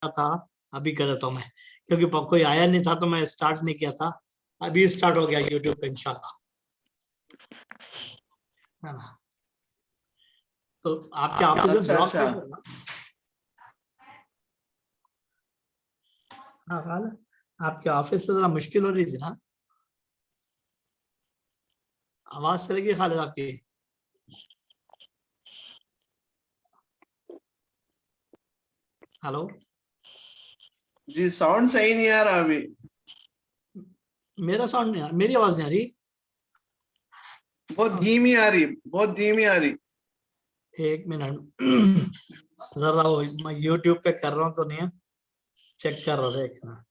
था, अभी कर देता हूँ मैं, क्योंकि कोई आया नहीं था तो मैं स्टार्ट नहीं किया था। अभी स्टार्ट हो गया यूट्यूब पे इंशाल्लाह, है ना। तो आपके ऑफिस में ब्लॉक थे ना? हाँ खाला, आपके ऑफिस से जरा मुश्किल हो रही थी ना, आवाज चलेगी खालिद आपकी। हेलो जी, साउंड सही नहीं आ रहा अभी। मेरा साउंड नहीं, मेरी आवाज नहीं आ रही? बहुत धीमी आ रही, बहुत धीमी आ रही। एक मिनट जरा वो मैं यूट्यूब पे कर रहा हूँ तो नहीं है, चेक कर रहा था एक मिनट।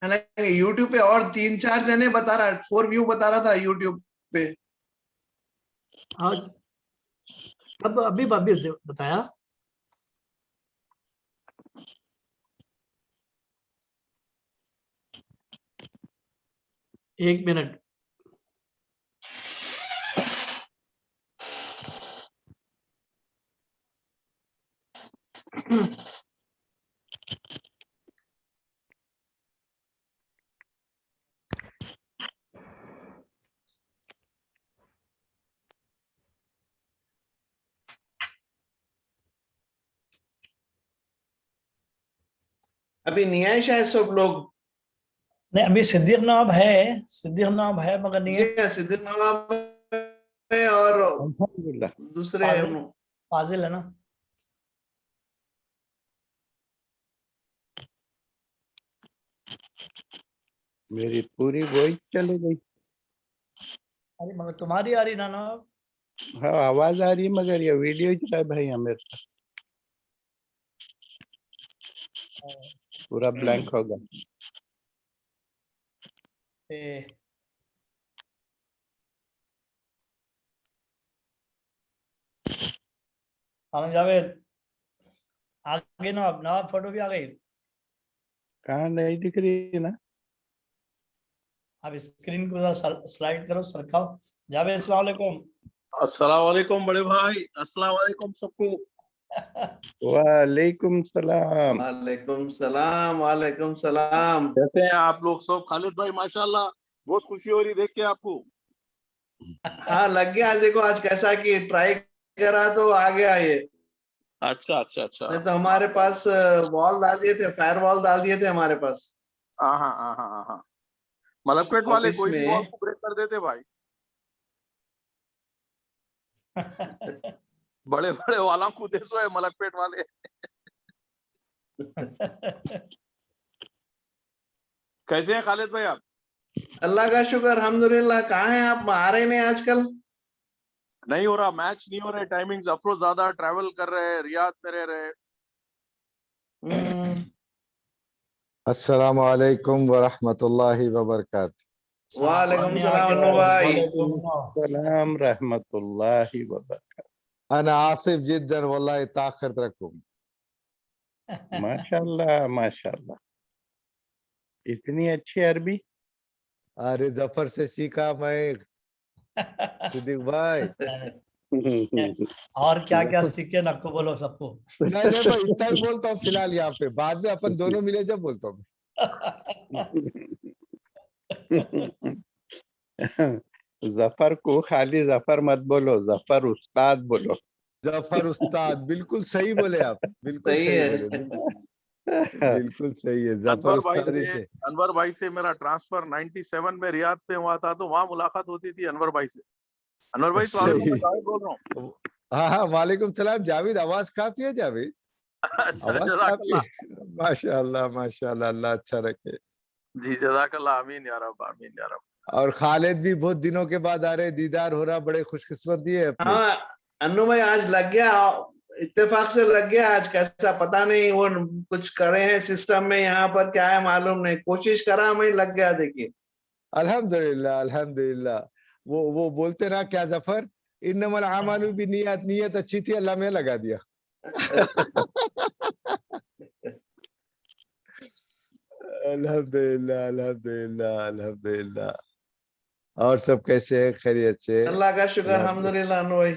हालांकि यूट्यूब पे और 3-4 जने बता रहा, 4 व्यू बता रहा था यूट्यूब पे। और कब अभी अभी बताया? एक मिनट अभी नहीं आए शायद सब लोग। नहीं, अभी सिद्दीक नवाब है मगर नहीं जी है। हाँ, सिद्दीक नवाब है और अल्हम्दुलिल्लाह दूसरे फाजिल है ना। मेरी पूरी वॉइस चली गई। अरे मगर तुम्हारी आ रही ना ना। हाँ आवाज आ रही है मगर ये वीडियो ही चला है भाई मेरे पास, पूरा ब्लैंक हो गया। जावेद आ गई ना, अब नवाब फोटो भी आ गई। कहाँ नहीं दिख रही है ना? अब स्क्रीन को स्लाइड करो, सरकाओ। जावेद अस्सलाम वालेकुम। अस्सलाम वालेकुम बड़े भाई, अस्सलाम वालेकुम सबको। वालेकुम सलाम। वालेकुम सलाम, वालेकुम सलाम। कैसे हैं आप लोग सब? खालिद भाई माशाल्लाह, बहुत खुशी हो रही देख के आपको। हाँ लग गया, आज देखो आज कैसा कि ट्राई करा तो आ गया ये। अच्छा अच्छा अच्छा। नहीं तो हमारे पास वॉल डाल दिए थे, फायर वॉल डाल दिए थे हमारे पास। हाँ हाँ हाँ हाँ हाँ, मलकपेट वाले ऑफिस कोई भी वॉल में। को ब्रेक कर देते भाई। बड़े बड़े वालों को देशो है मलकपेट वाले। कैसे हैं खालिद भाई आप? अल्लाह का शुक्र, अल्हम्दुलिल्लाह। कहाँ हैं आप? आ रहे नहीं आजकल। नहीं हो रहा, मैच नहीं हो रहे, टाइमिंग्स अफरोज ज्यादा ट्रैवल कर रहे हैं, रियाद में रह रहे। अस्सलाम वालेकुम वरहमतुल्लाहि वबरकातुहू। वालेकुम सलाम अन्नू भाई। सलाम रहमतुल्लाहि व बरकातहू। अना आसिफ जिद्दन वल्लाहि ताखिर रखूम। माशाल्लाह माशाल्लाह, इतनी अच्छी अरबी। अरे जफर से सीखा मैं सिद्दीक भाई। और क्या क्या सीखे नक्को बोलो सबको। नहीं नहीं मैं इतना ही बोलता हूँ फिलहाल यहाँ पे, बाद में अपन दोनों मिले जब बोलता हूँ। जफर को खाली जफर मत बोलो, जफर उस्ताद बोलो। जफर उस्ताद, बिल्कुल सही बोले आप, बिल्कुल सही सही है। बोले, बिल्कुल सही है। जफर उस्ताद ही से। अनवर भाई से मेरा ट्रांसफर 97 में रियाद पे हुआ था, तो वहां मुलाकात होती थी अनवर भाई से। अनवर भाई सही। बोल रहा हूँ। हाँ हाँ वालेकुम सलाम जावेद, आवाज काफी है जावेद, अच्छा, आवाज काफी है। माशाल्लाह माशाल्लाह, अल्लाह अच्छा रखे। जी जज़ाकल्लाह, आमीन या रब, आमीन या रब। और खालिद भी बहुत दिनों के बाद आ रहे, दीदार हो रहा, बड़े खुशकिस्मती है अपनी। हाँ अन्नू भाई आज लग गया, इत्तेफाक से लग गया आज। कैसा पता नहीं, वो कुछ करे हैं सिस्टम में यहाँ पर, क्या है मालूम नहीं। कोशिश करा, मैं लग गया। देखिए अल्हम्दुलिल्लाह अल्हम्दुलिल्लाह। वो बोलते ना क्या जफर, इन्नमल आमालु बिन्नियात, नीयत अच्छी थी अल्लाह में लगा दिया। अल्हम्दुलिल्लाह अल्हम्दुलिल्लाह अल्हम्दुलिल्लाह। और सब कैसे हैं? खैरियत से? अल्लाह का शुक्र, अल्हम्दुलिल्लाह अन्नू भाई।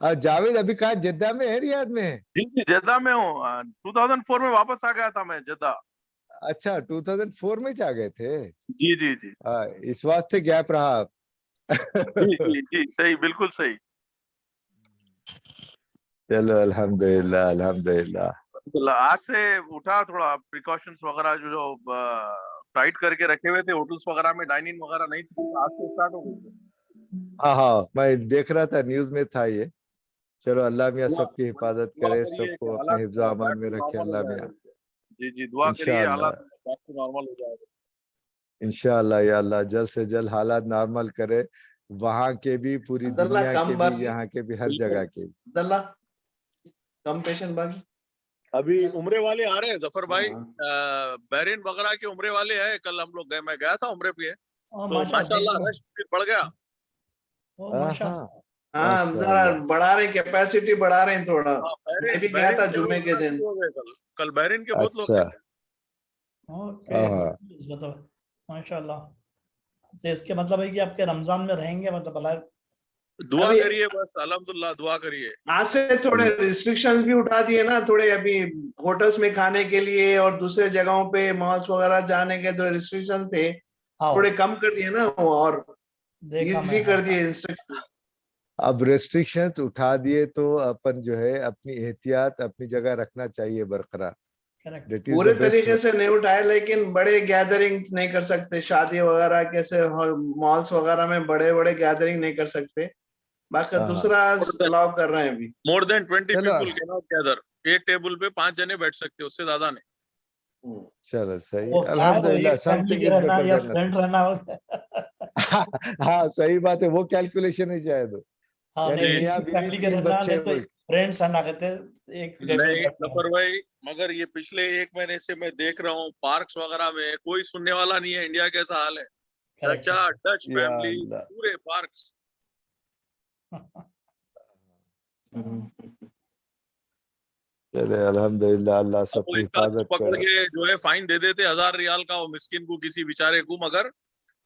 जावेद अभी कहा जद्दा में है, रियाद में है? जी जी जेद्दा में हूँ। 2004 में वापस आ गया था मैं जेद्दा। अच्छा 2004 में जा गए थे। जी जी जी इस वास्ते गैप रहा। जी जी जी सही, बिल्कुल सही। चलो अल्हम्दुलिल्लाह अल्हम्दुलिल्लाह। तो आज से उठा, थोड़ा प्रिकॉशंस वगैरह जो टाइट करके रखे हुए थे, होटल्स वगैरह में डाइनिंग वगैरह नहीं थी, तो आज से स्टार्ट हो गई। हाँ हाँ मैं देख रहा था, न्यूज में था ये। चलो अल्लाह मियाँ दुआ सबकी हिफाजत दुआ करे, करिए कि सबको अपने हालात हिफ्ज़ अमान बैक में टू रखे नॉर्मल हो अल्लाह मियाँ। जाए। जी जी दुआ करिए, इंशाअल्लाह हालात बैक टू नॉर्मल हो जाएगा। इंशाअल्लाह या अल्लाह जल्द से जल्द हालात नॉर्मल करे, वहाँ के भी, पूरी अब्दुल्ला दुनिया कम के भी, बाकी, यहाँ के भी, हर बिल्कुल। जगह के भी। अब्दुल्ला कम पेशेंट बाकी। अभी उम्रे वाले आ रहे हैं जफर भाई, हाँ। बहरीन वगैरह के उम्रे वाले हैं। कल हम लोग गए, मैं गया था उम्रे पे, ओ तो माशाल्लाह रश फिर बढ़ गया। ओ हाँ माशाल्लाह। हाँ जरा माशाअल्लाह। बढ़ा रहे, कैपेसिटी बढ़ा रहे हैं थोड़ा। हाँ, मैं भी गया बहरीन था के जुम्मे लोग के आना दिन। शुरू हो गए कल। कल बहरीन के बहुत लोग अच्छा थे। ओके हाँ मतलब माशाल्लाह। तो इसके मतलब है कि आपके रमजान में रहेंगे, मतलब अल्लाह। दुआ अभी करिए बस, अल्हम्दुलिल्लाह दुआ करिए। आज से थोड़े रिस्ट्रिक्शंस भी उठा दिए ना, थोड़े अभी होटल्स में खाने के लिए और दूसरे जगहों पे मॉल्स वगैरह जाने के जो रिस्ट्रिक्शन थे, हाँ थोड़े कम कर दिए ना वो, और देखा मैं, इजी हाँ कर दिए इंस्ट्रक्शन। अब रेस्ट्रिक्शंस उठा दिए तो अपन जो है अपनी एहतियात अपनी जगह रखना चाहिए बरकरार। करेक्ट। दैट इज पूरे द बेस्ट। तरीके से नहीं उठाए, लेकिन बड़े गैदरिंग नहीं कर सकते, शादी वगैरह कैसे मॉल्स वगैरह में बड़े बड़े गैदरिंग नहीं कर सकते। बाकी हाँ दूसरा अलाउ कर रहे हैं अभी। मोर देन 20 चलो पीपल कैन नॉट गैदर। एक टेबल पे 5 जने बैठ सकते, उससे ज्यादा नहीं। चलो सही, वो क्या है, वो अल्हम्दुलिल्लाह, एक फैमिली समथिंग के इज रहना बेटर या देन फ्रेंड नथिंग। रहना हो। हाँ सही बात है, वो कैलकुलेशन है शायद, हाँ यानी नहीं, जी। एक मियाँ ही बीवी फैमिली के 3 रहना, बच्चे नहीं तो बोल। फ्रेंड्स रहना कहते, एक जगह नहीं बैठना है। जफर भाई, मगर ये पिछले 1 महीने से मैं देख रहा हूँ पार्क्स वगैरह में कोई सुनने वाला नहीं है। इंडिया कैसा हाल है, करेक्ट डचा डच या फैमिली अल्लाह। पूरे पार्क्स। चले अल्हम्दुलिल्लाह, अल्लाह अब वो सबकी एक आध को हिफाजत पकड़ करे। के जो है फाइन दे देते 1000 रियाल का, वो मिस्किन को, किसी बेचारे को, मगर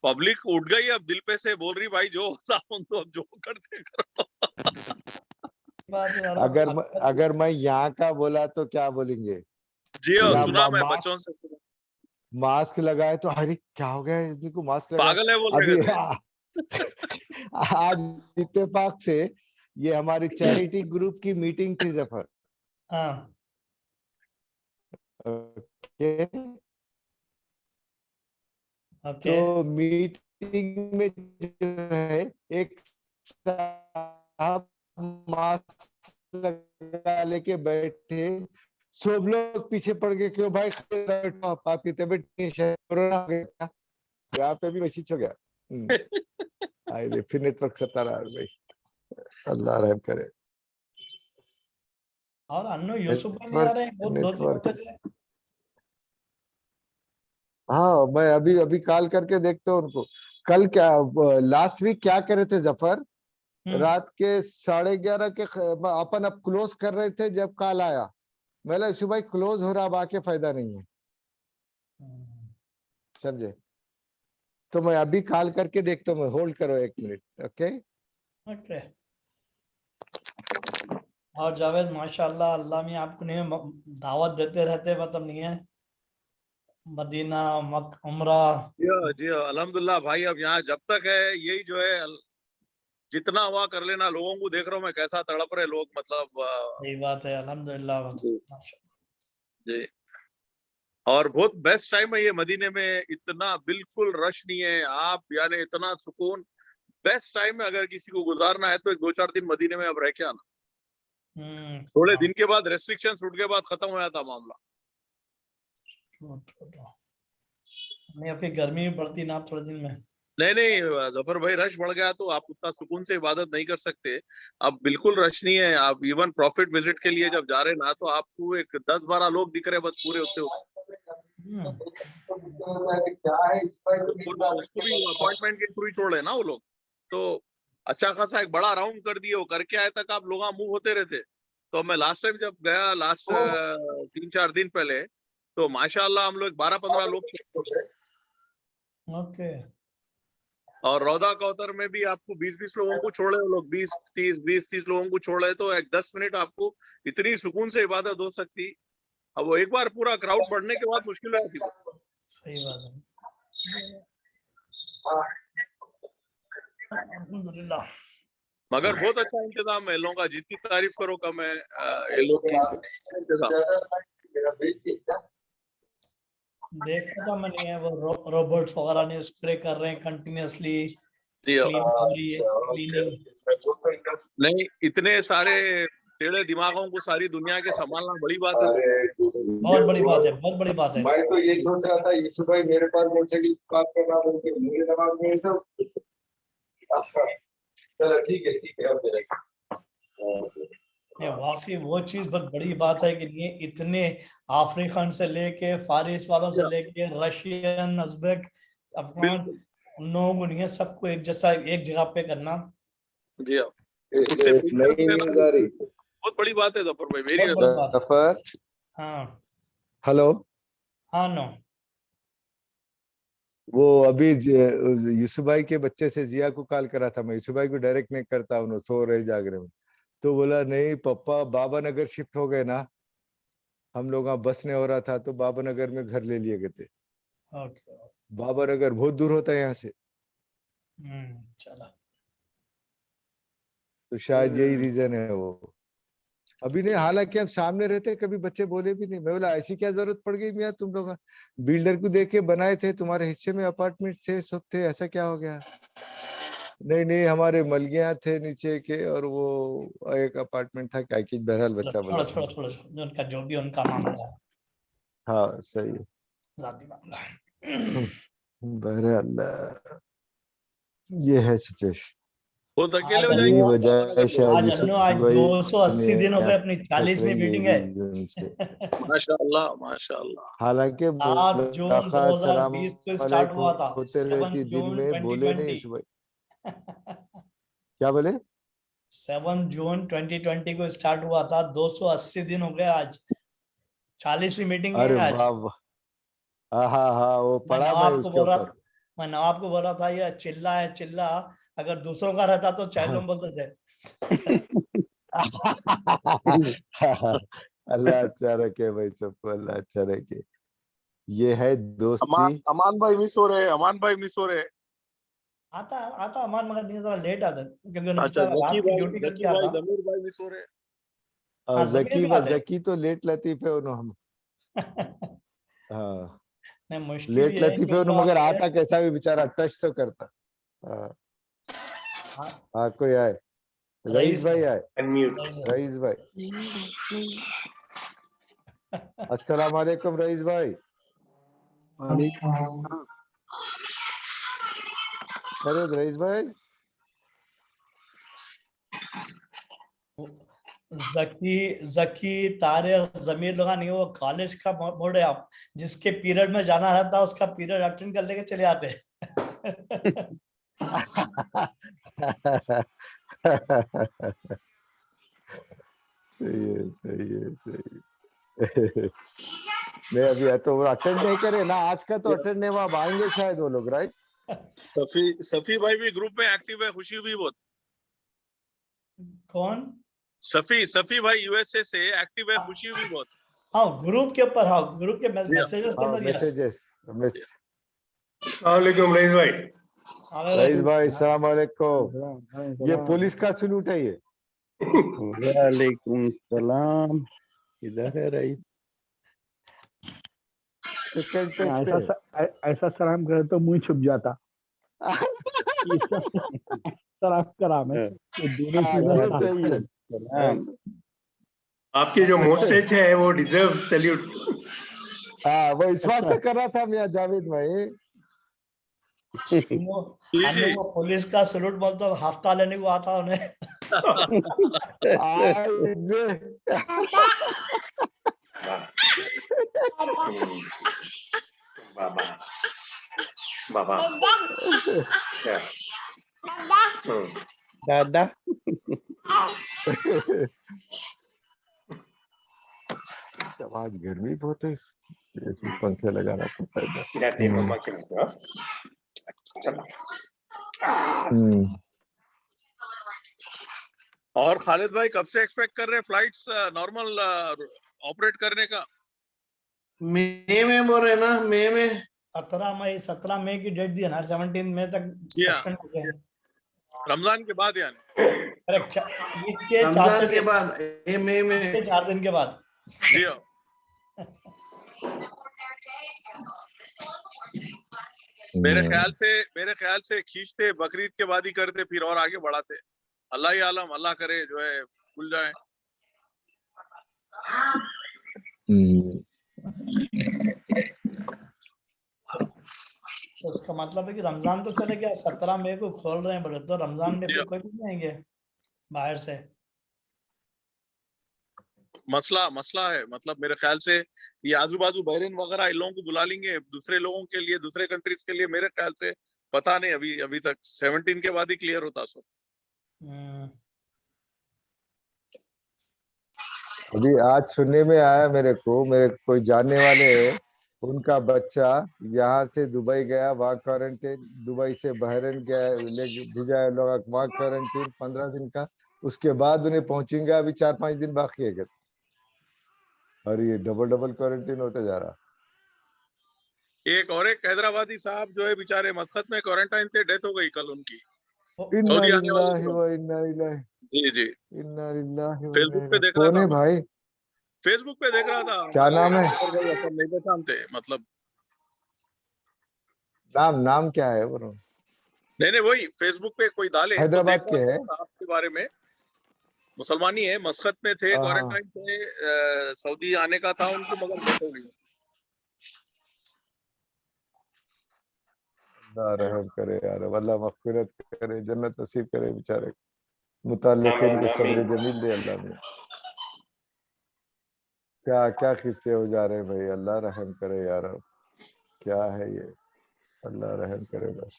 पब्लिक उठ गई अब दिल पे से, बोल रही भाई जो होता उन तो अब जो करते करो। बात है यार, अगर मैं यहाँ का बोला तो क्या बोलेंगे? जी या सुना मैं बच्चों मास्क से सुना। मास्क लगाए तो अरे क्या हो गया इनको, मास्क लगाए। पागल है बोल अभी रहे थे। आज इत्तेफाक से ये हमारी चैरिटी ग्रुप की मीटिंग थी जफर। हाँ ओके, ओके तो मीटिंग में जो है एक साहब मास्क लगा लेके बैठे, सब लोग पीछे पड़ गए, क्यों भाई बैठो आपकी तबीयत नहीं है, शायद कोरोना हो गया। यहाँ पे भी मैसेज हो गया। आइए फिर नेटवर्क सता रहा है भाई, अल्लाह रहम करे। और अन्नू यूसुफ भाई नहीं आ रहे हैं बहुत 2-3 नेटवर्क, हफ्ते से। हाँ मैं अभी अभी कॉल करके देखता हूँ उनको। कल क्या, लास्ट वीक क्या करे थे जफर, रात के 11:30 के अपन अब क्लोज कर रहे थे जब कॉल आया। मैं सुबह क्लोज हो रहा, अब आके फायदा नहीं है, समझे? तो मैं अभी कॉल करके देखता हूँ, होल्ड करो 1 मिनट। Okay okay. और जावेद माशाल्लाह, अल्लाह में आपको नहीं दावत देते रहते, मतलब नहीं है, मदीना उम्रा। जी अल्हम्दुलिल्लाह भाई, अब यहाँ जब तक है यही जो है, जितना हुआ कर लेना। लोगों को देख रहा हूँ मैं कैसा तड़प रहे लोग, मतलब सही बात है, अल्हम्दुलिल्लाह। जी जी। और बहुत बेस्ट टाइम है ये मदीने में, इतना बिल्कुल रश नहीं है, आप यानी इतना सुकून। बेस्ट टाइम है, अगर किसी को गुजारना है तो 1-2-4 दिन मदीने में अब रह के आना। थोड़े दिन के बाद रेस्ट्रिक्शन छूट के बाद खत्म हो जाता मामला। नहीं अभी गर्मी भी बढ़ती ना थोड़े दिन में। नहीं नहीं जफर भाई, रश बढ़ गया तो आप उतना सुकून से इबादत नहीं कर सकते। अब बिल्कुल रश नहीं है। आप इवन प्रॉफिट विजिट के लिए जब जा रहे ना, तो आपको एक 10-12 लोग दिख रहे बस पूरे होते होते। उसको भी अपॉइंटमेंट के थ्रू ही छोड़ रहे ना वो लोग, तो अच्छा खासा एक बड़ा राउंड कर दिए। वो करके आए तक आप लोग मूव होते रहते। तो मैं लास्ट टाइम जब गया, लास्ट 3-4 दिन पहले, तो माशाल्लाह हम लोग 12-15 लोग थे। ओके। और रौदा कौतर में भी आपको 20-20 लोगों को छोड़ रहे, लोग 20-30 लोगों को छोड़ रहे, तो एक 10 मिनट आपको इतनी सुकून से इबादत हो सकती। अब वो एक बार पूरा क्राउड बढ़ने के बाद मुश्किल है। सही बात है। अल्हम्दुलिल्लाह। मगर बहुत अच्छा इंतजाम है, लोगों का जितनी तारीफ करो कम है। ये लोग की इंतजाम। देखा था मैंने ये वो रोबोट्स वगैरह ने स्प्रे कर रहे हैं कंटिन्यूअसली, जी क्लीन हो रही है, क्लीनिंग। नहीं, इतने सारे टेढ़े दिमागों को सारी दुनिया के संभालना बड़ी बात है। बहुत बड़ी बात है, बहुत बड़ी बात है। मैं तो ये सोच रहा था यीशु भाई मेरे पास मोटरसाइकिल बात करना बोलते मेरे दिमाग में तो चलो ठीक है अब वाकई वो चीज बहुत बड़ी बात है कि ये इतने अफ्रीकन से लेके फारिस वालों से लेके रशियन, उज़्बेक, अफगान, उन लोगों को नहीं है, सबको एक जैसा एक जगह पे करना। जी हाँ, नई न्यूज़ आ रही। बहुत बड़ी बात है जफर भाई, मेरी बहुत बड़ी बात है। जफर हाँ हेलो, हाँ नो वो अभी यूसुफ भाई के बच्चे से जिया को कॉल करा था मैं। यूसुफ भाई को डायरेक्ट नहीं करता, उन्होंने सो रहे जाग रहे, तो बोला नहीं पापा बाबा नगर शिफ्ट हो गए ना, हम लोग वहाँ बसने हो रहा था तो बाबा नगर में घर ले लिए गए थे। ओके। बाबा नगर बहुत दूर होता है यहाँ से, चला। तो शायद यही रीजन है वो अभी नहीं। हालांकि हम सामने रहते कभी बच्चे बोले भी नहीं। मैं बोला ऐसी क्या जरूरत पड़ गई मियां, तुम लोग बिल्डर को देख के बनाए थे, तुम्हारे हिस्से में अपार्टमेंट थे, सब थे, ऐसा क्या हो गया? नहीं हमारे मलगिया थे नीचे के, और वो एक अपार्टमेंट था क्या की, बहरहाल बच्चा बोला। छोड़ो उनका जो भी उनका मामला है, हाँ सही है, जाती मामला है। बहरहाल ये है सिचुएशन। बहुत अकेले हो आज यही जाएंगे। वजह है शायद आज 280 दिन हो गए, अपनी 40वीं मीटिंग है। माशाअल्लाह माशाअल्लाह। हालांकि 7 जून मुलाकात सलाम 2020 को स्टार्ट हुआ था, होते 7 रहती दिन जून में, बोले नहीं 2020। सुबह क्या बोले? 7 जून 2020 को स्टार्ट हुआ था, 280 दिन हो गए आज, 40वीं मीटिंग है अरे आज। वाह, हाँ वो पढ़ा मैं उसके ऊपर। मैं नवाब को बोल रहा था ये चिल्ला है चिल्ला, अगर दूसरों का रहता तो चैलों बोलते थे। अल्लाह अच्छा रखे भाई सबको, अल्लाह अच्छा रखे। ये है दोस्ती। अमान भाई मिस हो रहे, अमान भाई मिस हो रहे। आता आता अमान, मगर नहीं थोड़ा लेट आता क्योंकि उन्होंने अच्छा, बेचारा रात की ड्यूटी करके आता। जमीर भाई मिस हो रहे। हाँ, जमीर भी आते। जकी तो लेट लतीफ है उन्होंने। हाँ नहीं, मुश्किल लेट ये है लतीफ कि है वो उन्होंने, मगर आते आता कैसा भी बेचारा टच तो करता। हाँ कोई आए, रईस भाई आए, रईस भाई। अस्सलाम वालेकुम रईस भाई। अरे रईस भाई, जकी तारिक जमीर लोग नहीं, वो कॉलेज का मोड है। आप जिसके पीरियड में जाना रहता है उसका पीरियड अटेंड कर लेके चले आते हैं। सही है। नहीं अभी तो अटेंड नहीं करे ना, आज का तो अटेंड नहीं, अब आएंगे शायद वो लोग, राइट? सफी भाई भी ग्रुप में एक्टिव है, खुशी भी बहुत। कौन? सफी भाई यूएसए से एक्टिव है, खुशी भी बहुत। हाँ ग्रुप के ऊपर, हाँ ग्रुप के मैसेजेस के अंदर। मैसेजेस वालेकुम रईस भाई। रईस भाई सलाम वालेकुम। ये पुलिस का सलूट है ये। वालेकुम सलाम। इधर है रईस। सेकंड पेज पे ऐसा सलाम करे तो मुंह छुप जाता। सलाम करा मैं तो दोनों ये चीजें सही है। आपकी जो मोस्टेज है वो डिजर्व सैल्यूट। हाँ वो इस बात कर रहा था मियां जावेद भाई। वो पुलिस का सलूट बोलता तो हफ्ता लेने को आता उन्हें। बाबा दादा आज गर्मी बहुत है, पंखे लगाना पड़ता है। मम्मा के चलो और खालिद भाई कब से एक्सपेक्ट कर रहे हैं फ्लाइट्स नॉर्मल ऑपरेट करने का? मई में बोल रहे ना, मई में 17 मई की डेट दी है ना, 17 मई तक जी हाँ। सस्पेंड हो गए हैं। रमजान के बाद यानी? करेक्ट, ईद के रमजान के बाद, ये मई में 4 दिन के बाद। जी हाँ। मेरे ख्याल से खींचते बकरीद के बाद ही करते, फिर और आगे बढ़ाते। अल्लाह ही आलम, अल्लाह करे जो है भूल जाए। तो उसका मतलब है कि रमजान तो चले गया, 17 मई को खोल रहे हैं बोले तो रमजान में फिर कोई नहीं आएंगे बाहर से। मसला है, मतलब मेरे ख्याल से ये आजू बाजू बहरीन वगैरह इन लोगों को बुला लेंगे दूसरे लोगों के लिए, दूसरे कंट्रीज के लिए। मेरे ख्याल से पता नहीं, अभी तक 17 के बाद ही क्लियर होता सब। अभी आज सुनने में आया मेरे कोई जानने वाले है, उनका बच्चा यहाँ से दुबई गया, वहाँ क्वारंटीन, दुबई से बहरीन गया, भेजा है लोग वहाँ क्वारंटीन 15 दिन का, उसके बाद उन्हें पहुंचेंगे, अभी 4-5 दिन बाकी है। और ये डबल क्वारंटीन होता जा रहा। एक हैदराबादी साहब जो है बेचारे मस्कत में क्वारंटाइन थे, डेथ हो गई कल उनकी। इन्ना सऊदी आने वाले लिल्लाहि व इन्ना इलैहि। जी इन्ना लिल्लाहि व फेसबुक पे इन्ना। देख रहा कौन था है मैं। भाई? फेसबुक पे देख रहा था। क्या नाम है? नहीं पहचानते मतलब। नाम क्या है बोलो? नहीं वही फेसबुक पे कोई डाले तो हैदराबाद के है आपके बारे में। मुसलमानी है, मस्कत में थे, क्वारंटाइन थे, सऊदी आने का था उनको, मगर डेथ हो गई। अल्लाह रहम करे यार, अल्लाह मग़फ़िरत करे, जन्नत नसीब करे बेचारे मुताल्लिक़ीन को, सब्र जमील दे अल्लाह में। क्या किस्से हो जा रहे हैं भाई, अल्लाह रहम करे यार। क्या है ये, अल्लाह रहम करे बस।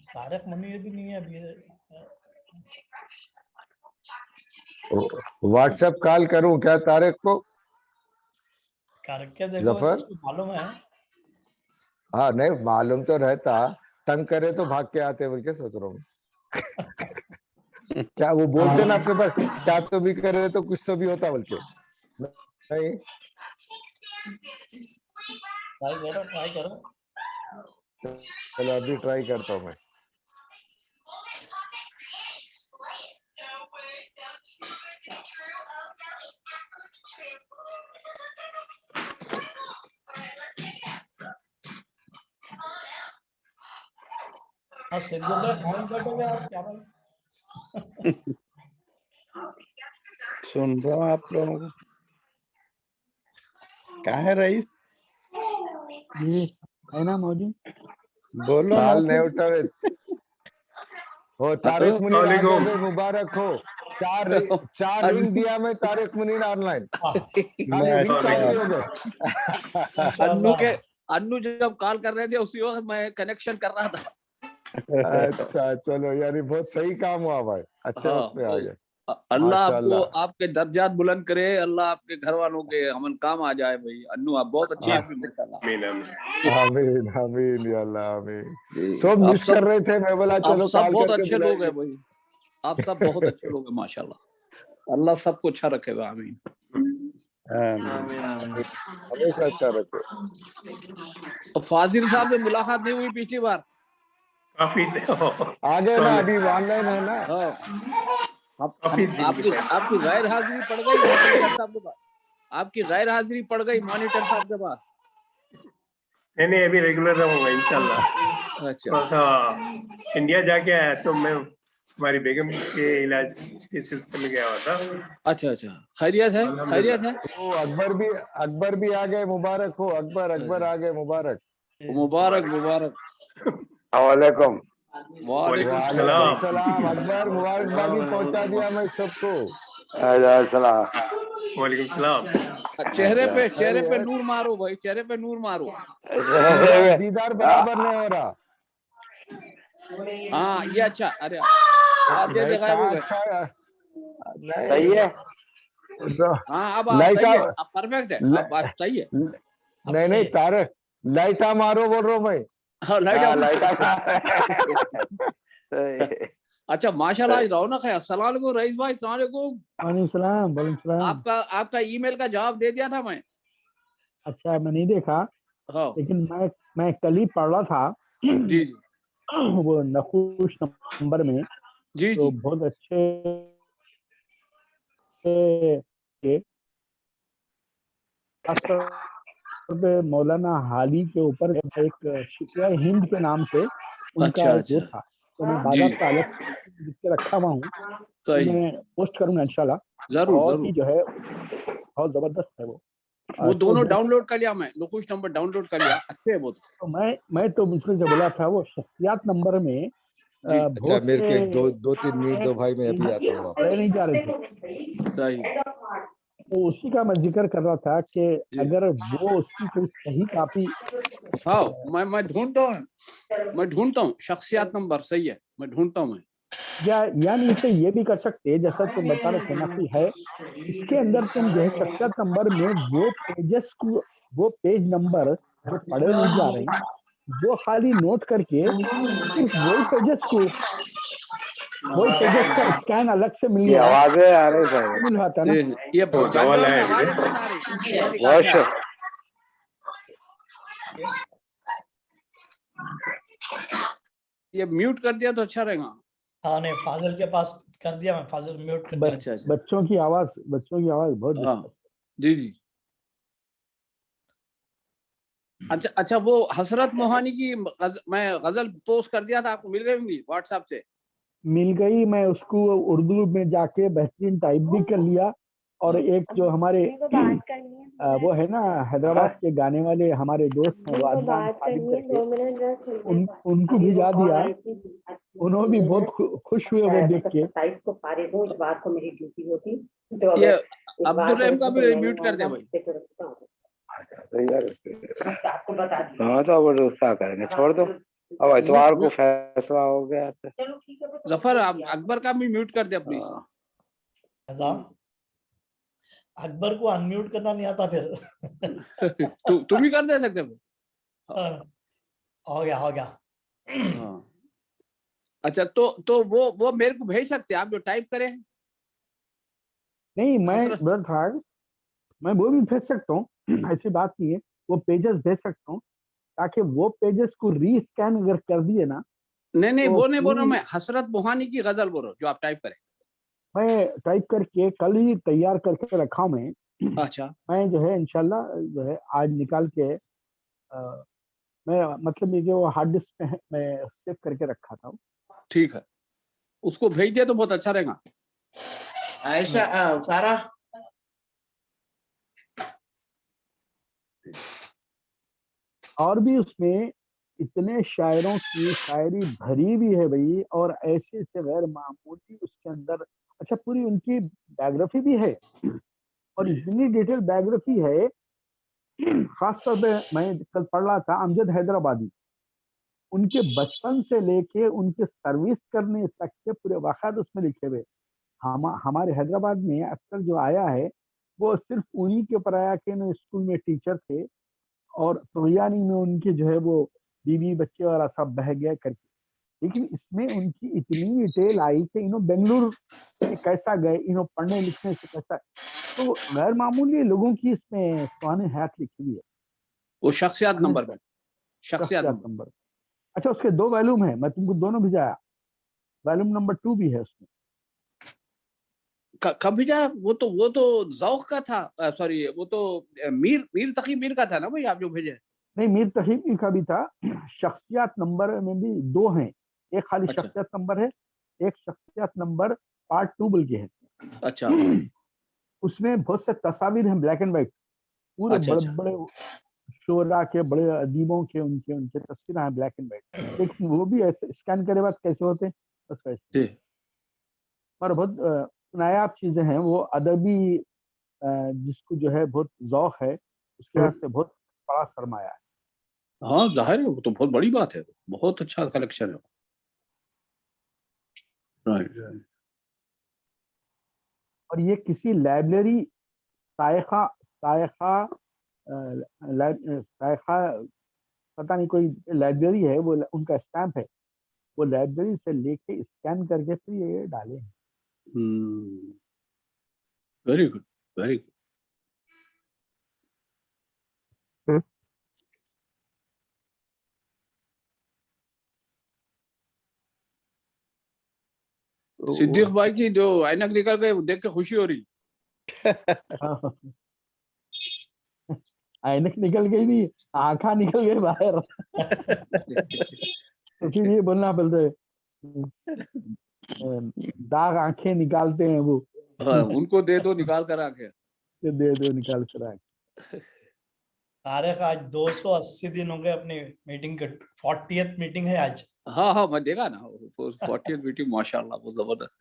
तारक मनी भी नहीं है अभी। व्हाट्सएप कॉल करूं क्या तारिक को? करके देखो, जफर मालूम है। हाँ नहीं मालूम तो रहता, तंग करे तो भाग के आते बोल के सोच रहा हूँ। क्या वो बोलते ना अपने पास, क्या तो भी करे तो कुछ तो भी होता बोल के। नहीं ट्राई करो। चलो अभी ट्राई करता हूँ मैं। सुन रहा हूँ आप लोगों को। क्या है रईस? है ना मौजूद? बोलो ना। कॉल नहीं उठा रहे हो। तारिक मुनीर आ गए भाई, मुबारक हो। 4 रिंग दिया मैं तारिक मुनीर ऑनलाइन, खाली रिंग काफी हो गए। अन्नू जब कॉल कर रहे थे उसी वक्त मैं कनेक्शन कर रहा था। अच्छा चलो, यानी बहुत सही काम हुआ भाई, अच्छे वक्त पे आ गए। अल्लाह आपको आपके दर्जात बुलंद करे, अल्लाह आपके घर वालों के अमन काम आ जाए भाई। अन्नू आप बहुत अच्छे आदमी माशाल्लाह। आमीन आमीन या अल्लाह आमीन। सब मिस कर रहे थे, मैं बोला चलो सब कॉल बहुत करके अच्छे लोग हैं भाई, आप सब बहुत अच्छे लोग हैं माशाल्लाह। अल्लाह सबको अच्छा रखेगा, आमीन। हमेशा अच्छा रखे। फाजिल साहब से मुलाकात नहीं हुई पिछली बार, काफी आ गए ना, अभी ऑनलाइन है ना। आपकी गैर हाजिरी पड़ गई मॉनिटर साहब के पास, आपकी गैर हाजिरी पड़ गई मॉनिटर साहब के पास। नहीं अभी रेगुलर रहूंगा इंशाल्लाह। अच्छा, इंडिया जाके आया तो मैं हमारी बेगम के इलाज के सिलसिले में गया हुआ था। अच्छा खैरियत है, खैरियत है। ओ अकबर भी आ गए, मुबारक हो। अकबर आ गए, मुबारक मुबारक। वालेकुम वालेकुम सलाम। अकबर मुबारकबादी पहुंचा दिया मैं सबको। वालेकुम सलाम। चेहरे पे नूर मारो भाई, चेहरे पे नूर मारो। दीदार बराबर नहीं हो रहा। हाँ ये अच्छा, अरे अच्छा सही है। हाँ अब आप लाइट सही है, आ- आप परफेक्ट है, ल- आप बात सही है। नहीं नहीं तारक, लाइटा मारो बोल रहा हूँ मैं। हाँ लाइट हाँ, आप लाइट अच्छा माशाल्लाह, आज रौनक है। अस्सलाम वालेकुम रईस भाई, अस्सलाम वालेकुम। वालेकुम। आपका ईमेल का जवाब दे दिया था मैं। अच्छा, मैं नहीं देखा, हाँ लेकिन मैं कल ही पढ़ रहा था जी जी वो नखुश नंबर में, जी तो जी। बहुत अच्छे के खासतौर पे मौलाना हाली के ऊपर एक शिकवा हिंद के नाम से उनका अच्छा एक वो अच्छा था, तो मैं जी बाकायदा अलग से लिख के रखा हुआ हूँ, तो सही, मैं पोस्ट करूंगा इंशाल्लाह। जरूर बहुत जरूर। ही जो है बहुत जबरदस्त है वो। वो तो दोनों डाउनलोड कर लिया मैं, नखुश नंबर डाउनलोड कर लिया, अच्छे है वो तो। तो मैं तो मुझसे जो बोला था वो शख्सियात नंबर में जी अच्छा बहुत मेरे को से एक दो तीन मिनट दो भाई, मैं अभी आता हूँ वापस। पढ़े नहीं जा रहे थे, सही तो उसी का मैं जिक्र कर रहा था कि जी। अगर वो उसकी कोई सही कापी हाँ मैं ढूंढता हूँ शख्सियत नंबर, सही है, मैं ढूंढता हूँ मैं। यानी इसे ये भी कर सकते हैं, जैसा तुम बता रहे थे ना कि है इसके अंदर तुम जो है शख्सियत नंबर में वो पेजेस को, वो पेज नंबर जो पढ़े नहीं जा रहे हैं वो खाली नोट करके सिर्फ वही पेजेस का स्कैन अलग से मिल ये गया, आवाजें आ रही है मिल रहा था ना। ये तो डबल बैकग्राउंड में है आवाजें अभी। बहुत आ रही है, यानी कि वॉइस। अच्छा ये म्यूट कर दिया तो अच्छा रहेगा। हाँ नहीं, फाजिल के पास कर दिया मैं, फाजिल म्यूट कर दिया। अच्छा अच्छा बच्चों की आवाज बहुत हाँ जी जी। अच्छा वो हसरत मोहानी की मैं गजल पोस्ट कर दिया था, आपको मिल गई होंगी व्हाट्सएप से। मिल गई। मैं उसको उर्दू में जाके बेहतरीन टाइप भी कर लिया, और एक जो हमारे वो है ना हैदराबाद के गाने वाले हमारे दोस्त हैं, वो अदनान सालिम करके, उनको भिजा दिया। उन्होंने भी बहुत खुश हुए वो देख के। 27 को फारिग हूँ, इतवार को मेरी ड्यूटी होती। ये अब्दुल रहीम का भी म्यूट कर दे भाई। आपको बता दी। हाँ तो अब गुस्सा करेंगे, छोड़ दो, अब इतवार को फैसला हो गया तो। चलो ठीक है। जफर अकबर का भी म्यूट कर दे प्लीज। अकबर को अनम्यूट करना नहीं आता फिर। तुम ही कर दे सकते हो। हो गया। हाँ अच्छा, तो वो मेरे को भेज सकते हैं आप, जो टाइप करें। नहीं, मैं वो भी भेज सकता हूँ, ऐसी बात नहीं है, वो पेजेस भेज सकता हूँ, ताकि वो पेजेस को रीस्कैन अगर कर दिए ना। नहीं तो वो नहीं बोल रहा मैं, हसरत मोहानी की गजल बोल रहा हूँ जो आप टाइप करें। मैं टाइप करके कल ही तैयार करके रखा हूँ मैं। अच्छा मैं जो है इंशाल्लाह जो है आज निकाल के मैं मतलब ये जो हार्ड डिस्क पे है, मैं सेव करके रखा था। ठीक है, उसको भेज दिया तो बहुत अच्छा रहेगा। आयशा सारा और भी उसमें इतने शायरों की शायरी भरी भी है भाई, और ऐसे से गैर मामूली उसके अंदर। अच्छा, पूरी उनकी बायोग्राफी भी है, और इतनी डिटेल बायोग्राफी है। खासतौर पे मैं कल पढ़ रहा था अमजद हैदराबादी, उनके बचपन से लेके उनके सर्विस करने तक के पूरे वाक़यात उसमें लिखे हुए। हमारे हैदराबाद में अक्सर जो आया है वो सिर्फ उन्हीं के ऊपर आया कि ना स्कूल में टीचर थे, और तोयानी में उनके जो है वो बीवी बच्चे वाला सब बह गया करके। लेकिन इसमें उनकी इतनी डिटेल आई कि इन्हों बेंगलुरु से कैसा गए, इन्हों पढ़ने लिखने से कैसा, तो गैर मामूली लोगों की इसमें स्वान हयात लिखी हुई है। वो शख्सियत नंबर में, शख्सियत नंबर। अच्छा, उसके 2 वॉल्यूम है, मैं तुमको दोनों भिजाया, वॉल्यूम नंबर 2 भी है उसमें। कब भेजा? वो तो ज़ौक़ का था, सॉरी वो तो मीर तकी मीर का था ना भाई, आप जो भेजे। नहीं, मीर तकीकी का भी था। शख्सियत नंबर में भी 2 हैं, एक खाली अच्छा। शख्सियत नंबर है, एक शख्सियत नंबर पार्ट 2 बल्कि है। अच्छा उसमें बहुत से तस्वीर हैं ब्लैक एंड व्हाइट, पूरे अच्छा बड़े अच्छा बड़े शोरा के, बड़े अदीबों के, उनके तस्वीरें हैं ब्लैक एंड व्हाइट। लेकिन वो भी ऐसे स्कैन करे बाद कैसे होते हैं, बस वैसे। जी। पर बहुत नायाब चीजें हैं वो, अदबी जिसको जो है बहुत ज़ौक़ है उसके वास्ते बहुत बड़ा सरमाया है। हाँ जाहिर है, वो तो बहुत बड़ी बात है, बहुत अच्छा कलेक्शन है। राइट। और ये किसी लाइब्रेरी सायखा सायखा सायखा पता नहीं कोई लाइब्रेरी है, वो उनका स्टैंप है, वो लाइब्रेरी से लेके स्कैन करके फिर ये डाले हैं। Very good, very good. Siddiq भाई की जो ऐनक निकल गए वो देख के खुशी हो रही। ऐनक निकल गई नहीं, आंखा निकल गई बाहर। तो फिर ये बोलना पड़ता है, दाग आंखें निकालते हैं वो। हाँ, उनको दे दो निकाल कर आके। दे दो निकाल कर आके। तारिक आज 280 दिन हो गए अपनी मीटिंग के, 40th मीटिंग है आज। हाँ हाँ, मैं देखा ना 40th मीटिंग, माशाल्लाह बहुत जबरदस्त।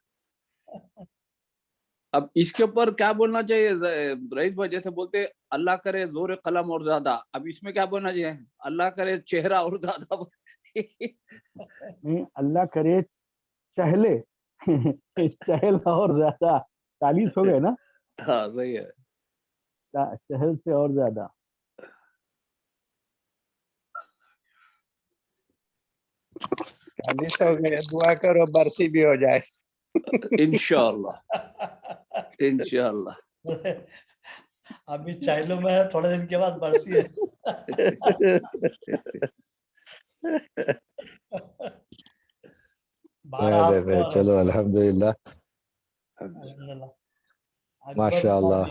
अब इसके ऊपर क्या बोलना चाहिए रईस भाई? जैसे बोलते अल्लाह करे जोर कलम और ज्यादा, अब इसमें क्या बोलना चाहिए? अल्लाह करे चेहरा और ज्यादा। नहीं, अल्लाह करे चहले चहल और ज्यादा, 40 हो गए ना? हाँ सही है, चहल से और ज्यादा। हो गए, दुआ करो बरसी भी हो जाए। इंशाअल्लाह इंशाअल्लाह। अभी चाइलो में है, थोड़े दिन के बाद बरसी है। चलो अल्हम्दुलिल्लाह माशाअल्लाह।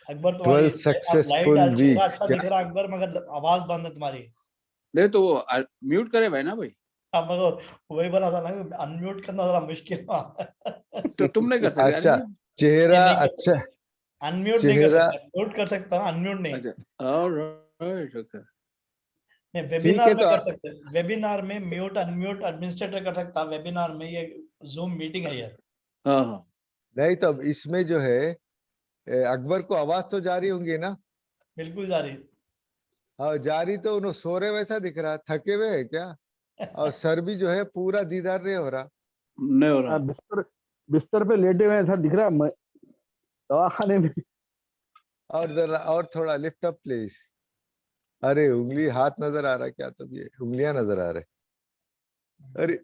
Akbar 12 successful week. अच्छा दिख रहा अकबर, मगर आवाज बंद है तुम्हारी। नहीं तो म्यूट करे भाई ना भाई। हाँ, मगर वही बोला था ना, अनम्यूट करना जरा मुश्किल। तो तुम नहीं कर सकते? अच्छा, चेहरा अच्छा, अनम्यूट नहीं कर सकता, म्यूट कर सकता हूँ, अनम्यूट नहीं। Alright, okay. नहीं, वेबिनार में कर सकते हैं, वेबिनार में म्यूट अनम्यूट एडमिनिस्ट्रेटर कर सकता है, वेबिनार में ये जूम मीटिंग है ये। हाँ हाँ, नहीं तो इसमें जो है अकबर को आवाज तो जारी होंगी ना? बिल्कुल जारी। हाँ जारी, तो उन्होंने सो रहे वैसा दिख रहा, थके हुए है क्या? और सर भी जो है पूरा दीदार नहीं हो रहा। नहीं हो रहा। बिस्तर पे लेटे हुए ऐसा दिख रहा है दवाखाने में। और थोड़ा लिफ्ट अप प्लीज। अरे उंगली, हाथ नजर आ रहा क्या? तो ये उंगलियां नजर आ रहे। अरे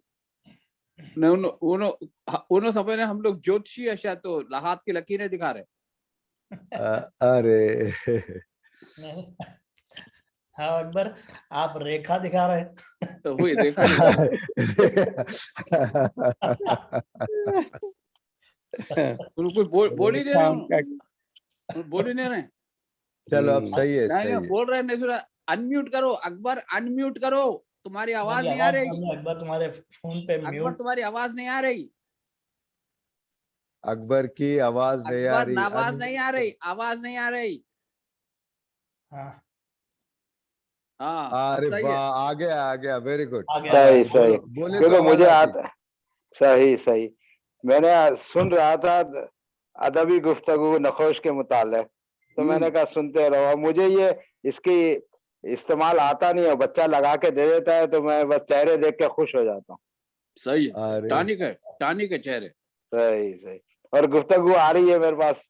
नहीं, उन्होंने समय ने हम लोग ज्योतिषी है शायद, तो हाथ की लकीरें दिखा रहे। अरे हाँ अकबर, आप रेखा दिखा रहे हैं। तो वही रेखा दिखा रहे। कोई बोल ही नहीं रहे, बोल ही नहीं रहे। चलो अब सही है, नहीं सही है। बोल रहे, नहीं सुना। अनम्यूट करो अकबर, अनम्यूट करो, तुम्हारी आवाज नहीं आ रही। अकबर तुम्हारे फोन पे अकबर म्यूट, तुम्हारी आवाज नहीं आ रही। अकबर की आवाज नहीं आ रही, आवाज नहीं आ रही, आवाज नहीं आ रही। हाँ हाँ, अरे वाह, आ गया, वेरी गुड। सही सही, बोले क्योंकि तो मुझे आवाज आता। सही सही, मैंने सुन रहा था अदबी गुफ्तगू नखोश के मुतालिक, तो मैंने कहा सुनते रहो। मुझे ये इसकी इस्तेमाल आता नहीं है, बच्चा लगा के दे देता है तो मैं बस चेहरे देख के खुश हो जाता हूँ। सही है, टानी के चेहरे। सही सही, और गुफ्तगू आ रही है मेरे पास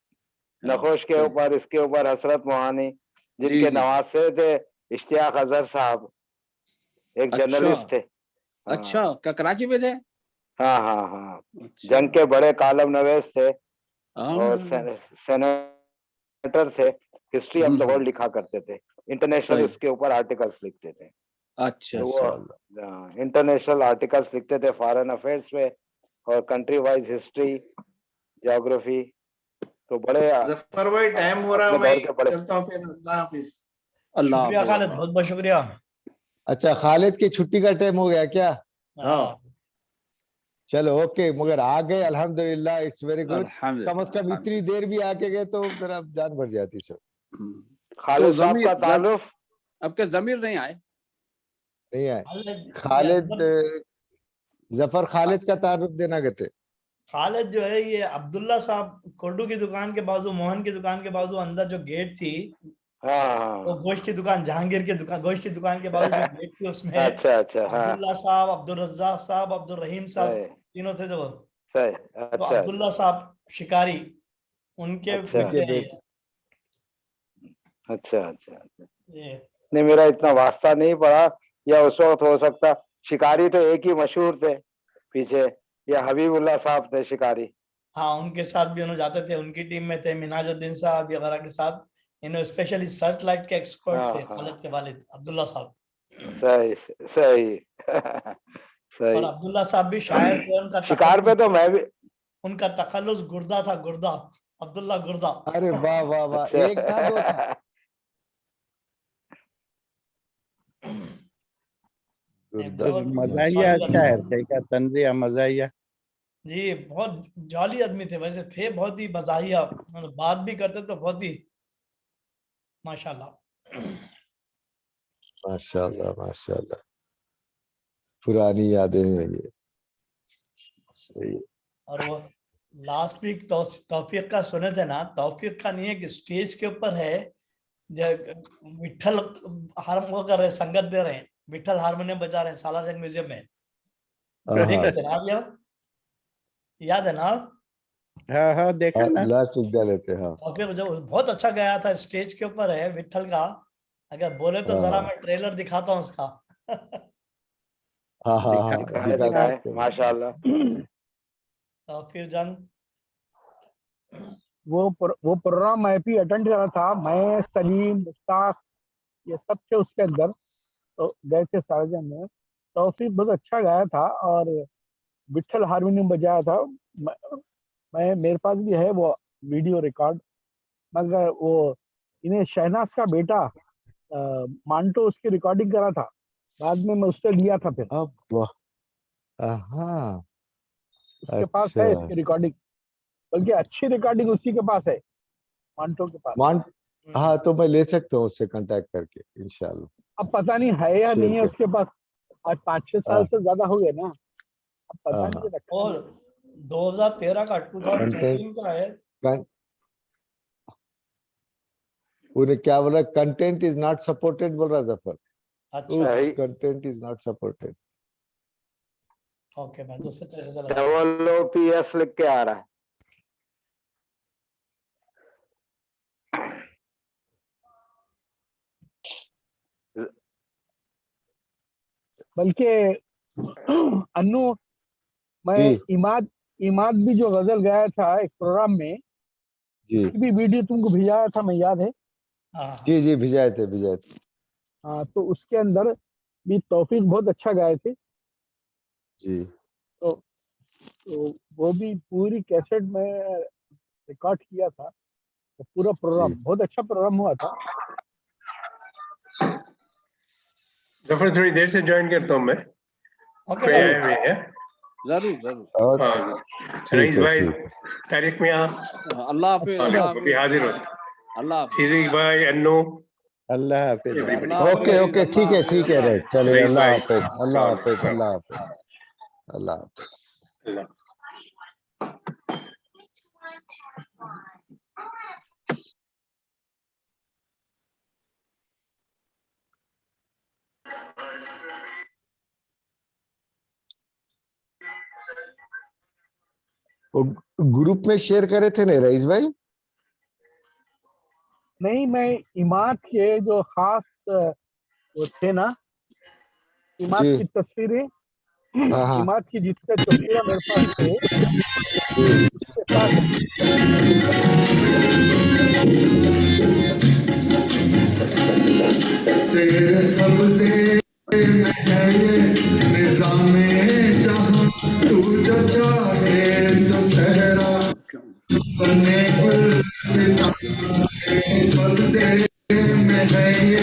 नखोश के ऊपर, इसके ऊपर हसरत मोहानी, जिनके नवासे थे इश्तियाक अजहर साहब, एक जर्नलिस्ट थे। अच्छा, क्या कराची में थे? हाँ हाँ हाँ, जंग के बड़े कालम नवेश थे और सेनेटर थे, हिस्ट्री ऑफ द वर्ल्ड लिखा करते थे, इंटरनेशनल उसके ऊपर आर्टिकल्स लिखते थे। अच्छा, तो वो इंटरनेशनल आर्टिकल्स लिखते थे फॉरेन अफेयर्स पे और कंट्री वाइज हिस्ट्री, ज्योग्राफी। तो बड़े जफर भाई टाइम हो रहा है, मैं चलता हूँ फिर। अल्लाह हाफिज। शुक्रिया खालिद, बहुत बहुत शुक्रिया। अच्छा, खालिद की छुट्टी का टाइम हो गया क्या? हाँ चलो ओके, मगर आ गए अल्हम्दुलिल्लाह, इट्स वेरी गुड। कम से कम इतनी देर भी आके गए तो जरा जान बढ़ जाती सब। खालिद साहब का ताल्लुक, अब क्या जमीर नहीं आए? नहीं आए खालिद, जफर खालिद का तारुफ देना कहते। खालिद जो है ये अब्दुल्ला साहब कोर्डू की दुकान के बाजू, मोहन की दुकान के बाजू अंदर जो गेट थी, वो गोश्त की दुकान, जहांगीर की दुकान, गोश्त की दुकान के बाजू जो गेट थी उसमें अच्छा अच्छा, अब्दुल्ला साहब, अब्दुल रज्जाक साहब, अब्दुल रहीम साहब, तीनों थे। तो अच्छा, अब्दुल्ला साहब शिकारी, उनके अच्छा। बेटे हैं ये। अच्छा अच्छा अच्छा। ये नहीं मेरा इतना वास्ता नहीं पड़ा, या उस वक्त हो सकता। शिकारी तो एक ही मशहूर थे पीछे, या हबीबुल्लाह साहब थे शिकारी। हाँ, उनके साथ भी उन्होंने जाते थे, उनकी टीम में थे मिनाजुद्दीन साहब वगैरह के साथ। इन्होंने स्पेशली सर्च लाइट के एक्सपर्ट हाँ थे, हाँ खालिद के वालिद अब्दुल्ला साहब। सही सही और सही। अब्दुल्ला साहब भी शायर थे, उनका शिकार पे तो मैं भी। उनका तखल्लुस गुर्दा था, गुर्दा, अब्दुल्ला गुर्दा। अरे वाह वाह वाह, अच्छा एक था दो था? नहीं, गुर्दा, बहुत मजाहिया solid अच्छा आदमी। है, थे क्या तंजिया मजाहिया? जी, बहुत जॉली आदमी थे, वैसे थे बहुत ही मजाहिया, मतलब बात भी करते तो बहुत ही माशाल्लाह। माशाल्लाह माशाल्लाह, पुरानी यादें हैं ये। सही। और वो लास्ट वीक तौफीक का सुने थे ना, तौफीक का नहीं है कि स्टेज के ऊपर है, विठल हारमोनियम वो कर रहे, संगत दे रहे हैं, विठल हारमोनियम बजा रहे हैं सालार जंग म्यूजियम में। हाँ देखे थे ना आप? याद है ना? हाँ हाँ देखा ना। लास्ट विद्यालय थे, हाँ तौफीक जो बहुत अच्छा गाया था, स्टेज के ऊपर है विठल का। अगर बोले तो जरा हाँ मैं ट्रेलर दिखाता हूँ उसका। हाँ हाँ हाँ, दिखाए दिखा दिखाए सकते हैं। माशाल्लाह। तौफीक जंग। वो प्रोग्राम मैं भी अटेंड करा था, मैं सलीम मुश्ताक ये सब थे उसके अंदर, तो गए थे सार्जन में। तौफीक बहुत अच्छा गाया था और विठल हारमोनियम बजाया था। मैं मेरे पास भी है वो वीडियो रिकॉर्ड, मगर वो इन्हें शहनाज का बेटा मांटो उसकी रिकॉर्डिंग करा था, बाद में मैं उससे लिया था फिर। अब वाह, हाँ उसके पास अच्छा। है इसकी रिकॉर्डिंग, बल्कि अच्छी रिकॉर्डिंग उसी के पास है, मांटो के पास। मान, हाँ तो मैं ले सकता हूँ उससे कांटेक्ट करके इंशाल्लाह। अब पता नहीं है या शेयर नहीं है कर, उसके पास, आज 5-6 साल हाँ से ज्यादा हो गए ना, अब पता हाँ नहीं हाँ। रखा और नहीं। 2013 का कंटेंट 2013 का है। उन्हें क्या बोला, कंटेंट इज नॉट सपोर्टेड बोल रहा जफर। अच्छा, Oops, सही। content is not supported. Okay, मैं दूसरे तरीके से लगाता हूँ। OOPS लिख के आ रहा है। बल्कि अन्नू, मैं जी इमाद भी जो गजल गाया था एक प्रोग्राम में, जी उसकी भी वीडियो तुमको भेजाया था, मैं याद है। हाँ, जी जी, भिजाए थे भिजाए थे। हाँ, तो उसके अंदर भी तौफीक बहुत अच्छा गाए थे। जी तो, तो वो भी पूरी कैसेट में रिकॉर्ड किया था, तो पूरा प्रोग्राम जी। बहुत अच्छा प्रोग्राम हुआ था। जफर थोड़ी देर से ज्वाइन करता हूँ मैं, ओके कोई भाई। आए हुए हैं। जरूर जरूर। और हाँ, ठीक रईस है भाई ठीक है। तारिक मियाँ, अल्लाह हाफिज, अल्लाह अभी हाफिज, हाजिर हो। अल्लाह हाफिज, सिद्दीक भाई, अन्नू, अल्लाह हाफिज। एवरीबडी। अल्लाह ओके हाफिज, ओके, अल्लाह ठीक है हाफिज, ठीक है, अल्लाह राइट, हाफिज। चलिए। रईस अल्लाह भाई, हाफिज, अल्लाह सलाम हाफिज, अलैकुम। अल्लाह हाफिज, अल्लाह हाफिज। अल्लाह। वो ग्रुप में शेयर करे थे ना रईस भाई? नहीं, मैं इमाद के जो खास वो थे ना, इमाद जी की तस्वीरें, हाँ हाँ इमाद की जितने तस्वीरें मेरे पास थे जी। उसके साथ तेरे कब्जे में है ये निज़ामे जहां, तू जो चाहे तो सहरा बने गुलसिता। तेरे कब्जे में है ये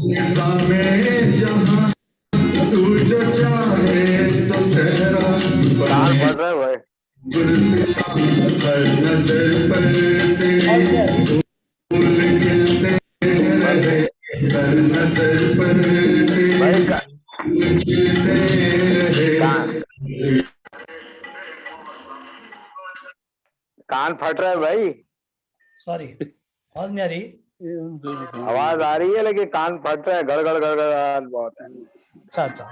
निज़ामे जहां, तू जो चाहे तो सहरा कान बने फट रहा है भाई। गुलसिता। हर नजर पर तेरी फूल खिलते बंद रहे, हर नजर पर भाई तेरी खिलते रहे। कान फट रहा है भाई। सॉरी, आवाज नहीं आ रही। आवाज आ रही है लेकिन कान फट रहा है, गड़गड़ गड़गड़ बहुत है। अच्छा अच्छा।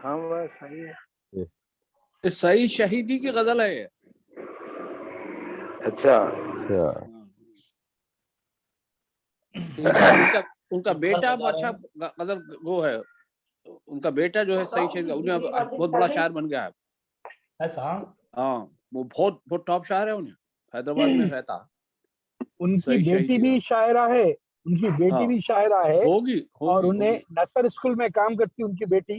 हाँ बस सही है। ये सही शहीदी की गजल है ये। अच्छा उनका बेटा अच्छा मतलब वो है, उनका बेटा जो है सही शेर, उन्हें बहुत बड़ा शायर बन गया है। ऐसा? हाँ, वो बहुत बहुत टॉप शायर है, उन्हें हैदराबाद में रहता। उनकी सही बेटी शहीदी भी है। शायरा है, उनकी बेटी हाँ। भी शायरा है, होगी और उन्हें होगी। नसर स्कूल में काम करती उनकी बेटी,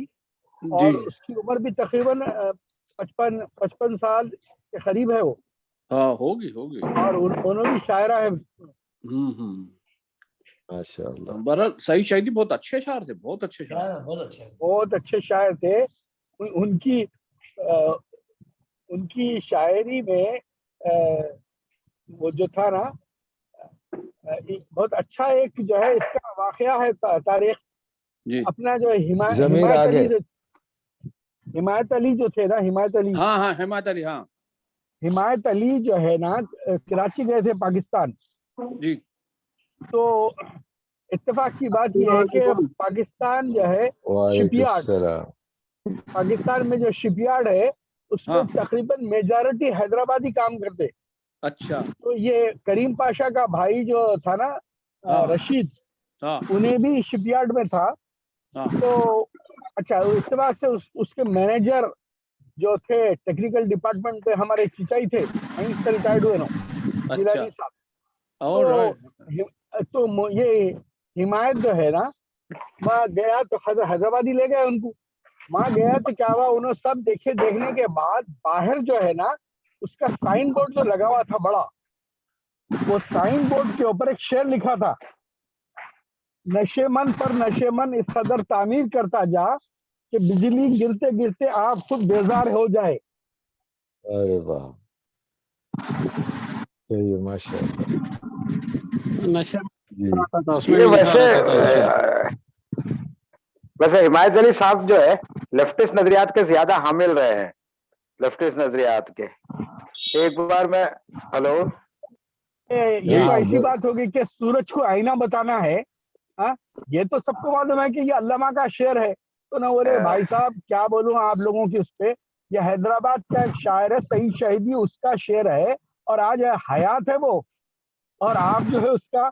जी और उसकी उम्र भी तकरीबन 55 साल के करीब है वो, हाँ, होगी होगी। और उन्होंने भी शायरा है। माशाल्लाह। बहरहाल सही शायरी, बहुत अच्छे शायर थे, बहुत अच्छे शायर। बहुत अच्छे, बहुत अच्छे शायर थे। उनकी उनकी शायरी में वो जो था ना, बहुत अच्छा एक जो है इसका वाकया है तारीख। जी। अपना जो ज़मीर आगे। हिमायत अली जो थे ना, हिमायत अली, हाँ हाँ, हिमायत अली, हाँ हिमायत अली जो है ना, कराची गए थे पाकिस्तान। जी। तो इत्तेफाक की बात यह है कि पाकिस्तान जो है शिपयार्ड, पाकिस्तान में जो शिपयार्ड है उसमें हाँ। तकरीबन मेजॉरिटी हैदराबादी काम करते। अच्छा। तो ये करीम पाशा का भाई जो था ना, हाँ। रशीद, हाँ उन्हें भी शिपयार्ड में था। हाँ। तो अच्छा, इस बात से उसके मैनेजर जो थे टेक्निकल डिपार्टमेंट के, हमारे चिचाई थे, वहीं से रिटायर्ड हुए ना, जिलानी अच्छा। साहब। ऑलराइट। तो ये हिमायत जो है ना, वहाँ गया तो हैदराबादी ले गए उनको। वहाँ गया तो क्या हुआ, उन्होंने सब देखे, देखने के बाद बाहर जो है ना उसका साइन बोर्ड जो लगा हुआ था बड़ा, वो साइन बोर्ड के ऊपर एक शेर लिखा था, नशेमन पर नशेमन इस कदर तामीर करता जा कि बिजली गिरते गिरते आप खुद बेजार हो जाए। अरे वाह, सही है, माशाल्लाह। नशे जी। था उसमें ये भी लिखा रहता था नशे। वैसे हिमायत अली साहब जो है लेफ्टिस्ट नजरियात के ज्यादा हामिल रहे हैं, लेफ्टिस्ट नजरियात के। एक बार मैं, हेलो, ये तो ऐसी बात होगी कि सूरज को आईना बताना है। हाँ, ये तो सबको मालूम है कि ये अल्लामा का शेर है। तो ना बोले भाई साहब, क्या बोलूं आप लोगों की उस पे, ये हैदराबाद का एक शायर है, सईद शहीदी, उसका शेर है, और आज हयात है वो, और आप जो है उसका,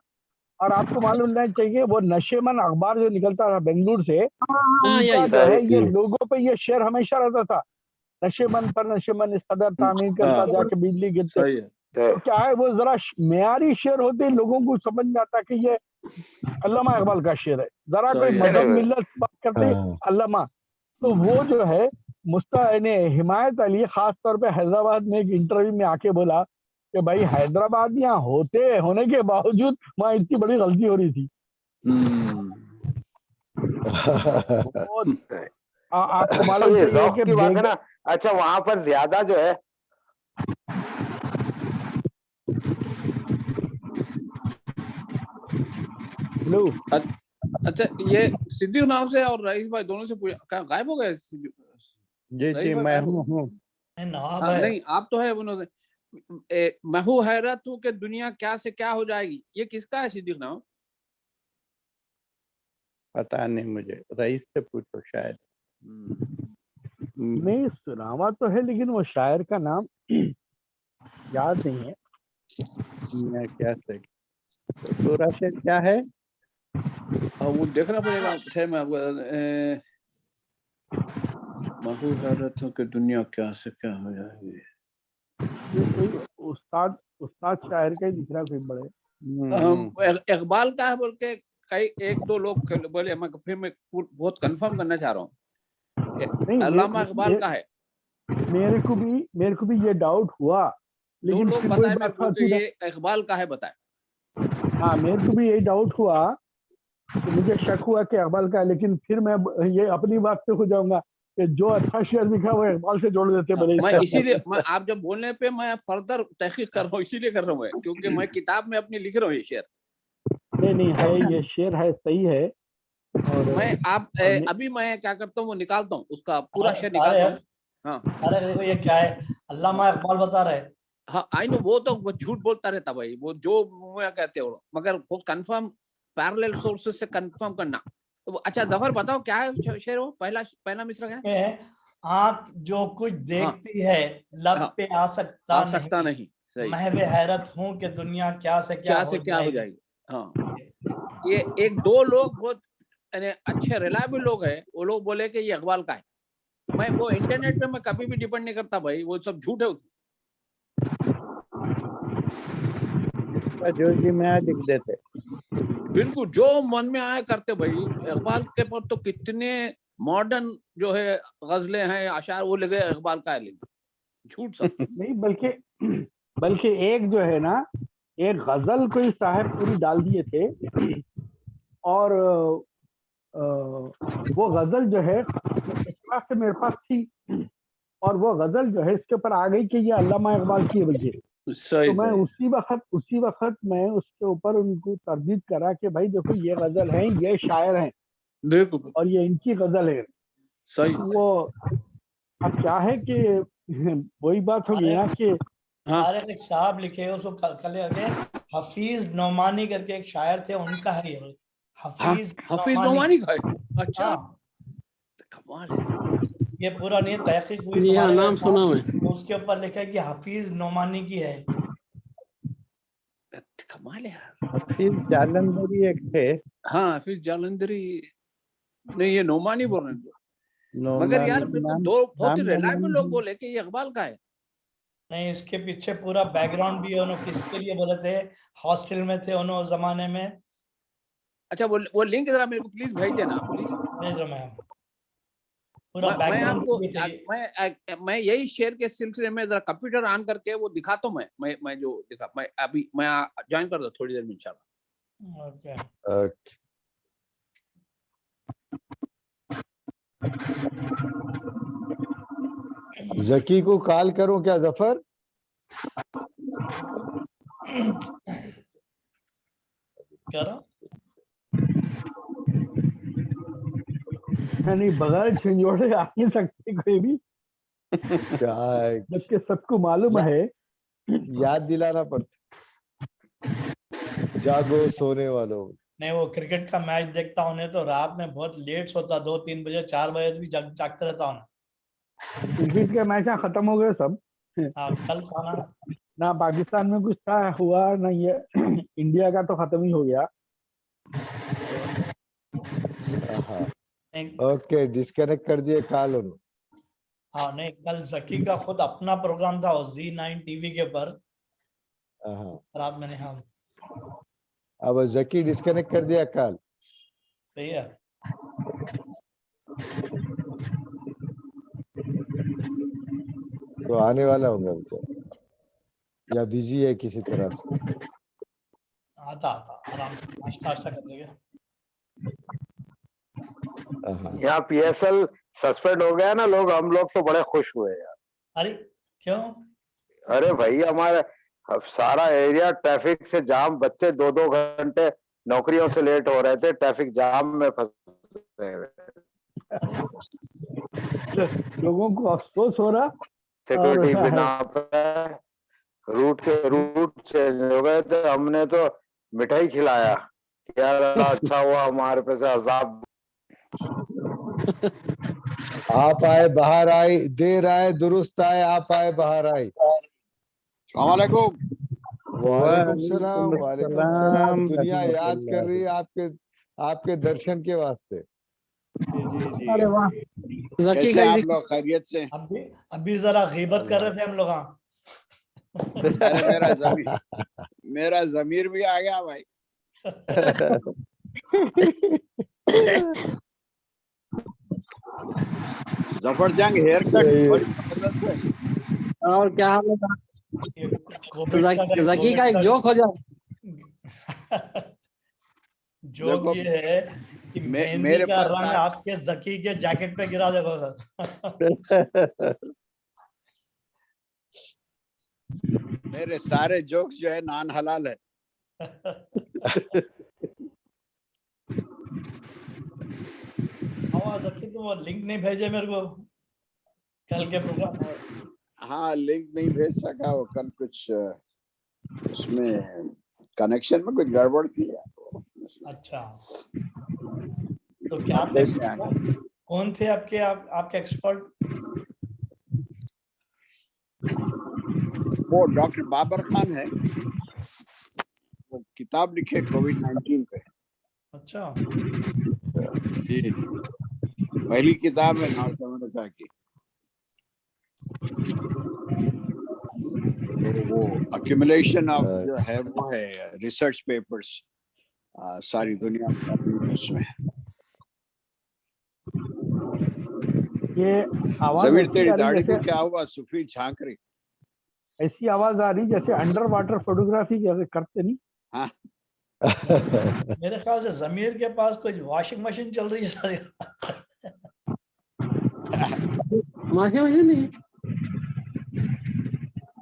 और आपको मालूम नहीं चाहिए वो नशेमन अखबार जो निकलता था बेंगलुरु से, उनका जो है ये लोगों पे ये शेर हमेशा रहता था, नशेमन पर नशेमन इस कदर तामीर करता जाके बिजली गिरते। सही है। तो क्या है, वो जरा मेयारी शेर होते, लोगों को समझ में आता कि ये अल्लामा इकबाल का शेर है। जरा कोई मजहब मिल्लत बात करते अल्लामा, तो वो जो है हिमायत अली खास तौर पे हैदराबाद में एक इंटरव्यू में आके बोला कि भाई हैदराबादियां होने के बावजूद वहाँ इतनी बड़ी गलती हो रही थी। आपको मालूम ये चाहिए ज़ौक़ कि की बात है ना। अच्छा, वहां पर ज्यादा जो है अच्छा, ये सिद्दीक नाम से और रईस भाई दोनों से पूछा, क्या गायब हो गए? जी मैं हूँ। नहीं, आप तो है उन्होंने। मैं हूँ हैरत हूँ कि दुनिया क्या से क्या हो जाएगी, ये किसका है सिद्दीक नाम? पता नहीं मुझे, रईस से पूछो शायद। नहीं, सुनावा तो है लेकिन वो शायर का नाम याद नहीं है। मैं क्या सही, पूरा शेर क्या है? वो देखना पड़ेगा। महू हैरत हो कि दुनिया क्या से क्या हो जाएगी। उस्ताद शायर का ही दिख रहा कोई बड़े। इकबाल का है बोल के कई एक दो लोग बोले, मैं फिर मैं बहुत कंफर्म करना चाह रहा हूँ। अल्लामा इकबाल का है। मेरे को भी ये डाउट हुआ, लेकिन दो लोग बताए मेरे को कि ये इकबाल का है, बताए। हाँ, मेरे को भी यही डाउट हुआ, तो मुझे शक हुआ कि इकबाल का है, लेकिन फिर मैं ये अपनी बात से हो जाऊंगा कि जो अच्छा शेर लिखा वो इकबाल से जोड़ देते बड़े। मैं इसीलिए आप जब बोलने पे मैं फर्दर तहकीक कर रहा हूँ, इसीलिए कर रहा हूँ, क्योंकि मैं किताब में अपनी लिख रहा हूँ ये शेर। नहीं है, ये शेर है, सही है। और मैं अभी मैं क्या करता हूँ, वो निकालता हूँ, उसका पूरा शेर निकालता हूँ। हाँ, अरे देखो ये क्या है, अल्लामा इकबाल बता रहे। हाँ, आई नो, वो तो वो झूठ बोलता रहता भाई, वो जो मुँह कहते हो, मगर बहुत कंफर्म पैरेलल सोर्सेस से कंफर्म करना। तो अच्छा जफर बताओ क्या है शेर, वो पहला मिसरा क्या है? आँख जो कुछ देखती है लब पे आ सकता नहीं। महवे हैरत हूँ कि दुनिया क्या से क्या हो जाएगी। हाँ, ये एक दो लोग बहुत अच्छे रिलायबल लोग हैं, वो लोग बोले कि ये इकबाल का है। मैं वो इंटरनेट पे मैं कभी भी डिपेंड नहीं करता भाई, वो सब झूठ है। जो जी मैं लिख देते, बिल्कुल जो मन में आया करते भाई। इकबाल के पर तो कितने मॉडर्न जो है गजलें हैं, अशार, वो लगे इकबाल का है, झूठ सब नहीं, बल्कि एक जो है ना, एक गजल कोई साहब पूरी डाल दिए थे, और वो गजल जो है इस से मेरे पास थी, और वो गजल जो है इसके ऊपर आ गई कि ये अल्लामा इकबाल की है बल्कि। तो मैं उसी वक्त मैं उसके ऊपर उनको तरदीद करा कि भाई देखो ये गजल है, ये शायर हैं, देखो, और ये इनकी गजल है। सही। वो अब क्या है कि वही बात हो गई ना कि तारिक साहब लिखे, उसको कल आगे हफीज नौमानी करके एक शायर थे, उनका है ये हफीज नौमानी का है। अच्छा, कमाल है। ये पूरा नहीं तहकीक हुई, नाम सुना मैं, उसके ऊपर लिखा है कि हफीज नौमानी की है। कमाल है यार। हफीज जालंधरी एक थे। हाँ, हफीज जालंधरी नहीं, ये नौमानी बोल रहे हैं। मगर यार दो बहुत ही रिलायबल लोग बोले कि ये इकबाल का है। नहीं, इसके पीछे पूरा बैकग्राउंड भी है, उन्होंने किसके लिए बोले थे, हॉस्टल में थे उन्होंने उस जमाने में। अच्छा, वो लिंक जरा मेरे को प्लीज भेज देना, प्लीज। भेज रहा मैं पूरा बैकग्राउंड। मैं यही शेयर के सिलसिले में जरा कंप्यूटर ऑन करके वो दिखाता हूँ। मैं जो दिखा, मैं अभी मैं ज्वाइन कर दो थोड़ी देर में इंशाल्लाह। ओके। जकी को कॉल करूं क्या जफर? करो नहीं, बगैर झंझोड़े आ नहीं सकते कोई भी। क्या है, जबकि सबको मालूम है। याद दिलाना पड़ता, जागो सोने वालों। नहीं, वो क्रिकेट का मैच देखता हूँ तो रात में बहुत लेट सोता, 2-3 बजे 4 बजे भी जागते रहता हूँ। क्रिकेट के मैच खत्म हो गए सब। हाँ, कल था ना पाकिस्तान में कुछ था हुआ ना, ये इंडिया का तो खत्म ही हो गया। ओके, डिस्कनेक्ट कर दिए कॉल उन्होंने। हाँ नहीं, कल जकी का खुद अपना प्रोग्राम था Z9 टीवी के ऊपर रात में। हाँ, अब जकी डिस्कनेक्ट कर दिया कॉल। सही है। तो आने वाला होगा बेचारा, या बिजी है किसी तरह से। आता आराम से नाश्ता कर लेगा। यहाँ PSL सस्पेंड हो गया ना, हम लोग तो बड़े खुश हुए यार। अरे क्यों? अरे भाई, हमारे सारा एरिया ट्रैफिक से जाम, बच्चे 2-2 घंटे नौकरियों से लेट हो रहे थे, ट्रैफिक जाम में फंसे हुए। लोगों को अफसोस हो रहा, सिक्योरिटी बिना रूट चेंज हो गए थे। हमने तो मिठाई खिलाया यार, अच्छा हुआ हमारे पे से अजाब। आप आए बाहर आए, देर आए दुरुस्त आए, आप आए बाहर आए। वालेकुम सलाम। वालेकुम सलाम। दुनिया याद कर रही है आपके दर्शन के वास्ते। जी। अरे वाह, कैसे आप लोग? खैरियत से? अभी जरा गीबत कर रहे थे हम लोग। अरे मेरा जमीर भी आ गया भाई। जबरदस्त हेयर कट। और क्या हाल है? जकी का एक जोक हो जाए। जोक ये है कि मेरे का रंग आपके जकी के जैकेट पे गिरा, देखो सर। मेरे सारे जोक्स जो है नॉन हलाल है। जकी तुम वो लिंक नहीं भेजे मेरे को कल के प्रोग्राम। हाँ, लिंक नहीं भेज सका, वो कल कुछ उसमें कनेक्शन में कुछ गड़बड़ थी। अच्छा, तो क्या थे, कौन थे आपके एक्सपर्ट? वो डॉक्टर बाबर खान है, वो किताब लिखे कोविड-19 पे। अच्छा जी, पहली किताब है नॉर्थ अमेरिका की। तो वो अक्यूमुलेशन ऑफ जो है वो है रिसर्च पेपर्स सारी दुनिया में उसमें। ये आवाज जमीर ऐसी तेरी आ रही दाढ़ी को जैसे, क्या हुआ? सुफी झांक रही। ऐसी आवाज आ रही जैसे अंडर वाटर फोटोग्राफी जैसे करते नहीं। हाँ मेरे ख्याल से जमीर के पास कोई वॉशिंग मशीन चल रही है सारी। माही वही नहीं,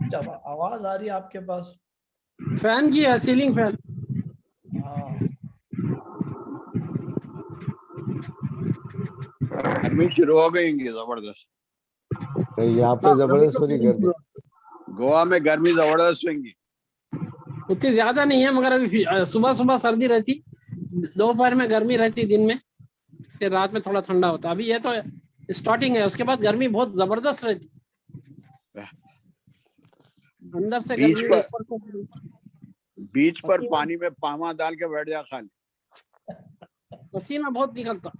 जब आवाज आ रही है आपके पास। फैन की है, सीलिंग फैन। हाँ गर्मी शुरू हो गई जबरदस्त। यहाँ पे जबरदस्त हो रही गर्मी। गोवा में गर्मी जबरदस्त होंगी। उतनी ज्यादा नहीं है, मगर अभी सुबह सुबह सर्दी रहती, दोपहर में गर्मी रहती, दिन में फिर रात में थोड़ा ठंडा होता। अभी ये तो स्टार्टिंग है, उसके बाद गर्मी बहुत जबरदस्त रहती, अंदर से बीच गर्मी, पर ऊपर से बीच पर पानी में पामा डाल के बैठ जा खाली। पसीना बहुत निकलता।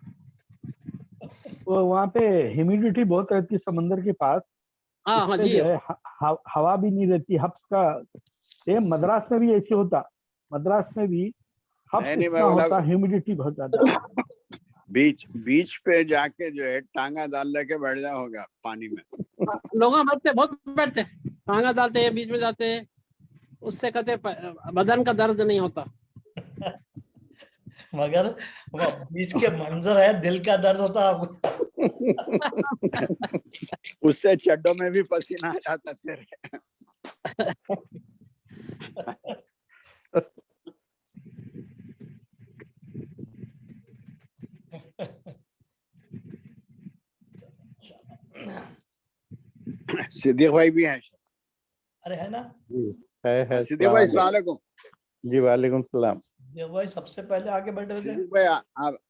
वो वहाँ पे ह्यूमिडिटी बहुत रहती है समंदर के पास। हाँ हाँ इससे जी। जो है हवा भी नहीं रहती, हब्स का। सेम मद्रास में भी ऐसे होता, मद्रास में भी हब्स नहीं मैं इतना बोला होता, ह्यूमिडिटी बहुत ज्यादा। बीच पे जाके जो है टांगा डाल लेके बैठ जा होगा पानी में। लोग बैठते, बहुत बैठते, टांगा डालते हैं, बीच में जाते हैं, उससे कहते बदन का दर्द नहीं होता। मगर वो बीच के मंजर है, दिल का दर्द होता है। उससे चड्डों में भी पसीना आ जाता तेरे। सिद्दीक भाई भी हैं। अरे है ना, है सिद्दीक भाई अस्सलाम वालेकुम। जी वालेकुम सलाम। ये भाई सबसे पहले आगे बैठे थे। सिद्दीक भाई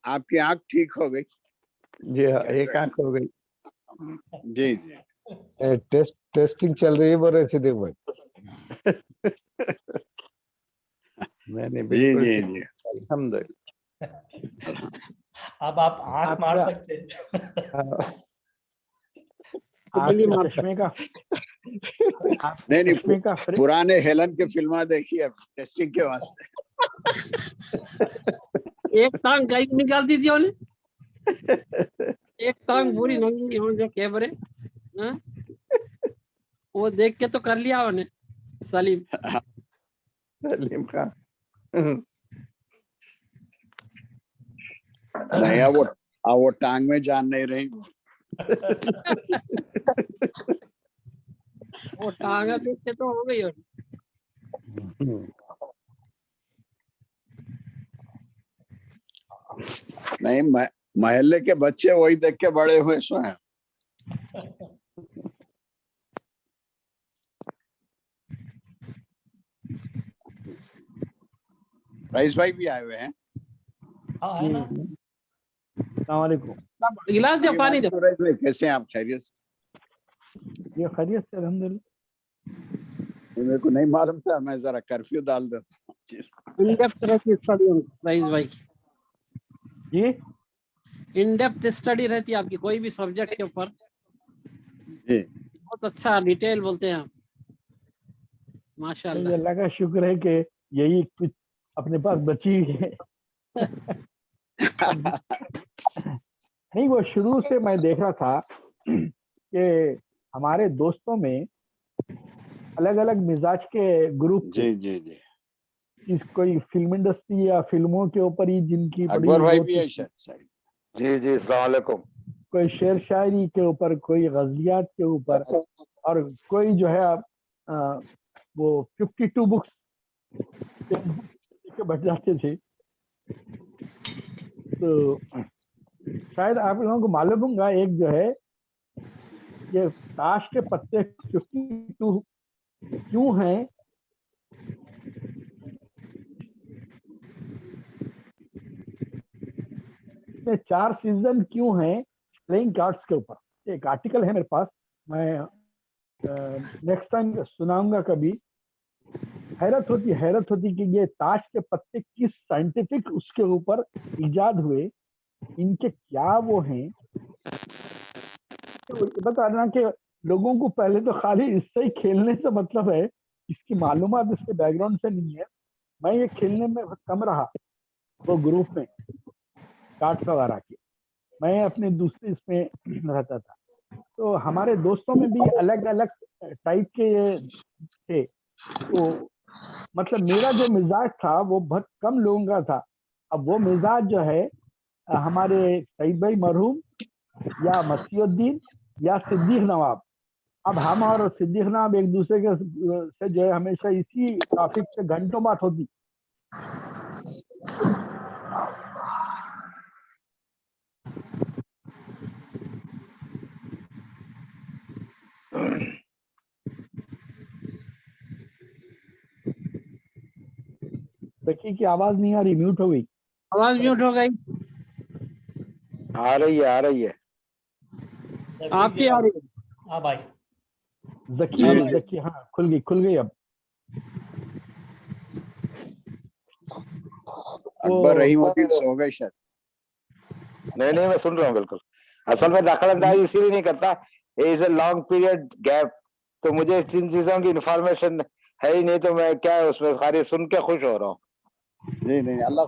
आपकी आंख ठीक हो गई? जी हाँ, एक आंख हो गई। जी जी टेस्टिंग चल रही है बोल रहे सिद्दीक भाई। मैंने जी बिल्कुल जी ठीक, जी अल्हम्दुलिल्लाह। अब आप आंख मार आपका सकते हैं। आपके चश्मे का, नहीं चश्मे का पुराने हेलन के फिल्मा देखी है टेस्टिंग के वास्ते। एक टांग कहीं निकालती थी उन्हें, एक टांग पूरी नंगी हो जो कैमरे, हाँ? वो देख के तो कर लिया उन्हें सलीम। सलीम खान। नहीं वो टांग में जान नहीं रही। वो टांगा देख के तो हो गई। नहीं महल्ले के बच्चे वही देख के बड़े हुए सो हैं। रईस भाई भी आए हुए हैं। हाँ है ना। अस्सलाम वालेकुम। गिलास दे, पानी दे। रईस भाई कैसे हैं आप? खैरियत से? ये खैरियत से अल्हम्दुलिल्लाह। मेरे को नहीं मालूम था, मैं जरा कर्फ्यू डाल देता हूँ। इन डेप्थ रहती स्टडी रईस भाई जी, इन डेप्थ स्टडी रहती है आपकी कोई भी सब्जेक्ट के ऊपर। जी बहुत अच्छा डिटेल बोलते हैं आप, माशाल्लाह। अल्लाह का शुक्र है कि यही कुछ अपने पास बची हुई है। नहीं, वो शुरू से मैं देख रहा था कि हमारे दोस्तों में अलग अलग मिजाज के ग्रुप थे। जी जी जी इस कोई फिल्म इंडस्ट्री या फिल्मों के ऊपर ही जिनकी बड़ी अकबर भाई वो भी थी। है शायद। जी जी अस्सलाम वालेकुम। कोई शेर शायरी के ऊपर, कोई गजलियात के ऊपर, और कोई जो है वो 52 बुक्स के बैठ जाते थे। तो शायद आप लोगों को मालूम होगा, एक जो है ये ताश के पत्ते 52 क्यों हैं, इसमें 4 सीजन क्यों हैं प्लेइंग कार्ड्स के ऊपर। एक आर्टिकल है मेरे पास, मैं नेक्स्ट टाइम सुनाऊंगा कभी। हैरत होती कि ये ताश के पत्ते किस साइंटिफिक उसके ऊपर इजाद हुए, इनके क्या वो हैं। तो बता रहा कि लोगों को पहले तो खाली इससे ही खेलने से मतलब है, इसकी मालूमात इसके बैकग्राउंड से नहीं है। मैं ये खेलने में बहुत कम रहा, वो ग्रुप में कार्ड्स वगैरह के, मैं अपने दूसरे इसमें रहता था। तो हमारे दोस्तों में भी अलग अलग टाइप के ये थे। तो मतलब मेरा जो मिजाज था वो बहुत कम लोगों का था। अब वो मिजाज जो है हमारे सईद भाई मरहूम या मसीहुद्दीन या सिद्दीक नवाब, अब हम और सिद्दीक नवाब एक दूसरे के से जो है हमेशा इसी टॉपिक पे घंटों बात होती। देखिए कि आवाज नहीं आ रही, म्यूट हो गई। आवाज म्यूट हो गई। आ रही है। आपकी आ रही है। हाँ भाई। जकी हाँ खुल गई अब। अकबर रहीमुद्दीन सो गए शायद। नहीं मैं सुन रहा हूँ बिल्कुल। असल में दखल अंदाजी इसीलिए नहीं करता, is a long period gap, तो मुझे जिन चीजों की इन्फॉर्मेशन है ही नहीं, तो मैं क्या उसमें सारी सुन के खुश हो रहा हूँ। नहीं अल्लाह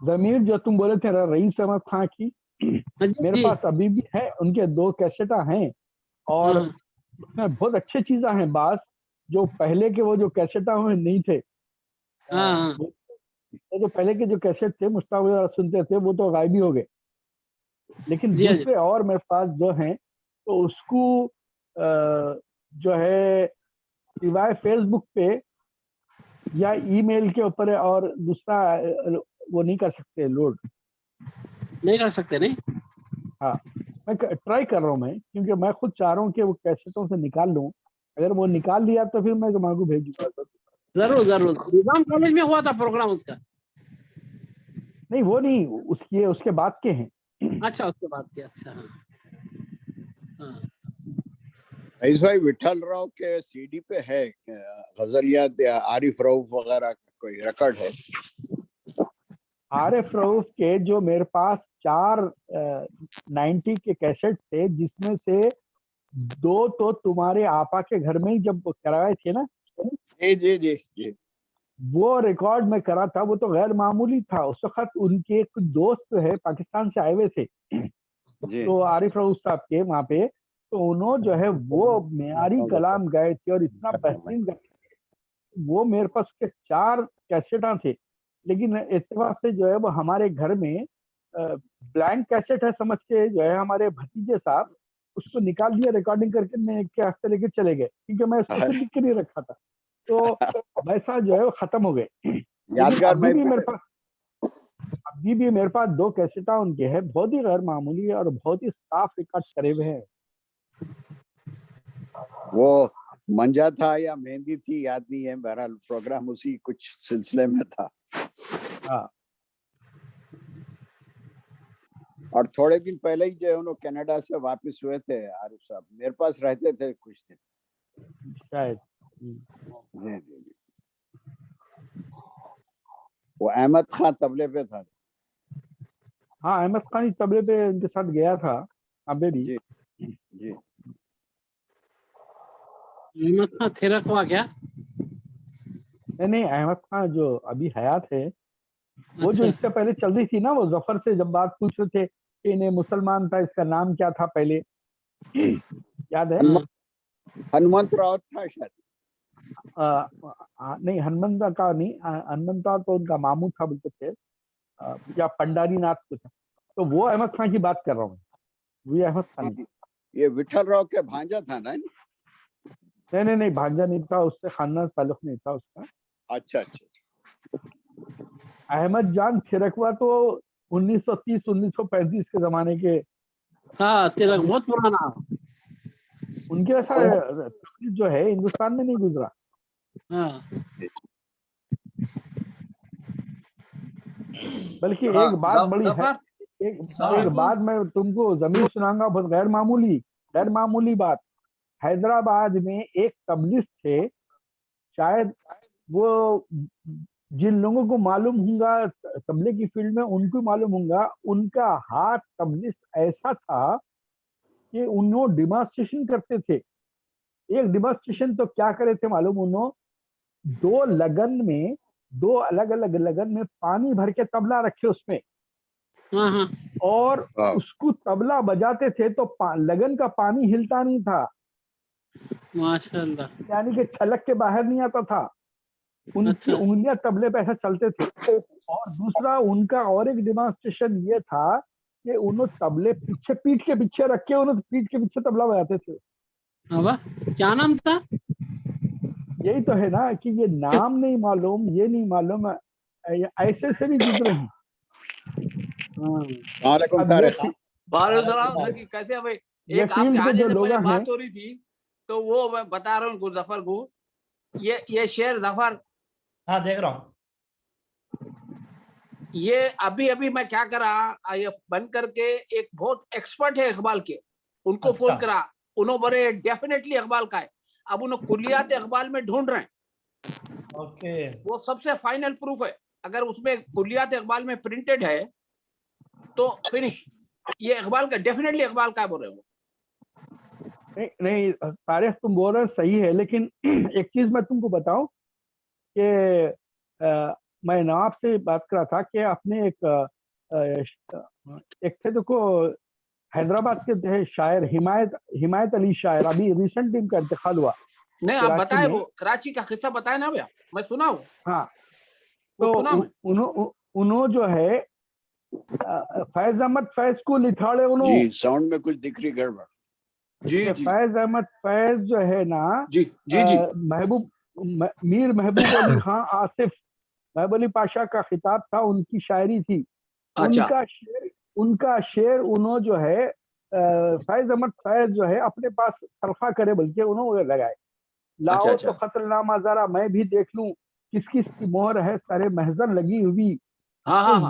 जमीर जो तुम बोले थे रईस अहमद खां की, मेरे पास अभी भी है, उनके 2 कैसेटा हैं और उसमें बहुत अच्छी चीजें हैं। बात जो पहले के वो जो कैसेटा हुए नहीं थे, वो जो पहले के जो कैसेट थे मुश्ताक वगैरह सुनते थे वो तो गायब ही हो गए। लेकिन दूसरे और मेरे पास जो हैं तो उसको जो है सिवाय फेसबुक पे या ईमेल के ऊपर और दूसरा वो नहीं कर सकते, लोड नहीं कर सकते। नहीं हाँ, मैं ट्राई कर रहा हूँ मैं, क्योंकि मैं खुद चाह रहा हूँ कि वो कैसेटों से निकाल लूँ। अगर वो निकाल लिया तो फिर मैं तुम्हारे को भेजूंगा। जरूर। निजाम कॉलेज में हुआ था प्रोग्राम उसका। नहीं वो नहीं, उसके बाद के हैं। अच्छा उसके बाद के। अच्छा हाँ। रईस भाई विठल राव के सीडी पे है गजलियात या आरिफ रऊफ वगैरह का कोई रिकॉर्ड है? आरिफ रऊफ के जो मेरे पास 4 90 के कैसेट थे, जिसमें से 2 तो तुम्हारे आपा के घर में ही जब कराए थे ना। जी वो रिकॉर्ड में करा था, वो तो गैर मामूली था। उस वक्त उनके कुछ दोस्त है पाकिस्तान से आए हुए थे तो आरिफ रऊफ साहब के वहाँ पे, तो उन्होंने जो है वो मेयारी कलाम गाए थे और इतना बेहतरीन गाए थे। वो मेरे पास के 4 कैसेटा थे, लेकिन इत्तेफाक से जो है वो हमारे घर में ब्लैंक कैसेट है समझ के जो है हमारे भतीजे साहब उसको निकाल दिया, रिकॉर्डिंग करके मैं के हफ्ते लेके चले गए, क्योंकि मैं उसको लिख के नहीं रखा था। तो वैसा जो है वो खत्म हो गए। यादगार अभी भी मेरे पास 2 कैसेटा उनके हैं, बहुत ही गैर मामूली है और बहुत ही साफ रिकॉर्ड करे हुए हैं। वो मंजा था या मेहंदी थी याद नहीं है, बहरहाल प्रोग्राम उसी कुछ सिलसिले में था। हाँ। और थोड़े दिन पहले ही जो है उन्होंने कनाडा से वापस हुए थे आरिफ साहब, मेरे पास रहते थे कुछ दिन शायद। जी। वो अहमद खान तबले पे था। हाँ, अहमद खान ही तबले पे उनके साथ गया था अबे भी। जी अहमद खान थिरक हुआ क्या? नहीं अहमद खान जो अभी हयात है वो जो इससे पहले चल रही थी ना, वो जफर से जब बात पूछ रहे थे कि इन्हें मुसलमान था, इसका नाम क्या था पहले, याद है? हनुमंत राव था शायद। नहीं हनुमंत का नहीं, हनुमंत तो उनका मामू था बोलते थे, या पंडारी नाथ कुछ। तो वो अहमद खान की बात कर रहा हूँ, वो अहमद खान। ये विठल राव के भांजा था ना? नहीं भांजा नहीं था, उससे खानदान ताल्लुक नहीं था उसका। अच्छा। अहमद जान थिरकवा तो 1930-1935 के जमाने के। हाँ तिरक बहुत पुराना। उनके ऐसा जो है हिंदुस्तान में नहीं गुजरा। हाँ। बल्कि एक बात बड़ी है, एक बात मैं तुमको जमीन सुनाऊंगा, बहुत गैर मामूली बात। हैदराबाद में एक तबलिग थे, शायद वो जिन लोगों को मालूम होगा तबलीग की फील्ड में, उनको मालूम होगा, उनका हाथ तबलीग ऐसा था कि उन्होंने डिमॉन्स्ट्रेशन करते थे। एक डिमॉन्स्ट्रेशन तो क्या करे थे मालूम, उन्होंने 2 लगन में, 2 अलग अलग लगन में पानी भर के तबला रखे उसमें, और उसको तबला बजाते थे तो लगन का पानी हिलता नहीं था, माशाल्लाह, यानी कि छलक के बाहर नहीं आता था। उनकी उंगलियां तबले पे ऐसा चलते थे। और दूसरा उनका और एक डिमॉन्स्ट्रेशन ये था कि उन्होंने तबले पीछे, पीठ के पीछे रख के उन्होंने पीठ के पीछे तबला बजाते थे। क्या नाम था? यही तो है ना कि ये नाम नहीं मालूम, ये नहीं मालूम, ऐसे से भी गुजरे हैं। कैसे भाई, ये एक आपके फील्ड के आने जो से लोग पहले हैं, बात हो रही थी, तो वो मैं बता रहा हूँ उनको, जफर को, ये शेर जफर, हाँ देख रहा हूँ, ये अभी अभी मैं क्या करा, ये बन करके एक बहुत एक्सपर्ट है इकबाल के, उनको फोन करा, उन्होंने बोले डेफिनेटली इकबाल का है। अब उन्होंने कुलियात इकबाल में ढूंढ रहे हैं। ओके, वो सबसे फाइनल प्रूफ है, अगर उसमें कुलियात इकबाल में प्रिंटेड है तो फिनिश, ये इकबाल का, डेफिनेटली इकबाल का बोल रहे हो। नहीं तारिक तुम बोल रहे सही है, लेकिन एक चीज मैं तुमको बताऊं कि मैं नवाब से बात करा था कि अपने एक थे देखो हैदराबाद के थे शायर हिमायत अली शायर, अभी रिसेंटली इनका इंतकाल हुआ। नहीं आप बताए, वो कराची का किस्सा बताए ना भैया, मैं सुना हूँ। हाँ, तो उन्होंने जो है फैज अहमद फैज को लिथाड़े, उन्होंने साउंड में कुछ दिख रही गड़बड़। जी फैज अहमद फैज जो है ना, जी मीर महबूब अली खान आसिफ महबूब अली पाशा का खिताब था, उनकी शायरी थी। उनका शेर उन्होंने जो है फैज अहमद फैज जो है अपने पास सरखा करे बल्कि उन्होंने लगाए, लाओ तो खतरनामा जरा मैं भी देख लूं किस किस की मोहर है सारे महजर लगी हुई। तो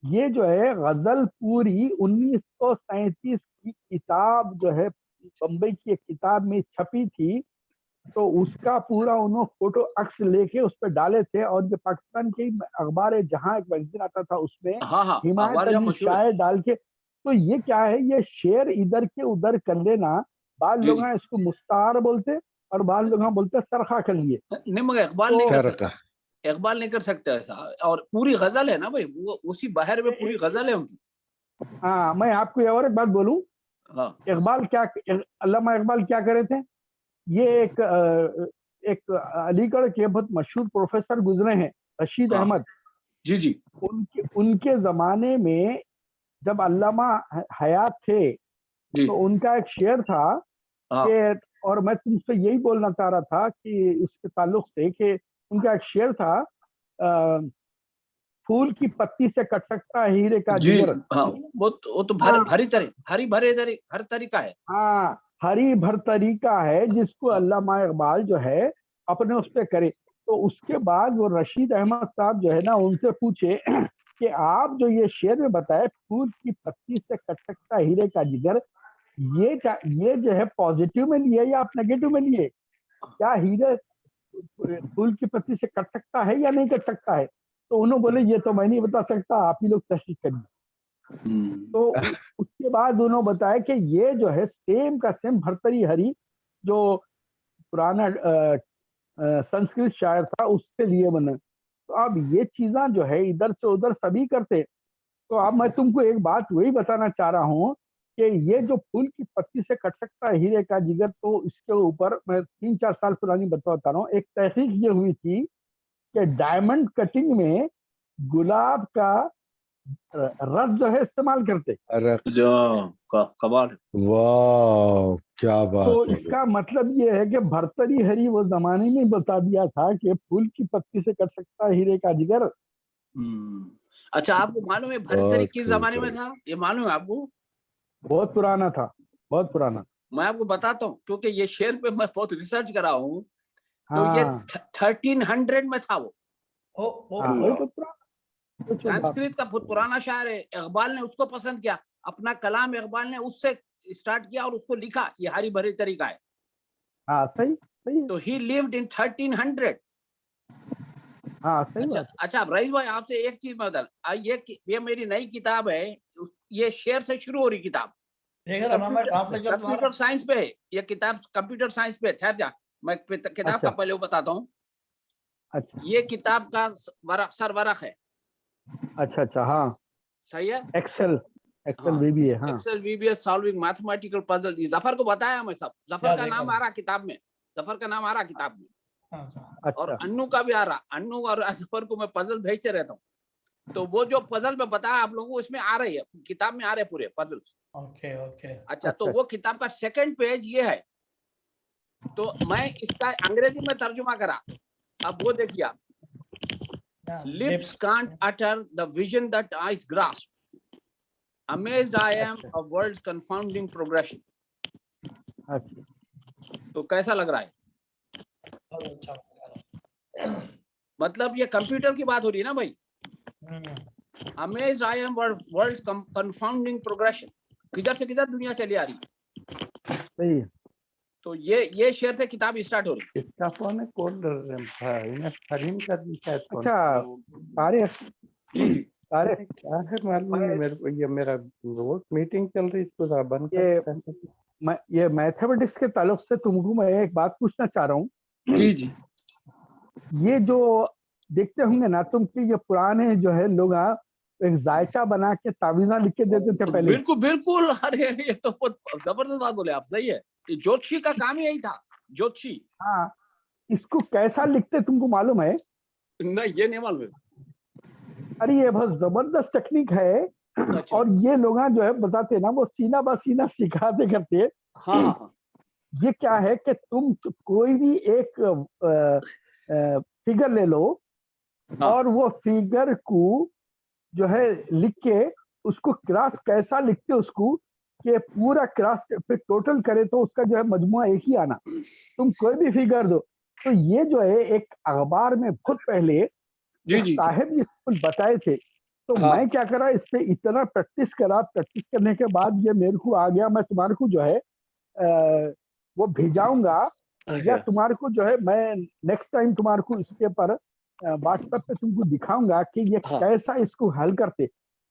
ये जो है गजल पूरी 1937 की किताब जो है बम्बई की एक किताब में छपी थी, तो उसका पूरा उन्होंने फोटो अक्स लेके उस पर डाले थे। और जो पाकिस्तान के अखबार जहां एक मैगजीन आता था उसमें हिमायत अली शायर डाल के, तो ये क्या है, ये शेर इधर के उधर कर लेना, बाद लोग इसको मुस्तार बोलते और बाद लोग बोलते सरखा कर लिए। नहीं मगर इकबाल नहीं कर सकता, इकबाल नहीं कर सकता ऐसा, और पूरी गजल है ना भाई, वो उसी बहर में पूरी गजल है उनकी। हाँ, मैं आपको और एक बात बोलूं, इकबाल क्या, अल्लामा इकबाल क्या करे थे, ये एक अलीगढ़ के बहुत मशहूर प्रोफेसर गुजरे हैं रशीद अहमद जी, उनके जमाने में जब अल्लामा हयात थे तो उनका एक शेर था कि, और मैं तुमसे यही बोलना चाह रहा था कि इसके ताल्लुक से कि उनका एक शेर था, फूल की पत्ती से कट सकता है हीरे का जिगर। वो तो हरी भरे हर तरीका है। हाँ, हरी भर तरीका है जिसको अल्लामा इकबाल जो है अपने उस पे करे। तो उसके बाद वो रशीद अहमद साहब जो है ना, उनसे पूछे कि आप जो ये शेर में बताए फूल की पत्ती से कट सकता हीरे का जिगर, ये जो है पॉजिटिव में लिए या आप नेगेटिव में लिए, क्या हीरे फूल की पत्ती से कट सकता है या नहीं कट सकता है? तो उन्होंने बोले ये तो मैं नहीं बता सकता, आप ही लोग तहकीक करिए। तो उसके बाद उन्होंने बताया कि ये जो है सेम का सेम भरतरी हरी जो पुराना संस्कृत शायर था उसके लिए बने। तो अब ये चीज़ें जो है इधर से उधर सभी करते। तो अब मैं तुमको एक बात वही बताना चाह रहा हूँ कि ये जो फूल की पत्ती से कट सकता है हीरे का जिगर, तो इसके ऊपर मैं 3-4 साल पुरानी बता रहा हूँ, एक तहकीक ये हुई थी कि डायमंड कटिंग में गुलाब का रस जो है इस्तेमाल करते। कमाल, वाह क्या बात। तो इसका मतलब ये है कि भरतरी हरी वो जमाने में बता दिया था कि फूल की पत्ती से कट सकता है हीरे का जिगर। अच्छा, आपको मालूम है भरतरी किस जमाने में था? ये मालूम है आपको? बहुत पुराना था, बहुत पुराना। मैं आपको बताता हूँ, क्योंकि ये शेर पे मैं बहुत रिसर्च करा हूँ। तो ये 1300 में था वो। संस्कृत का बहुत पुराना शायर है, इकबाल ने उसको पसंद किया, अपना कलाम इकबाल ने उससे स्टार्ट किया और उसको लिखा, ये हरी भरी तरीका है। हाँ सही सही है। तो ही लिव्ड इन 1300। हाँ सही अच्छा बात है। अच्छा रईस भाई, आपसे एक चीज बदल, ये मेरी नई किताब है, ये शेर से शुरू हो रही किताब, देगा ना, मैं ट्रांसलेट कर कंप्यूटर साइंस पे है ये किताब, कंप्यूटर साइंस पे। ठहर जा, मैं किताब अच्छा। का पहले वो बताता हूँ। अच्छा ये किताब का सरवरक है। अच्छा अच्छा हाँ, सही है। एक्सेल एक्सेल हाँ, VBA हाँ। Excel VBA solving mathematical puzzle. Zafar को बताया मैं सब, जफर का नाम आ रहा किताब में, जफर का नाम आ रहा किताब में, और अच्छा अन्नू का भी आ रहा। अन्नू और जफर को मैं पजल भेजते रहता हूँ, तो वो जो पजल में बताया आप लोगों को इसमें आ रही है, किताब में आ रहे पूरे पजल्स। Okay okay. अच्छा, तो वो किताब का सेकंड पेज ये है, तो मैं इसका अंग्रेजी में तर्जुमा करा। अब वो देखिए आप, lips can't utter the vision that eyes grasp, amazed I am a world's confounding progression. तो कैसा लग रहा है? मतलब ये कंप्यूटर की बात हो रही है ना भाई। Amazed I am world's confounding progression, किधर से किधर दुनिया चली आ रही है। सही है। तो ये शेर से किताब स्टार्ट हो रही है। इसका फोन है, कॉल था इन्हें फरीम का भी शायद फोन। अच्छा तारिक, जी जी तारिक क्या है मालूम नहीं मेरे को, ये मेरा रोज मीटिंग चल रही, इसको जरा बंद कर। ये मैथमेटिक्स के ताल्लुक से तुमको मैं एक बात पूछना चाह रहा हूँ। जी जी। ये जो देखते होंगे ना तुम कि ये पुराने जो है लोग एक जायचा बना के तावीज़ा लिख के देते थे पहले। बिल्कुल बिल्कुल, अरे ये तो जबरदस्त बात बोले आप। सही है, ज्योतिषी का काम ही यही था, ज्योतिषी। हाँ, इसको कैसा लिखते तुमको मालूम है? नहीं, ये नहीं मालूम। अरे ये बहुत जबरदस्त टेक्निक है। अच्छा। और ये लोग जो है बताते ना, वो सीना ब सीना सिखाते करते। हाँ। ये क्या है कि तुम कोई भी एक फिगर ले लो, और वो फिगर को जो है लिख के उसको क्रॉस कैसा लिखते उसको कि पूरा क्रॉस पे टोटल करे तो उसका जो है मजमुआ एक ही आना। तुम कोई भी फिगर दो। तो ये जो है एक अखबार में बहुत पहले साहब जी स्कूल बताए थे। तो मैं क्या करा, इस पे इतना प्रैक्टिस करा, प्रैक्टिस करने के बाद ये मेरे को आ गया। मैं तुम्हारे को जो है वो भेजाऊंगा, या तुम्हारे को जो है मैं नेक्स्ट टाइम तुम्हारे को इसके पर व्हाट्सएप पे तुमको दिखाऊंगा कि ये कैसा इसको हल करते।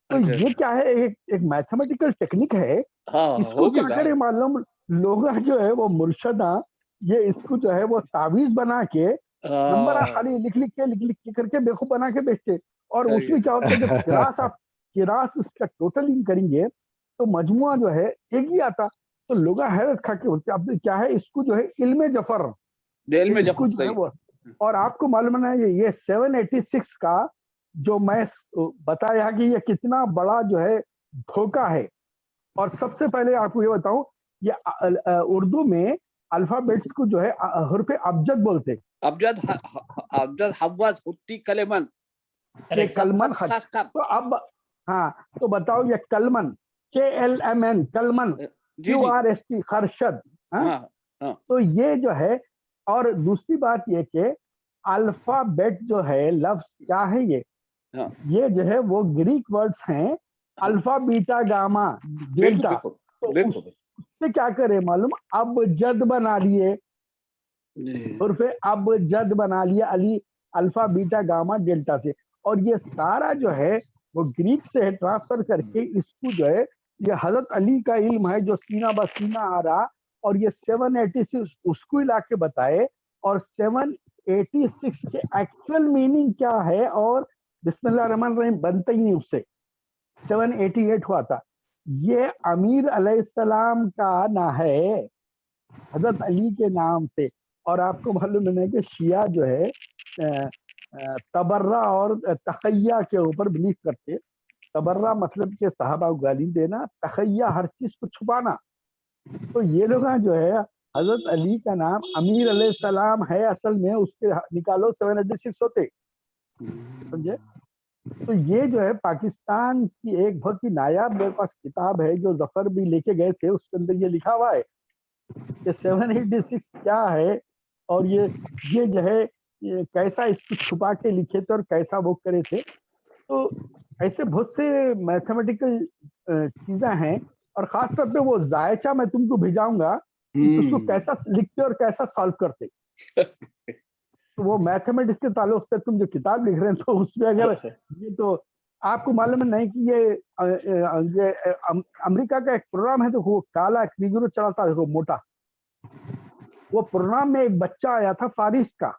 तो ये क्या है, एक मैथमेटिकल टेक्निक है। इसको क्या करे मालूम, लोग जो है वो मुर्शदा ये इसको जो है वो तावीज बना के नंबर खाली लिख के करके बेवकूफ बना के बेचते। और उसमें क्या होता है, जब किरास उसका टोटलिंग करेंगे तो मजमुआ जो है एक ही आता। तो लोग हैरत खा के होते। अब क्या है, इसको जो है इल्मे जफर जो है वो। और आपको मालूम है ये 786 का जो मैं बताया कि ये कितना बड़ा जो है धोखा है। और सबसे पहले आपको ये बताऊं, ये उर्दू में अल्फाबेट्स को जो है हुर्फ अबजद बोलते। अबजद हव्वाज हुत्ती कलमन, ये कलमन खत। तो अब हाँ, तो बताओ ये कलमन KLMN कलमन QRST खरशद। तो ये जो है, और दूसरी बात ये कि अल्फाबेट जो है लफ्ज क्या है, ये जो है वो ग्रीक वर्ड्स हैं, अल्फा बीटा गामा डेल्टा। तो उससे क्या करे मालूम, अब जद बना लिए, और फिर अब जद बना लिया Ali alpha beta gamma delta से। और ये सारा जो है वो ग्रीक से ट्रांसफर करके इसको जो है ये हजरत अली का इल्म है जो सीना ब सीना आ रहा। और ये 786 उसको ला के बताए, और 786 के एक्चुअल मीनिंग क्या है, और बिस्मिल्लाहिर्रहमानिर्रहीम बनता ही नहीं उससे, 788 हुआ था। ये अमीर अलैहिस्सलाम का ना है, हजरत अली के नाम से। और आपको मालूम है कि शिया जो है तबर्रा और तखैया के ऊपर बिलीव करते। तबर्रा मतलब के साहबा को गाली देना, तखैया हर चीज को छुपाना। तो ये लोग जो है हजरत अली का नाम अमीर अलैहिस्सलाम है असल में, उसके निकालो 786 होते, समझे। तो ये जो है पाकिस्तान की एक बहुत ही नायाब मेरे पास किताब है जो जफर भी लेके गए थे, उसके अंदर ये लिखा हुआ है कि 786 क्या है, और ये जो है ये कैसा इसको छुपा के लिखे थे और कैसा वो करे थे। तो ऐसे बहुत से मैथमेटिकल चीजें हैं और खास तौर पे वो जायचा मैं तुमको भेजाऊंगा कि उसको कैसा लिखते और कैसा सॉल्व करते। तो वो मैथमेटिक्स के ताल्लुक से तुम जो किताब लिख रहे हैं तो उसमें अगर ये तो आपको मालूम है नहीं कि ये अमेरिका का एक प्रोग्राम है, तो वो काला क्रीजरो चलाता है, वो मोटा, वो प्रोग्राम में एक बच्चा आया था फारिस का,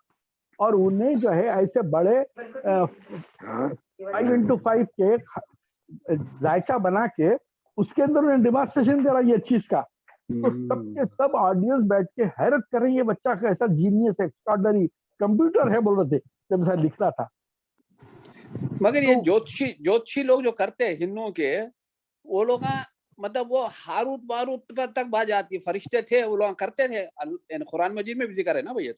और उन्हें जो है ऐसे बड़े 5x5 के जायचा बना के उसके अंदर उन्हें डेमोन्स्ट्रेशन करा ये चीज का। तो सबके सब ऑडियंस बैठ के हैरत कर रही है, बच्चा कैसा जीनियस एक्स्ट्राऑर्डिनरी कंप्यूटर है बोल रहे थे जब ऐसा लिख रहा था। मगर ये ज्योतिषी लोग जो करते हैं हिंदुओं के, वो लोग मतलब वो हारूत मारूत तक बात जाती है, फरिश्ते थे वो लोग करते थे, कुरान मजीद में भी जिक्र है ना भैया।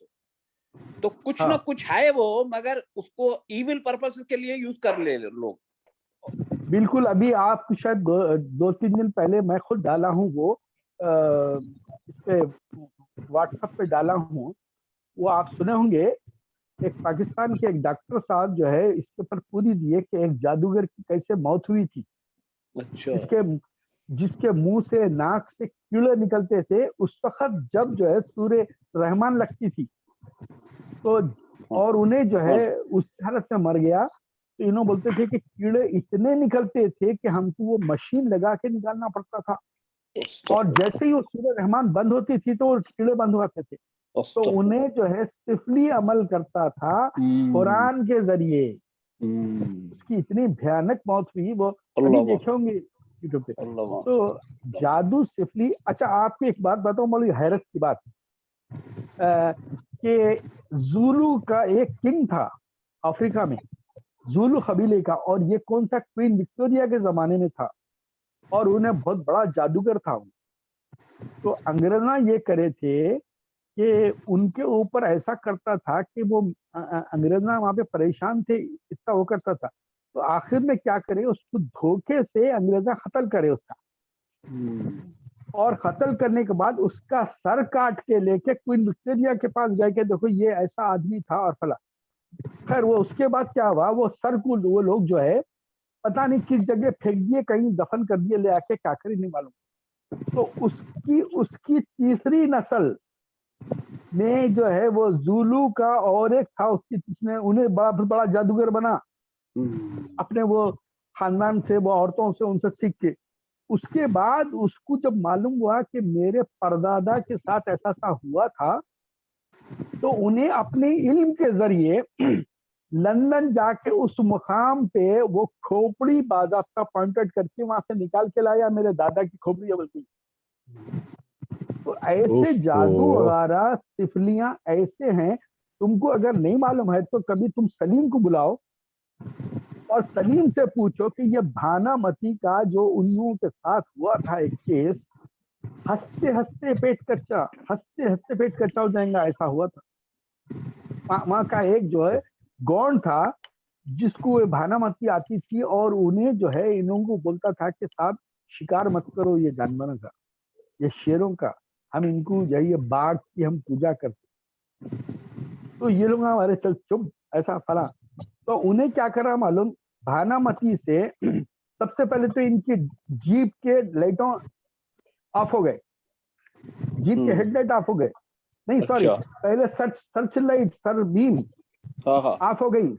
तो कुछ ना कुछ है वो, मगर उसको इविल पर्पस के लिए यूज कर ले लोग। बिल्कुल, अभी आप शायद 2-3 दिन पहले मैं खुद डाला हूँ, वो इस पे व्हाट्सएप पे डाला हूँ, वो आप सुने होंगे। एक पाकिस्तान के एक डॉक्टर साहब जो है इसके ऊपर पूरी दिए कि एक जादूगर की कैसे मौत हुई थी। अच्छा। जिसके मुंह से नाक से कीड़े निकलते थे उस वक्त जब जो है सूर्य रहमान लगती थी, तो और उन्हें जो है उस हालत में मर गया। तो इन्होंने बोलते थे कि कीड़े इतने निकलते थे कि हमको वो मशीन लगा के निकालना पड़ता था, और जैसे ही वो सूर्य रहमान बंद होती थी तो कीड़े बंद होते थे। तो उन्हें जो है सिफली अमल करता था कुरान के जरिए। उसकी इतनी भयानक मौत हुई, वो कभी देखे होंगे यूट्यूब पे। तो जादू सिफली। अच्छा, आपको एक बात बताऊं, मौलवी, हैरत की बात कि ज़ुलू का एक किंग था अफ्रीका में, ज़ुलू कबीले का, और ये कौन सा क्वीन विक्टोरिया के जमाने में था, और उन्हें बहुत बड़ा जादूगर था। तो अंग्रेजा ये करे थे कि उनके ऊपर ऐसा करता था कि वो अंग्रेजा वहां पे परेशान थे, इतना वो करता था। तो आखिर में क्या करे, उसको धोखे से अंग्रेजा कत्ल करे उसका, और कत्ल करने के बाद उसका सर काट के लेके क्वीन विक्टोरिया के पास गए कि देखो ये ऐसा आदमी था और फला। खैर वो उसके बाद क्या हुआ, वो सर को वो लोग जो है पता नहीं किस जगह फेंक दिए, कहीं दफन कर दिए ले आके, क्या करे नहीं मालूम। तो उसकी तीसरी नस्ल में जो है वो ज़ुलू का और एक था उसकी, जिसने उन्हें बड़ा जादूगर बना अपने वो खानदान से, वो औरतों से उनसे सीख के। उसके बाद उसको जब मालूम हुआ कि मेरे परदादा के साथ ऐसा सा हुआ था, तो उन्हें अपने इल्म के जरिए लंदन जाके उस मुकाम पे वो खोपड़ी बाज़ाब्ता पॉइंटेड करके वहां से निकाल के लाया, मेरे दादा की खोपड़ी है बल्कि। तो ऐसे जादू वगैरह सिफलियां ऐसे हैं, तुमको अगर नहीं मालूम है तो कभी तुम सलीम को बुलाओ और सलीम से पूछो कि ये भानामती का जो उन लोगों के साथ हुआ था एक केस, हंसते हंसते पेट कच्चा हो जाएगा, ऐसा हुआ था। वहां का एक जो है गौंड था जिसको भानामती आती थी, और उन्हें जो है इन लोगों को बोलता था कि साहब शिकार मत करो ये जानवरों का, ये शेरों का, हम इनको जो है ये बाघ की हम पूजा करते। तो ये लोग हमारे चल चुप ऐसा फला। तो उन्हें क्या करा मालूम, भानामती से सबसे पहले तो इनकी जीप के लाइटों ऑफ हो गए, जीप के हेडलाइट ऑफ हो गए, नहीं सॉरी, पहले search light, sir beam of हो गई।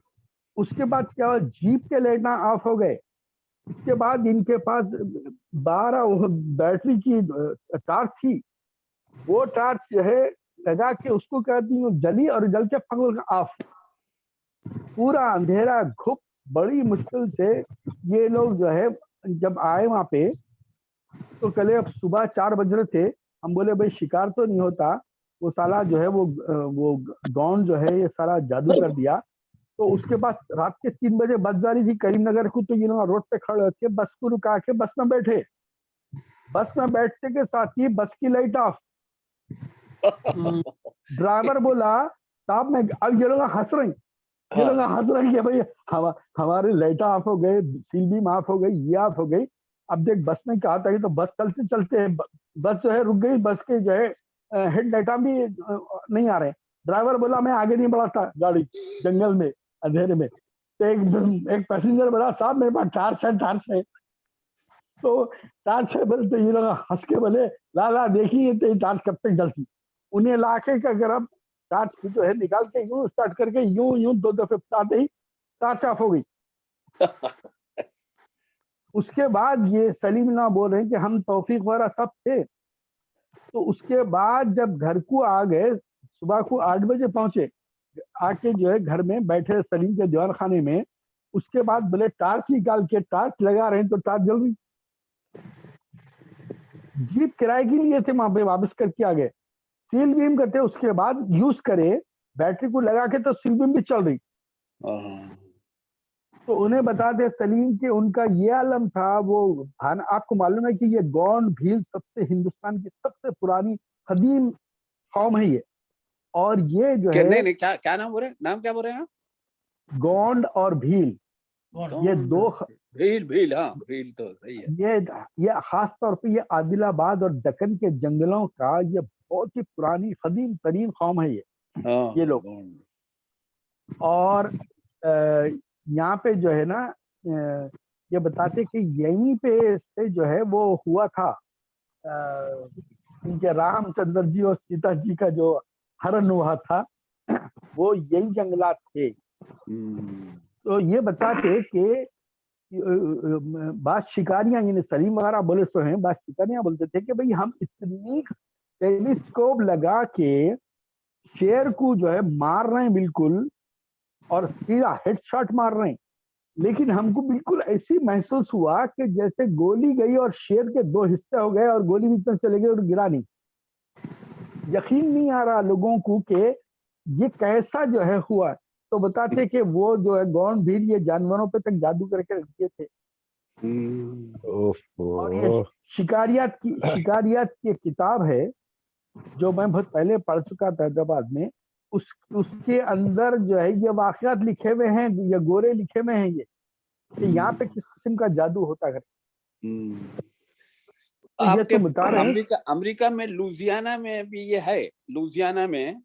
उसके बाद क्या हुआ, जीप के लाइट ऑफ हो गए। इसके बाद इनके पास 12 बैटरी की टार्च थी, वो टार्च जो है लगा के उसको कहती हूँ जली, और जल के फंग ऑफ, पूरा अंधेरा घुप। बड़ी मुश्किल से ये लोग जो है जब आए वहां पे, तो कल अब सुबह 4 बज रहे थे। हम बोले भाई शिकार तो नहीं होता, वो साला जो है वो गौंड जो है ये सारा जादू कर दिया। तो उसके बाद रात के 3 बजे बस जा रही थी करीमनगर को, तो ये लोग रोड पे खड़े होके बस को रुका के बस में बैठे। बस में बैठने के साथ ही बस की लाइट ऑफ। ड्राइवर बोला साहब मैं, अब ये लोग हंस रहे कि भाई हमारे लाइट ऑफ हो गए, सील बीम ऑफ हो गई, ये ऑफ हो गई। अब देख बस में क्या था, तो बस चलते चलते बस जो है रुक गई, बस के जो है हेडलाइट भी नहीं आ रहे। ड्राइवर बोला मैं आगे नहीं बढ़ाता गाड़ी जंगल में अंधेरे में। तो एक पैसेंजर बोला साहब मेरे पास टार्च है। तो टार्च है बोले, तो ये लोग हंस के बोले लाला देखिए तो ये टार्च कब तक जलती। उन्हें लाके का गरम टार्च जो है निकाल के यूं स्टार्ट करके यूं यूं 2 दफे आते ही टार्च ऑफ हो गई। उसके बाद ये सलीम ना बोल रहे हैं कि हम तौफीक वगैरह सब थे। तो उसके बाद जब घर को आ गए, सुबह को 8 बजे पहुंचे, आके जो है घर में बैठे सलीम के दीवान खाने में। उसके बाद बोले टार्च निकाल के टार्च लगा रहे हैं तो टार्च जल रही। जीप किराए के लिए थे, वहां पे वापस करके आ गए। सील बीम करते उसके बाद यूज करे, बैटरी को लगा के तो सील बीम भी चल रही। तो उन्हें बता दे सलीम के उनका ये आलम था। वो आपको मालूम है कि ये गौंड भील सबसे हिंदुस्तान की सबसे पुरानी कदीम कौम है ये। और ये जो है नहीं क्या क्या नाम बोल रहे हैं, नाम क्या बोल रहे हैं आप? गौंड और भील, ये दो भील हाँ भील तो सही है। ये खास तौर पे ये आदिलाबाद और दक्कन के जंगलों का ये बहुत ही पुरानी कदीम तरीन कौम है ये लोग। और यहाँ पे जो है ना ये बताते कि यहीं पे से जो है वो हुआ था इनके रामचंद्र जी और सीता जी का जो हरण हुआ था वो यही जंगलात थे। तो ये बताते कि बात शिकारियां, यानी सलीम वगैरह बोले तो हैं, बात शिकारियां बोलते थे कि भाई हम इतनी टेलीस्कोप लगा के शेर को जो है मार रहे हैं बिल्कुल, और सीधा हेडशॉट मार रहे हैं, लेकिन हमको बिल्कुल ऐसी महसूस हुआ कि जैसे गोली गई और शेर के 2 हिस्से हो गए और गोली बीच में चले गई और गिरा नहीं। यकीन नहीं आ रहा लोगों को कि ये कैसा जो है हुआ। तो बताते कि वो जो है गौंड भील ये जानवरों पे तक जादू करके रखते थे। और ये शिकारियात की किताब है जो मैं बहुत पहले पढ़ चुका था हैदराबाद में। उसके अंदर जो है ये वाकयात लिखे हुए हैं, ये गोरे लिखे हुए हैं ये कि यहाँ पे किस किस्म का जादू होता है। तो ये तो बता रहे हैं अमेरिका में लुजियाना में भी ये है। लुजियाना में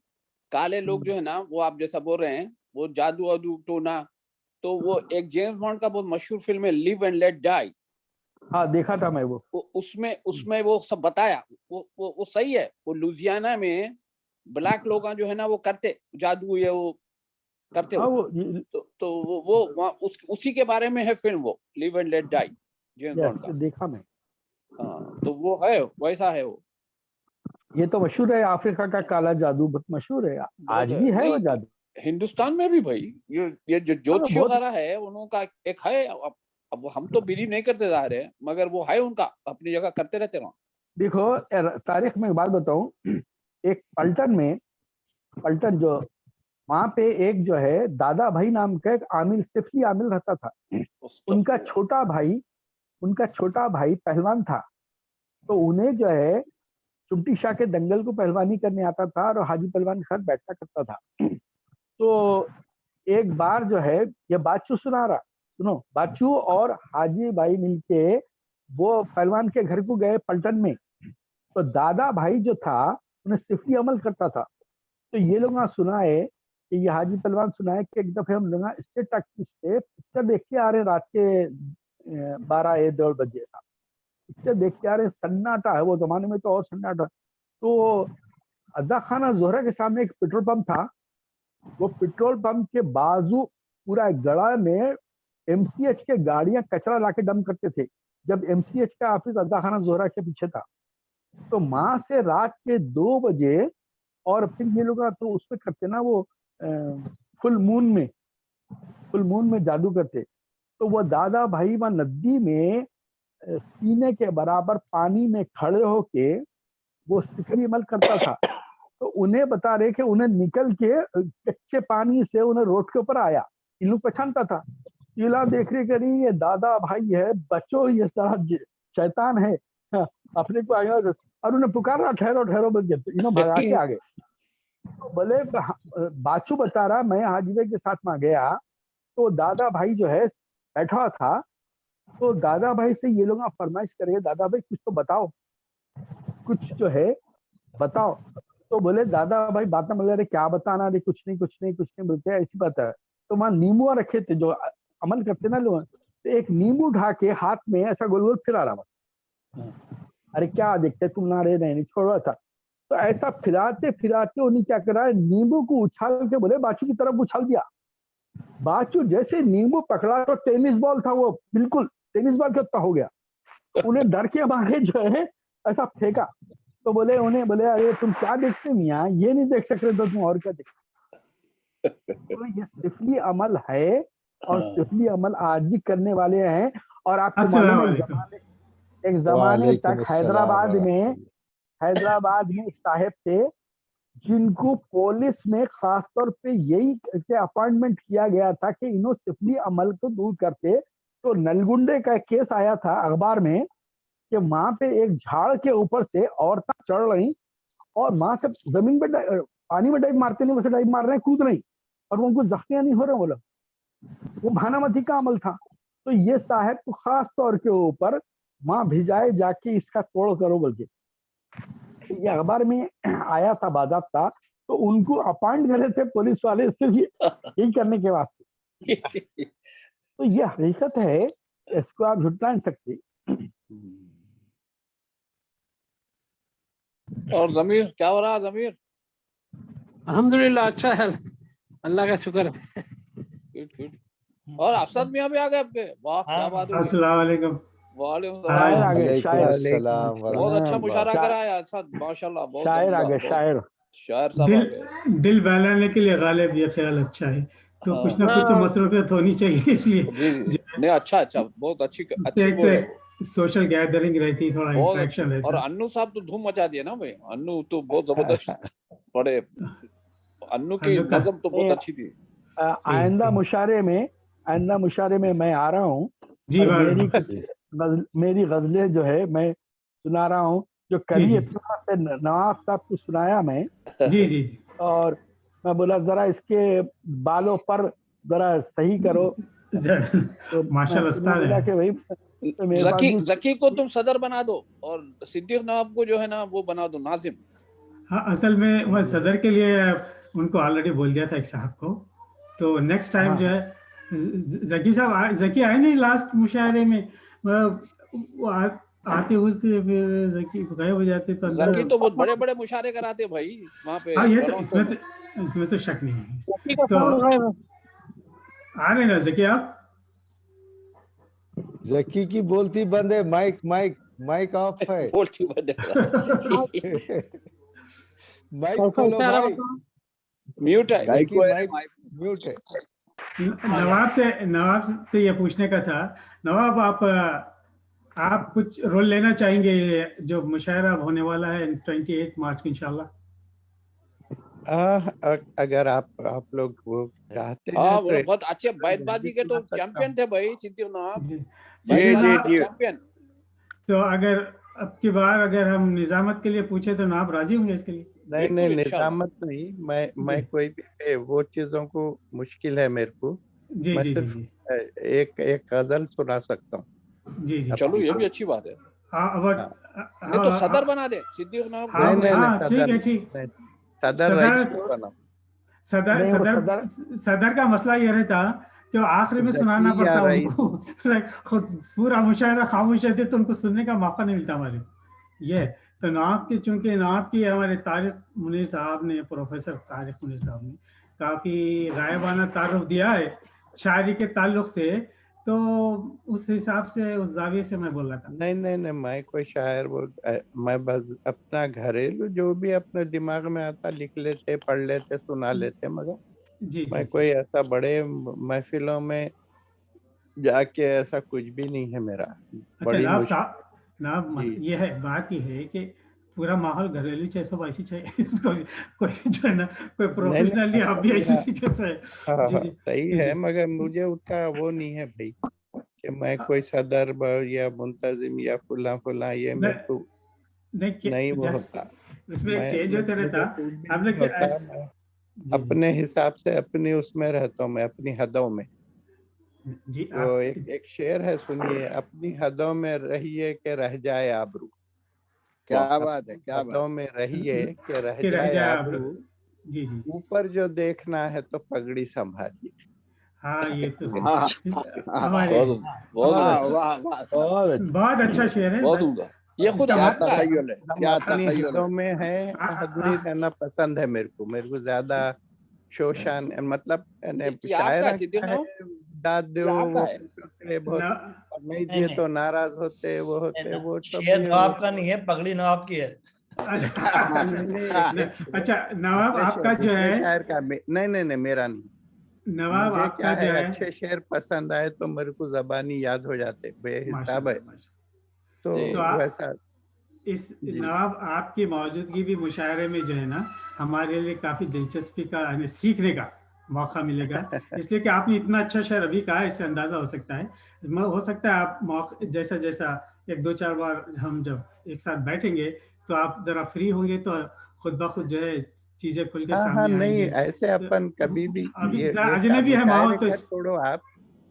काले लोग जो है ना, वो आप जैसा बोल रहे हैं वो जादू वादू टोना, तो वो एक जेम्स बॉन्ड का बहुत मशहूर फिल्म है लिव एंड लेट डाई। हाँ देखा था मैं वो। उसमें वो सब बताया। वो सही है। वो लुजियाना में ब्लैक लोग जो है ना वो करते जादू, ये वो करते हाँ, तो वो उसी के बारे में है फिल्म, वो live and let die James Bond का। देखा मैं। हाँ तो वो है, वैसा है वो। ये तो मशहूर है, अफ्रीका का काला जादू बहुत मशहूर है, आज भी है वो जादू। हिंदुस्तान में भी भाई ये जो ज्योतिषी वगैरह है उनका एक है। अब हम तो बिलीव नहीं करते जा रहे, मगर वो है उनका अपनी जगह करते रहते वहाँ। देखो तारीख में एक बात बताऊं, एक पलटन जो वहां पे एक जो है दादा भाई नाम का एक आमिल, सिफली आमिल रहता था। उनका छोटा भाई पहलवान था। तो उन्हें जो है चुमटी शाह के दंगल को पहलवानी करने आता था और हाजी पहलवान के साथ बैठा करता था। तो एक बार जो है, ये बाचू सुना रहा, सुनो, बाचू और हाजी भाई मिलके वो पहलवान के घर को गए पलटन में। तो दादा भाई जो था उन्हें सिफली अमल करता था। तो ये लोग सुनाए कि ये हाजी पहलवान सुनाए कि एक दफे हम लोग स्टेट टैक्सी से पिक्चर देख के आ रहे रात के 12-1 बजे ऐसा पिक्चर देख के आ रहे, सन्नाटा है वो जमाने में तो और सन्नाटा। तो अदा खाना जोहरा के सामने एक पेट्रोल पंप था। वो पेट्रोल पंप के बाजू पूरा गड़ा में एमसीएच के गाड़ियां कचरा लाके डंप करते थे, जब एमसीएच का ऑफिस अदा खाना जोहरा के पीछे था। तो माँ से रात के 2 बजे, और फिर ये लोग तो उसमें करते ना वो फुल मून में जादू करते। तो वो दादा भाई वहां नदी में सीने के बराबर पानी में खड़े होके वो सिकरी अमल करता था। तो उन्हें बता रहे कि उन्हें निकल के कच्चे पानी से उन्हें रोड के ऊपर आया, इन लोग पहचानता था। चीला देख रहे करी ये दादा भाई है, बचो ये सारा शैतान है, अपने को आया और उन्हें पुकारा ठहरो बच गए, इन्हों भगा के आ गए। तो बोले बाचू बता रहा, मैं हाजी भाई के साथ में गया तो दादा भाई जो है बैठा था। तो दादा भाई से ये लोग फरमाइश करेंगे, दादा भाई कुछ तो बताओ, कुछ जो है बताओ। तो बोले दादा भाई बात ना बोले, अरे क्या बताना, अरे कुछ नहीं बोलते ऐसी बात है। तो वहां नींबुआ रखे थे, जो अमल करते ना लोग, तो एक नींबू उठा के हाथ में ऐसा गोल गोल फिरा रहा बस। अरे क्या देखते तुम ना, रे नहीं छोड़ो ऐसा। तो ऐसा फिराते फिराते उन्हें क्या करा, नींबू को उछाल के बोले बाछी की तरफ उछाल दिया। बाछू जैसे नींबू पकड़ा तो टेनिस बॉल था वो, बिल्कुल टेनिस बॉल कितना हो गया। उन्हें डर के मारे जो है ऐसा फेंका। तो बोले उन्हें, बोले अरे तुम क्या देखते मियाँ, ये नहीं देख सकते तो तुम और क्या देखते। तो ये सिफली अमल है और सिफली अमल आज भी करने वाले हैं। और आपको मालूम है एक जमाने तक हैदराबाद में एक साहब थे जिनको पुलिस में खासतौर पे यही के अपॉइंटमेंट किया गया था कि इन्हों सिफली अमल को दूर करते। तो नलगुंडे का केस आया था अखबार में कि वहां पे एक झाड़ के ऊपर से औरतें चढ़ रही और वहां से जमीन पे पानी में डाइव मारते नहीं, वैसे डाइव मार रहे हैं, कूद रही और उनको जख्मियां नहीं हो रहे। बोला वो भानामती का अमल था। तो ये साहब को खास तौर के ऊपर वहां भिजाए जाके इसका तोड़ करो बोल के ये अखबार में आया था बाज़ाब्ता। तो उनको अपॉइंट करे थे पुलिस वाले सिर्फ यही करने के वास्ते। तो ये हकीकत है, इसको आप झुटला नहीं सकते। और जमीर क्या हो रहा है जमीर? अल्हम्दुलिल्लाह अच्छा है, अल्लाह का शुक्र है। गुड। और अफसद मियां भी आ गए आपके, वाह क्या बात है। अस्सलाम वालेकुम। वालेकुम सलाम। बहुत अच्छा मुशारा कराया अफसद, माशाल्लाह। बहुत शायर आ गए, शायर साहब आ गए। दिल बहलाने के लिए गालिब ये ख्याल अच्छा है, तो कुछ ना कुछ मसरूफियत होनी चाहिए, इसलिए नहीं अच्छा बहुत अच्छी वो है। सोशल गैदरिंग रहती है, थोड़ा इंटरेक्शन रहता और अन्नू साहब तो धूम मचा दिया ना भाई, अन्नू तो बहुत जबरदस्त पढ़े। अन्नू की नज़म तो बहुत अच्छी थी। आइंदा मुशारे में मैं आ रहा हूँ। मेरी गजलें जो है मैं सुना रहा हूँ, जो कभी से नवाब साहब को सुनाया मैं। जी। और मैं बोला जरा इसके बालों पर जरा सही करो। तो माशाल्लाह कि भाई जकी को तुम सदर बना दो और सिद्दीक नवाब को जो है ना वो बना दो नाजिम। हाँ, असल में वो सदर के लिए उनको ऑलरेडी बोल दिया था एक साहब को। तो नेक्स्ट टाइम जो है जकी आए नहीं लास्ट मुशायरे में, वो आते होते फिर जकी गायब हो जाते। तो जकी तो बहुत बड़े बड़े मुशायरे कराते भाई वहाँ पे। हाँ, ये तो इसमें तो शक नहीं है। तो आ रहे ना जकी आप? जकी की बोलती बंद है, माइक ऑफ है। बोलती बंद है। माइक खोलो भाई। म्यूट है। म्यूट है। नवाब से ये पूछने का था, नवाब आप कुछ रोल लेना चाहेंगे जो मुशायरा होने वाला है 28 मार्च को इंशाल्लाह? अगर आप लोग वो चाहते हैं तो बहुत अच्छे बैतबाजी के तो चैंपियन थे भाई सिद्दीक नवाब। चैंपियन। तो अगर अब की बार अगर हम निजामत के लिए पूछे तो आप राजी होंगे इसके लिए? नहीं निजामत नहीं, मैं कोई भी वो चीजों को मुश्किल है मेरे को। मैं सिर्फ एक गजल सुना सकता हूँ। जी चलो ये भी अच्छी बात है। नहीं तो सदर बना दे सिद्दीक नवाब। ठीक। सदर का मसला ये रहता कि आखिरी में सुनाना पड़ता उनको। पूरा मुशायरा खामोश रहते तो उनको सुनने का मौका नहीं मिलता हमारे। ये तो नवाब की, चूंकि नवाब की हमारे तारिक मुनीर साहब ने, प्रोफेसर तारिक मुनीर साहब ने काफी गायबाना तारुफ दिया है शायरी के ताल्लुक से, तो उस हिसाब से उस जाविये से मैं बोल रहा था। नहीं मैं कोई शायर मैं बस अपना घरेलू जो भी अपने दिमाग में आता लिख लेते, पढ़ लेते, सुना लेते, मगर मैं कोई ऐसा बड़े महफिलों में जाके ऐसा कुछ भी नहीं है मेरा। बड़ी ये है बात, ये है कि पूरा माहौल घरेलू चाहिए, सब ऐसी चाहिए। कोई जो है ना कोई प्रोफेशनली आप भी ऐसी सीखे से। सही है, मगर मुझे उसका वो नहीं है भाई कि मैं कोई सदर या मुंतजिम या फुला ये मेरे को नहीं वो होता। इसमें एक चेंज होता रहता। अपने हिसाब से अपनी उसमें रहता हूँ मैं, अपनी हदों में। जी तो एक शेर है, सुनिए। अपनी हदों में रहिए कि रह जाए आबरू। क्या बात है, क्या हदों में रहिए कि रह जाए आबरू। ऊपर जो देखना है तो पगड़ी संभालिए। हाँ ये तो सही। हाँ, हमारे बहुत बहुत वाह अच्छा, वाह वाह बहुत अच्छा शेर है। बहुत उम्दा। ये खुद इसका क्या आपका है। तखय्युल है, हम क्या अपनी तखय्युल हितों है। में है, आदमी रहना पसंद है मेरे को ज्यादा शोशान, मतलब ये आपका शायरा है सिद्दीक क्या है, नवाब, दाद दो ये आपका वो है। होते बहुत, न- नहीं नहीं दिए नहीं तो नाराज होते, वो नहीं, होते, वो सब शेर ये नवाब का नहीं है, पगड़ी नवाब की है। अच्छा नवाब आपका जो दूसरे है, शायर का नहीं नहीं नहीं मेरा नहीं। नवाब मुझे क्या आपका है, जो है, अच्छे शेर पसंद आए तो मेरे को जबानी याद हो जाते बेहिसाब है, माशाल्लाह तो तो आप वैसा इस जी। नवाब आपकी मौजूदगी भी मुशायरे में जो है ना हमारे लिए काफी दिलचस्पी का यानी सीखने का मौका मिलेगा, इसलिए कि आपने इतना अच्छा शेर अभी कहा, इससे अंदाजा हो सकता है, हो सकता है आप मौका जैसा जैसा एक दो चार बार हम जब एक साथ बैठेंगे तो आप जरा फ्री होंगे तो खुद ब खुद जो है चीजें खुल के हाँ हाँ, सामने नहीं आएंगी। ऐसे तो अपन कभी भी अभी ये अजनबी है माहौल मुशायरे तो का छोड़ो आप,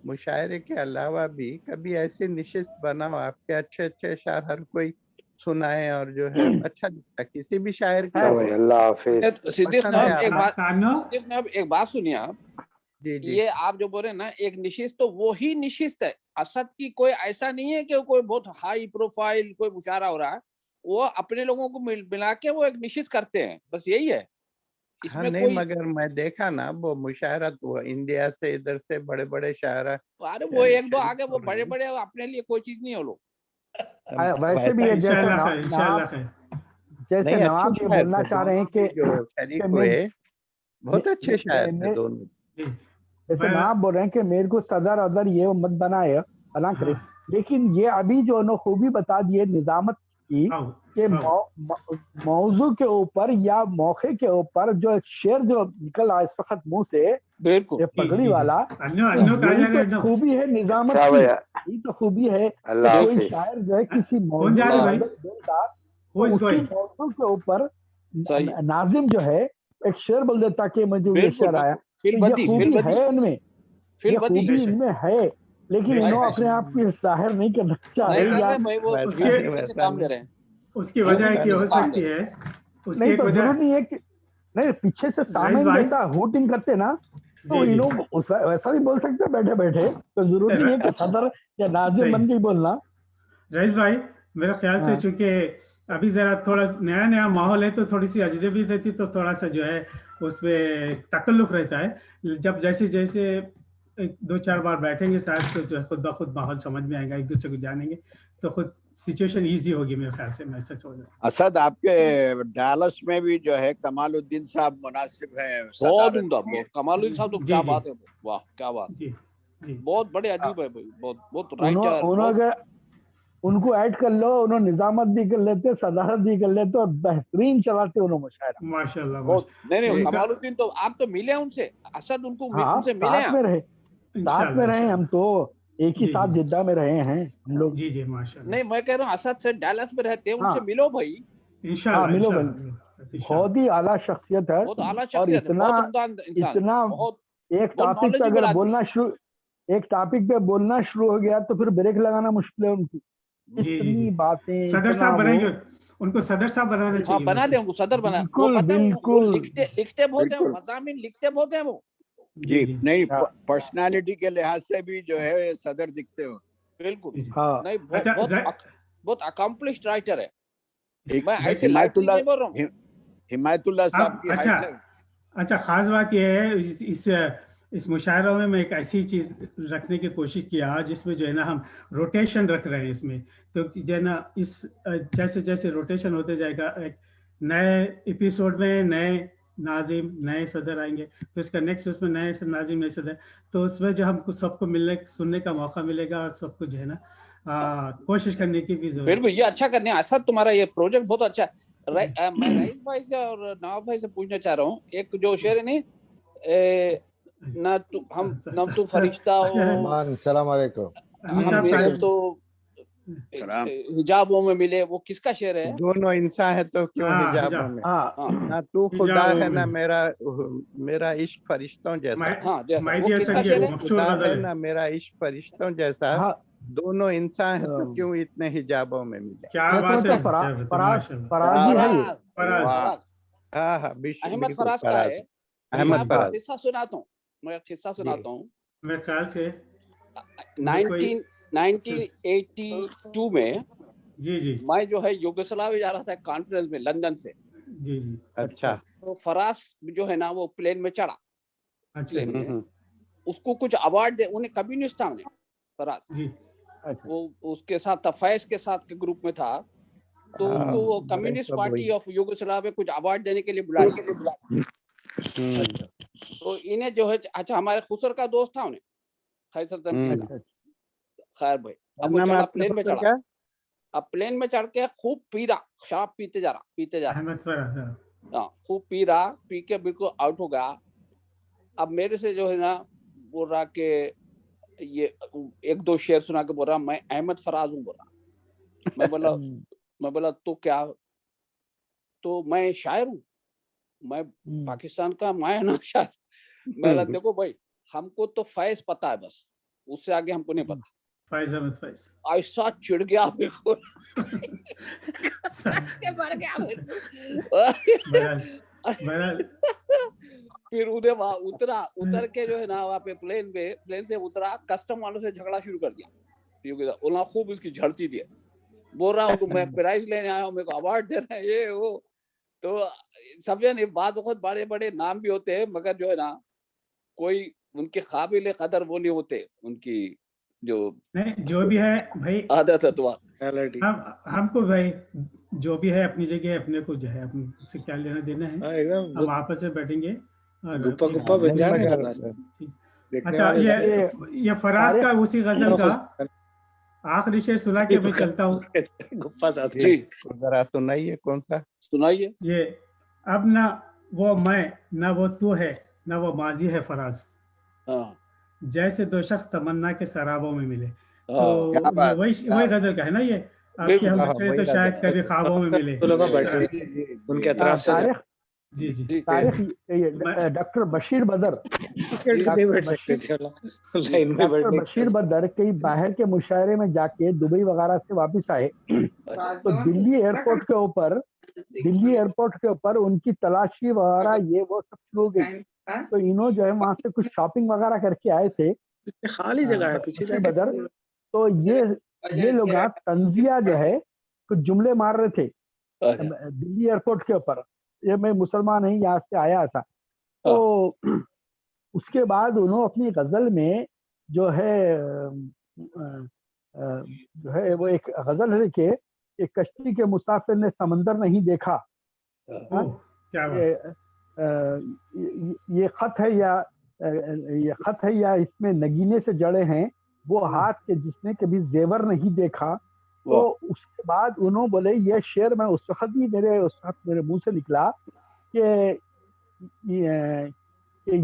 मुशायरे के अलावा भी कभी ऐसी निशिस्त बनाओ आपके अच्छे अच्छे शायर हर कोई सुनाए, और जो है अच्छा लगता है किसी भी शायर की अच्छा भाई, अल्लाह हाफिज। सिद्दीक पसंद है नवाब एक आप बात, कानो सिद्दीक नवाब एक बात सुनिए आप, जी जी ये आप जो बोल रहे हैं ना एक निशिस्त, तो वो ही निशिस्त है। असद की कोई ऐसा नहीं है कि कोई बहुत हाई प्रोफाइल कोई मुशायरा हो रहा है, वो अपने लोगों को मिला के वो एक निशिस्त करते हैं, बस यही है, हाँ इसमें नहीं, कोई। मगर मैं देखा ना वो मुशायरा तो इंडिया से इधर से बड़े बड़े शायरा अरे वो एक दो शरीफ आगे, वो हो बड़े रहे बड़े अपने लिए कोई चीज नहीं है वो लोग। वैसे भी वैसा है जैसे इंशाल्लाह खैर, नवाब इंशाल्लाह खैर। जैसे नहीं, अच्छे नवाब ये शायर बोलना थे चाह रहे हैं दोनों कि जो शरीक मैं हुए, बहुत अच्छे शायर थे दोनों। जी, जैसे मैं नवाब बोल रहे हैं कि मेरे को सदर अदर ये मत बनाए अल्लाह करे, हाँ लेकिन ये अभी जो उन्होंने खूबी बता दी है निजामत की आओ कि आओ मौजू के ऊपर या मौके के ऊपर जो एक शेर जो निकल रहा है इस वक्त मुंह से, बिल्कुल ये जी पगड़ी जी वाला, अन्नो तो अन्नो कहा यही जा रहा है, तो अन्नो खूबी है निजामत अच्छा की, भाई, यही तो खूबी है कि अल्लाह कोई हाफिज। शायर जो है किसी कौन जा मौजू रहे को भाई, गजल बोलता हु तो इज उसी गोइंग, मौजू के ऊपर सही, नाजिम जो है एक शेर बोल देता कि मुझे ये बिल्कुल शेर आया, बिल्कुल, तो ये फिल खूबी बदी, है इनमें, फिल ये बदी खूबी इनमें है, लेकिन बेशक इन्हों है, अपने आप को जाहिर नहीं करना चाह नहीं रहे कर या रहे भाई, वो वैसा उसके नहीं, खूबसूरती से वैसा काम ले नहीं, रहे हैं, उसकी वजह है कि वैसा खूबसूरती हो से काम ले सकती रहे हैं। है, उसकी नहीं एक तो वजह जरूरत नहीं है कि नहीं पीछे से रईस सामने भाई, जैसा हुटिंग करते ना, तो जी जी इन्हों वैसा भी बोल सकते हैं बैठे बैठे, तो जरूरत नहीं है कि सदर या नाजिम बन सही के ही बोलना। रईस भाई, मेरे ख्याल से हाँ चूंकि अभी जरा थोड़ा नया नया माहौल है तो थोड़ी सी अजनबी रहती तो थोड़ा सा जो है उसमें तकल्लुफ रहता है, जब जैसे जैसे एक दो चार बार बैठेंगे साथ तो जो है खुद ब खुद माहौल समझ में आएगा, एक दूसरे को जानेंगे तो खुद सिचुएशन इजी होगी मेरे ख्याल से, मैं सच बोल रहा हूँ। असद आपके डालस में भी जो है कमालुद्दीन साहब मुनासिब है बहुत सदारत उम्दा, के लिए। बहुत कमालुद्दीन साहब तो जी क्या जी बात है, वाह क्या बात, जी जी बहुत बड़े अदीब है भाई, बहुत बहुत राइटर, उन्होंने बहुत अगर उनको ऐड कर लो, उन्होंने निजामत भी कर लेते, सदारत भी कर लेते और बेहतरीन चलाते उन्होंने मुशायरा। माशाल्लाह बहुत, नहीं नहीं, एक कमालुद्दीन तो आप तो मिले हैं उनसे, असद उनको हाँ उनसे मिले हैं साथ आप, में रहे, साथ में इंशाल्लाह रहे हम, इंशाल्लाह तो एक ही जी साथ जी जिद्दा में रहे हैं हम लोग। जी जी माशाल्लाह नहीं मैं कह रहा हूँ असद से डालस में रहते हैं, हाँ उनसे मिलो भाई, हाँ इंशाल्लाह मिलो इंशाल्लाह मिलो, इंशाल्लाह बहुत ही आला शख्सियत है, बहुत आला और शख्सियत है, इतना बहुत उम्दा इंसान है, इतना बहुत एक बहुत टॉपिक पे नॉलेजेबल अगर आदमी, बोलना शुरू, एक टॉपिक पे बोलना शुरू हो गया तो फिर ब्रेक लगाना मुश्किल है उनकी, जी जी इतनी जी बातें, सदर इतना साहब वो, बनाएंगे, उनको सदर साहब बनाना हाँ चाहिए मेरे बना दे ख्याल उनको सदर बना, वो बिल्कुल पता है वो बिल्कुल लिखते लिखते बहुत है, बिल्कुल मज़ामीन लिखते बहुत है वो, से। जी जी, जी नहीं हाँ पर्सनालिटी के लिहाज से भी जो है ये सदर दिखते हो। बिल्कुल, जी जी हाँ नहीं बहुत अच्छा बहुत बहुत अकम्पलिश्ड राइटर है, एक मैं ऐसे लाइटली हिमायतुल्लाह नहीं बोल रहा हूँ, हिमायतुल्लाह साहब आप की अच्छा हाइट है। अच्छा खास बात यह है इस मुशायरों में मैं एक ऐसी चीज रखने की कोशिश किया जिसमें जो है ना हम रोटेशन रख रहे हैं इसमें, तो जो है ना इस जैसे जैसे रोटेशन होते जाएगा, एक नए एपिसोड में नए नाजिम नए सदर आएंगे, तो इसका नेक्स्ट उसमें नए नाजिम नए सदर, तो उसमें जो हमको सबको मिलने सुनने का मौका मिलेगा और सबको जो है ना कोशिश करने की भी जरूरत बिल्कुल ये अच्छा करने हैं। असद तुम्हारा ये प्रोजेक्ट बहुत अच्छा है। है। मैं रईस भाई से और नवाब भाई से पूछना चाह रहा हूँ, एक जो शेर है नहीं, ना तू हम ना तू फरिश्ता हो, सलाम अलैकुम। हम मिले तो हिजाबों में मिले, वो किसका शेर है? दोनों इंसान है तो क्यों हिजाबों में, ना तू खुदा है ना मेरा इश्क फरिश्तों जैसा, हाँ जैसा, वो किसका शेर है? खुदा है ना मेरा इश्क फरिश्तों जैसा, दोनों इंसान है तो क्यों इतने हिजाबों में मिले। क्या बात है, फराजी है ये, हाँ हाँ अहमद फराज का है। अहमद फराज। किस्सा सुनाता हूँ, मैं एक किस्सा सुनाता हूँ। मेरे ख्याल से 1982 में जी जी मैं जो है युगोस्लाविया जा रहा था कॉन्फ्रेंस में लंदन से। जी जी अच्छा। तो फराज जो है ना वो प्लेन में चढ़ा, अच्छा प्लेन में उसको कुछ अवार्ड दे, उन्हें कम्युनिस्ट था उन्हें फराज जी, वो उसके साथ था, फैज के साथ के ग्रुप में था, तो उसको वो कम्युनिस्ट पार्टी ऑफ युगोस्लाविया कुछ अवार्ड देने के लिए बुला लिया। तो इन्हें जो है, अच्छा हमारे खुसर का दोस्त था उन्हें, खैसर तनकीर का, खैर भाई अब वो चढ़ा प्लेन में चढ़ा, अब प्लेन में चढ़ के खूब पी रहा, शराब पीते जा रहा हाँ, खूब पी रहा, पी के बिल्कुल आउट हो गया। अब मेरे से जो है ना बोल रहा कि ये एक दो शेर सुना के बोल रहा मैं अहमद फराज हूँ बोल रहा। मैं बोला तो क्या, तो मैं शायर हूँ, मैं पाकिस्तान का मायना शायर। मैं बोला देखो भाई हमको तो फैज पता है बस, उससे आगे हमको नहीं पता। फैज अहमद फैज ऐसा चिढ़ गया बिल्कुल मर गया फिर उन्हें वहां उतर के जो है ना वहाँ पे प्लेन से उतरा, कस्टम वालों से झगड़ा शुरू कर दिया, उन्होंने खूब उसकी झड़ती दी, बोल रहा हूँ मैं प्राइज लेने आया हूँ, मेरे को अवार्ड दे रहे हैं ये वो। तो समझे नहीं, बात बहुत बड़े बड़े नाम भी होते हैं मगर जो है ना कोई उनके काबिल कदर वो नहीं होते, उनकी जो नहीं जो भी है भाई आदत है। तो हमको भाई जो भी है अपनी जगह, अपने को जो है अपने से क्या लेना देना है, हम आपस में बैठेंगे गुप्पा बन जाने लगा। अच्छा ये फराज का उसी गजल का आखिरी शेर सुना के मैं चलता हूँ। गुप्पा साहब जी जरा सुनाइए, कौन सा सुनाइए। ये अब ना वो मैं ना वो तू है ना वो माजी है फराज, जैसे दो शख्स तमन्ना के सराबों में मिले। तो ये वही गजल का है ना, ये आपके हम बच्चे तो शायद कभी ख्वाबों में मिले। उनके अतराफ से जी जी तारीख डॉक्टर बशीर बदर बशीर बदर कई बाहर के मुशायरे में जाके दुबई वगैरह से वापस आए तो दिल्ली एयरपोर्ट के ऊपर उनकी तलाशी वगैरह ये वो सब शुरू हो गई। तो इन्होंने जो है वहां से कुछ शॉपिंग वगैरह करके आए थे, खाली जगह है पीछे बदर। तो ये लोग तंजिया जो है कुछ जुमले मार रहे थे दिल्ली एयरपोर्ट के ऊपर, ये मैं मुसलमान नहीं यहाँ से आया था। तो उसके बाद उन्होंने अपनी गजल में जो है वो एक गजल है कि एक कश्ती के मुसाफिर ने समंदर नहीं देखा, ये खत है या इसमें नगीने से जड़े हैं वो हाथ के जिसने कभी जेवर नहीं देखा। तो उसके बाद उन्होंने बोले ये शेर मैं उस वक्त मेरे मुंह से निकला कि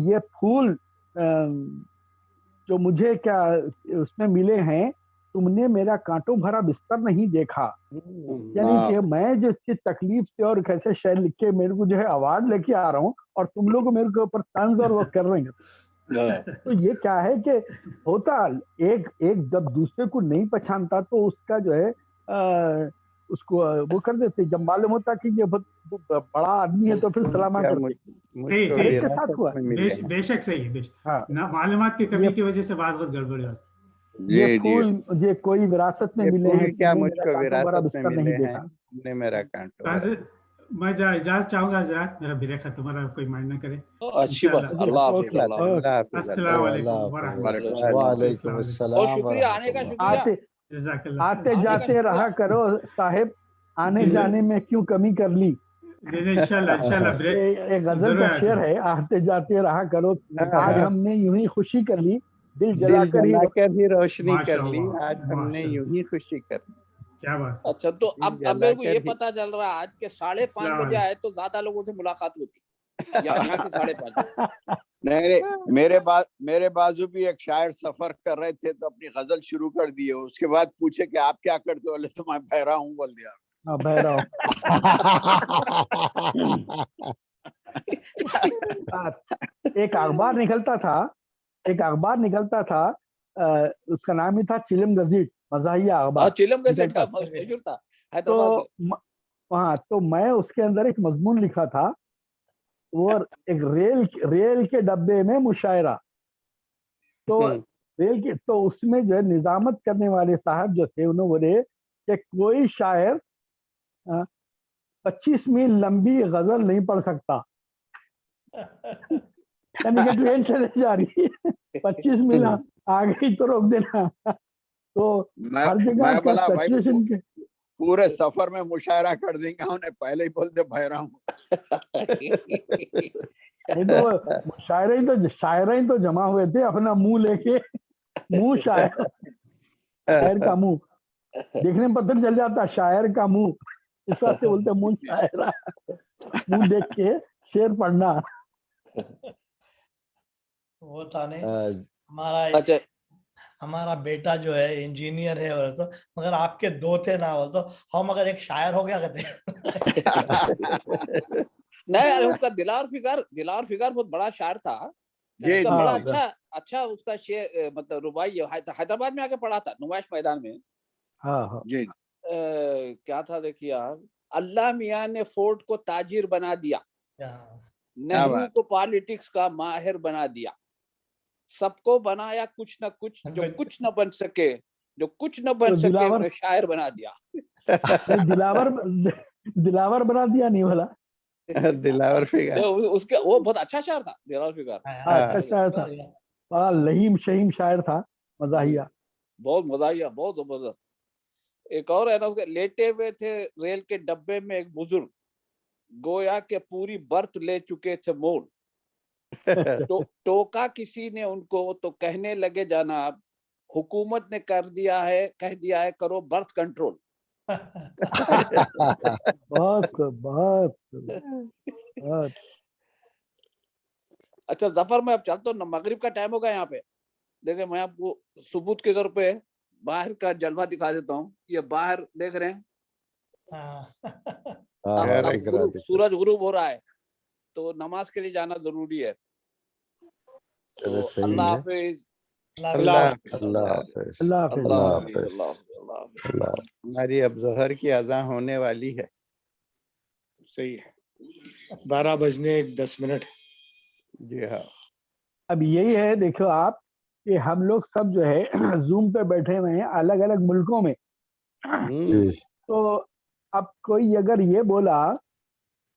ये फूल जो मुझे क्या उसमें मिले हैं, तुमने मेरा कांटों भरा बिस्तर नहीं देखा। यानी कि मैं जिस तकलीफ से और कैसे शेर लिख के मेरे को जो है अवार्ड लेके आ रहा हूँ और तुम लोग मेरे के ऊपर तंज और वो कर रहे हैं। तो ये क्या है कि होता एक जब दूसरे को नहीं पहचानता तो उसका जो है उसको वो कर देते, जब मालूम होता कि ये बड़ा आदमी है तो फिर सलामा करते। सही साथ हुआ बेशक सही है, ना मालूमात की कमी की वजह से बात बहुत गड़बड़ है। ये फूल ये कोई विरासत में मिले हैं, क्या मुझको विरासत में मिले हैं, तुमने मेरा कांटो। मैं इजाजत चाहूंगा हजरात, मेरा ब्रेक है, तुम्हारा कोई माइंड ना करे। अच्छी बात, अल्लाह अस्सलाम वालेकुम वालेकुम अस्सलाम, शुक्रिया आने का, शुक्रिया। आते जाते रहा करो साहिब, आने जाने में क्यों कमी कर ली। इंशाल्लाह एक गजल का शेर है, आते जाते रहा करो, आज हमने यूं ही खुशी कर ली, दिल जलाकर ही रोशनी कर ली, आज हमने यूं ही खुशी कर ली। क्या बात। अच्छा तो अब मेरे को ये पता चल रहा है आज के 5:30 बजे आए तो ज्यादा लोगों से मुलाकात होती या यहाँ के 5:30। नहीं मेरे बाजू भी एक शायर सफर कर रहे थे तो अपनी गजल शुरू कर दिए, उसके बाद पूछे कि आप क्या करते हो, बोले तो मैं बहरा हूँ बोल दिया। बहरा एक अखबार निकलता था उसका नाम ही था चिलम गजीट, मज़ाहिया अखबार। चिलम गजीट का मशहूर था हैदराबाद में। हाँ, तो मैं उसके अंदर एक मजमून लिखा था और एक रेल के डब्बे में मुशायरा। तो रेल के तो उसमें जो है निजामत करने वाले साहब जो थे उन्होंने बोले कि कोई शायर 25 मील लंबी गजल नहीं पढ़ सकता। यानी कि ट्रेन चले जा रही है 25 मील आ गई तो रोक देना। तो हर जगह का सैचुरेशन के पूरे सफर में मुशायरा कर देंगे, उन्हें पहले ही बोल दे बहरा हूँ। नहीं तो शायर ही तो जमा हुए थे अपना मुंह लेके, मुंह शायर का मुंह देखने में पता चल जाता शायर का मुंह, इस वास्ते बोलते मुंह शायरा, मुंह देख के शेर पढ़ना। वो था नहीं हमारा बेटा जो है इंजीनियर है और तो मगर आपके दो थे ना, वो तो हम अगर एक शायर हो गया कहते। नहीं यार, उसका दिलावर फिगर बहुत बड़ा शायर था। उसका बड़ा अच्छा उसका शेर मतलब रुबाई हैदराबाद में आके पढ़ा था, नुमाइश मैदान में। हाँ जी। क्या था देखिए आप, अल्लाह मियाँ ने फोर्ट को ताजिर बना दिया, नेहरू को पॉलिटिक्स का माहिर बना दिया, सबको बनाया कुछ न कुछ, जो कुछ न बन सके, जो कुछ न बन सके उन्हें शायर बना दिया। दिलावर बना दिया नहीं वाला। दिलावर फिगर उसके वो बहुत अच्छा शायर था, दिलावर फिगर अच्छा शायर था, बड़ा लहीम शहीम शायर था, मजाहिया, बहुत मजाहिया, बहुत जबरदस्त। एक और है ना, उसके लेटे हुए थे रेल के डब्बे में एक बुजुर्ग, गोया के पूरी बर्थ ले चुके थे मोड़, टोका किसी ने उनको तो कहने लगे जनाब, हुकूमत ने कह दिया है करो बर्थ कंट्रोल। बहुत अच्छा जफर, मैं अब चलता हूँ, मगरिब का टाइम होगा यहाँ पे। देखिए मैं आपको सबूत के तौर पे बाहर का जलवा दिखा देता हूँ। ये बाहर देख रहे हैं, अब सूरज गुरूब हो रहा है, तो नमाज के लिए जाना जरूरी है। तो अल्लाह हाफिज। हमारी अब ज़ोहर की अज़ान होने वाली है। सही है, 12 बजने 10 मिनट। जी हाँ। अब यही है, देखो आप कि हम लोग सब जो है जूम पे बैठे हुए हैं अलग अलग मुल्कों में। तो अब कोई अगर ये बोला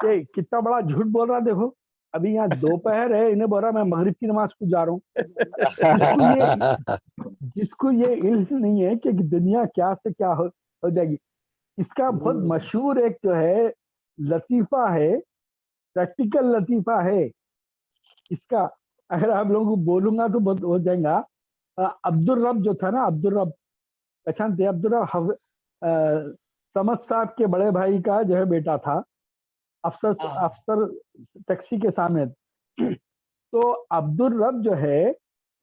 कि कितना बड़ा झूठ बोल रहा, देखो अभी यहाँ दोपहर है, इन्हें बोल रहा मैं मगरिब की नमाज को जा रहा हूँ। जिसको ये इल्म नहीं है कि दुनिया क्या से क्या हो जाएगी। इसका बहुत मशहूर एक जो है लतीफा है, प्रैक्टिकल लतीफा है इसका, अगर आप लोगों को बोलूंगा तो बहुत हो जाएगा। अब्दुल रब जो था ना, अब्दुल रब पहचान थे, अब्दुल रब समद साहब के बड़े भाई का जो है बेटा था, अफसर टैक्सी के सामने। तो अब्दुल रब जो है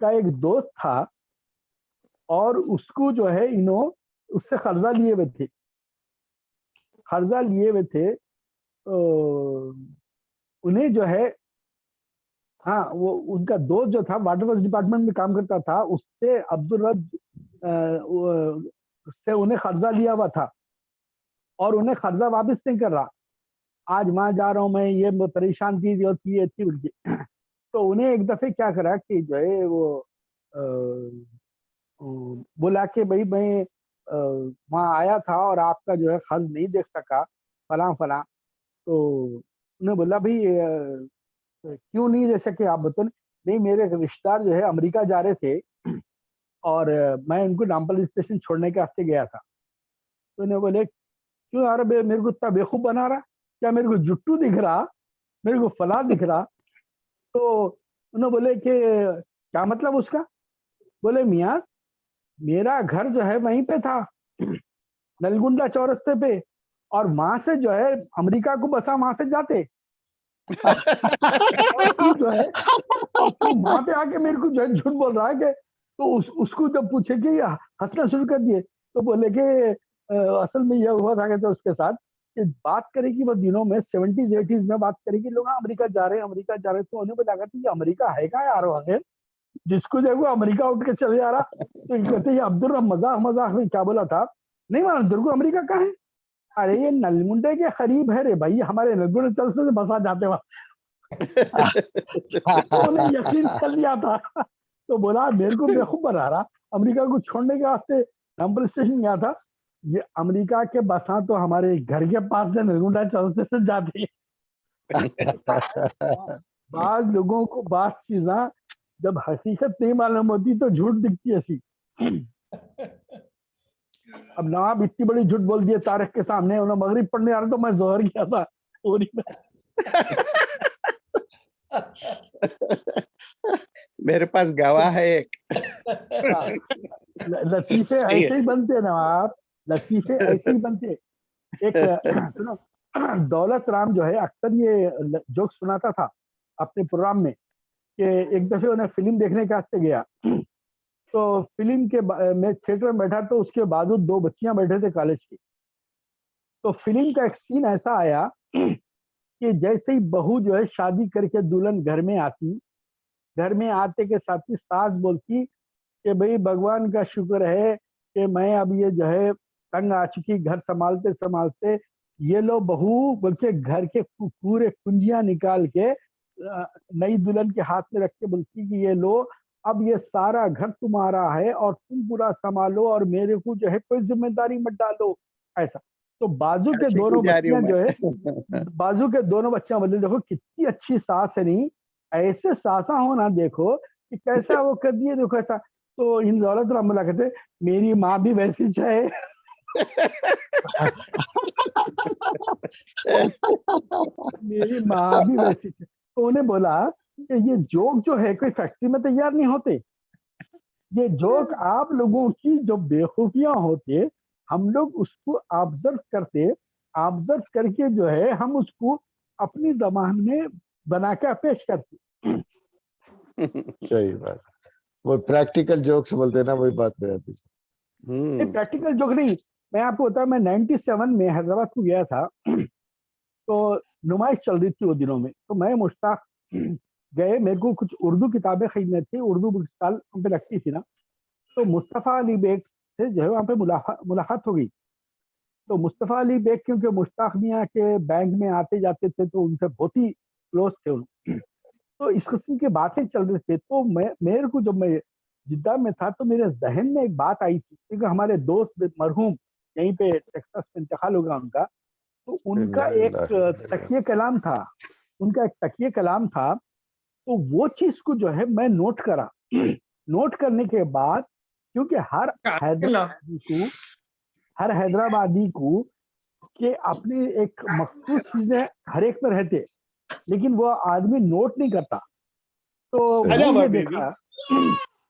का एक दोस्त था और उसको जो है उससे कर्जा लिए हुए थे, उन्हें जो है, हाँ वो उनका दोस्त जो था वाटर वर्क्स डिपार्टमेंट में काम करता था, उससे अब्दुल रब से उन्हें कर्जा लिया हुआ था और उन्हें कर्जा वापस नहीं कर रहा। आज वहां जा रहा हूँ मैं, ये परेशान थी और थी उनकी। तो उन्हें एक दफे क्या करा कि जो है वो बोला कि भाई मैं वहाँ आया था और आपका जो है कर्ज नहीं देख सका, फला। तो उन्हें बोला भाई क्यों नहीं दे सके आप बताओ। नहीं, मेरे रिश्तेदार जो है अमेरिका जा रहे थे और मैं उनको नामपल्ली स्टेशन छोड़ने के वास्ते गया था। तो उन्हें बोले क्यों यार मेरे को इतना बेवकूफ बना रहा, क्या मेरे को जुट्टू दिख रहा, मेरे को फला दिख रहा। तो उन्होंने बोले कि क्या मतलब उसका। बोले मियाँ मेरा घर जो है वहीं पे था नलगुंडा चौरस्ते पे, और वहां से जो है अमेरिका को बसा वहां से जाते। जो है तो वहां पे आके मेरे को जो है झूठ बोल रहा है कि तो उसको जब पूछे कि हंसना शुरू कर दिए तो बोले कि असल में यह हुआ था कि उसके साथ कि बात करें कि वो दिनों में 70s 80s में बात करें कि लोग अमेरिका जा रहे हैं। तो उन्हें लगा था ये अमेरिका है क्या यार, वहां जिसको जो है वो अमेरिका उठ के चले जा रहा। तो ये कहते हैं अब्दुल रब मजाक में क्या बोला था, नहीं मालूम तेरे को अमेरिका का है। अरे ये नलगुंडे के करीब है रे भाई, हमारे नलगुंडे चौरस्ते से बसा जाते वहां। उन्हें यकीन कर लिया था तो बोला मेरे को बेवकूफ बना रहा, अमेरिका को छोड़ने के वास्ते नंबर स्टेशन गया था। ये अमेरिका के बसा तो हमारे घर के पास से नलगुंडा चौक से जाती है। बाद लोगों को बात चीजा जब हकीकत नहीं मालूम होती तो झूठ दिखती है ऐसी। अब नवाब इतनी बड़ी झूठ बोल दिए तारिक के सामने, उन्हें मगरिब पढ़ने आ रहा तो मैं जोहर किया था ओरी में। मेरे पास गवाह है एक। लतीफे ऐसे ही बनते नवाब, लतीफे ऐसे ही बनते। एक सुनो, दौलत राम जो है अक्सर ये जोक सुनाता था अपने प्रोग्राम में कि एक दफे उन्हें फिल्म देखने के वास्ते गया, तो फिल्म के मैं थिएटर में बैठा तो उसके बाजू दो बच्चियां बैठे थे कॉलेज की। तो फिल्म का एक सीन ऐसा आया कि जैसे ही बहू जो है शादी करके दुल्हन घर में आती, घर में आते के साथ ही सास बोलती कि भाई भगवान का शुक्र है कि मैं अब ये जो है तंग आ चुकी घर संभालते संभालते, ये लो बहू बोल के घर के पूरे कुंजियां निकाल के नई दुल्हन के हाथ में रख के बोलती कि ये लो अब ये सारा घर तुम्हारा है और तुम पूरा संभालो और मेरे को जो है कोई जिम्मेदारी मत डालो। ऐसा तो बाजू के दोनों बच्चियां जो है, बाजू के दोनों बच्चियां बोले देखो कितनी अच्छी सास है, नहीं ऐसे सासा हो ना, देखो कि कैसा वो कर दिए, देखो ऐसा। तो इन दौलत राम बोला कहते मेरी माँ भी वैसी है। मेरी माँ भी वैसी है। तो उन्हें बोला कि ये जोक जो है कोई फैक्ट्री में तैयार नहीं होते, ये जोक आप लोगों की जो बेवकूफियां होते हम लोग उसको ऑब्जर्व करते, ऑब्जर्व करके जो है हम उसको अपनी जबान में बना के पेश करते। सही बात, वो प्रैक्टिकल जोक्स बोलते ना, वही बात हो जाती है। प्रैक्टिकल जोक नहीं, मैं आपको बताया मैं 97 में हैदराबाद को गया था, तो नुमाइश चल रही थी वो दिनों में, तो मैं मुश्ताक गए, मेरे को कुछ उर्दू किताबें खरीदने थी, उर्दू बुक स्टॉल पे लगती थी ना, तो मुस्तफ़ा अली बेग से जो है वहाँ पे मुलाकात हो गई। तो मुस्तफ़ा अली बेग क्योंकि मुश्ताक मियाँ के बैंक में आते जाते थे तो उनसे बहुत ही क्लोज थे उन, तो इस किस्म की बातें चल रही थी। तो मेरे को जब मैं जिद्दा में था तो मेरे जहन में एक बात आई थी, क्योंकि हमारे दोस्त मरहूम यहीं पे टेक्सास में इंतकाल होगा उनका, तो उनका एक तकिए कलाम था, उनका एक तकिए कलाम था, तो वो चीज को जो है मैं नोट करा। नोट करने के बाद क्योंकि हर हैदराबादी को के अपनी एक मखसूस चीजें हर एक में रहते, लेकिन वो आदमी नोट नहीं करता। तो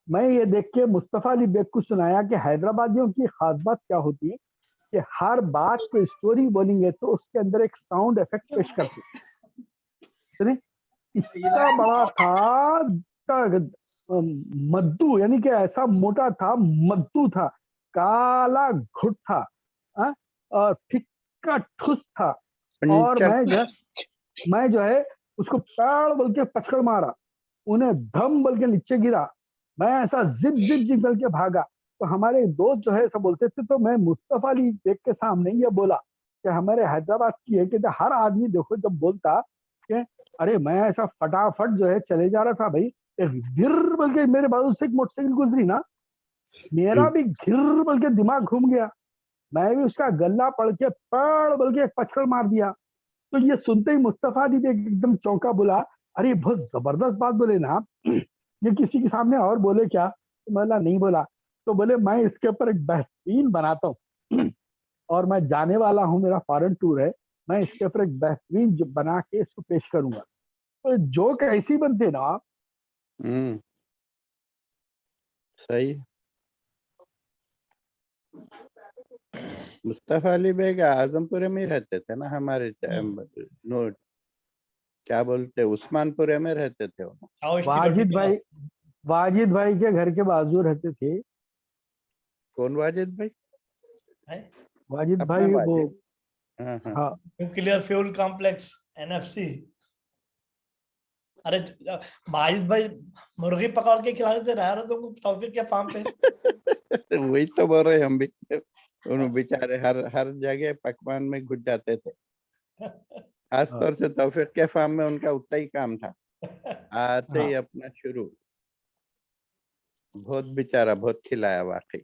मैं ये देख के मुस्तफ़ा अली बेग को सुनाया कि हैदराबादियों की खास बात क्या होती है कि हर बात को स्टोरी बोलेंगे तो उसके अंदर एक साउंड इफेक्ट पेश करते। इतना बड़ा था मद्दू, यानी कि ऐसा मोटा था, मद्दू था, काला घुट था और फिक्का ठुस था, और मैं जो है उसको पैर बोल के पकड़ मारा, उन्हें धम बोल के नीचे गिरा, मैं ऐसा जिप जिप जिप बोल के भागा। तो हमारे दोस्त जो है ऐसा बोलते थे, तो मैं मुस्तफ़ा अली बेग के सामने ये बोला कि हमारे हैदराबाद की है कि हर आदमी देखो जब बोलता कि अरे मैं ऐसा फटाफट जो है चले जा रहा था भाई, गिर बोल के मेरे बाजू से एक मोटरसाइकिल गुजरी ना, मेरा भी गिर बोल के दिमाग घूम गया, मैं भी उसका गला पड़ के पैर बोल के पछड़ मार दिया। तो ये सुनते ही मुस्तफ़ा अली बेग एकदम चौंका, बोला अरे बहुत जबरदस्त बात बोले ना आप, ये किसी के सामने और बोले क्या? तो मैं नहीं बोला। तो बोले मैं इसके ऊपर एक बेहतरीन बनाता हूँ और मैं जाने वाला हूँ, मेरा फॉरेन टूर है, मैं इसके ऊपर एक बेहतरीन बना के इसको पेश करूंगा। तो जोक ऐसी बनते ना आप। सही। मुस्तफा अली बेग आजमपुरे में ही रहते थे ना, हमारे नोट क्या बोलते उस्मानपुरे में रहते थे वो। वाजिद भाई के घर के बाजू रहते थे। कौन वाजिद भाई? वाजिद भाई वो न्यूक्लियर फ्यूल कॉम्प्लेक्स एनएफसी। अरे वाजिद भाई मुर्गी पकड़ के खिलाते थे रह रहे तुमको तौफीक के फार्म पे। वही तो बोल रहे हम भी, उन बेचारे हर जगह पकवान में घुस जाते थे। खास तौर से तौफीक के फार्म में उनका उतना ही काम था, आते ही अपना शुरू। बहुत बेचारा, बहुत खिलाया वाकई।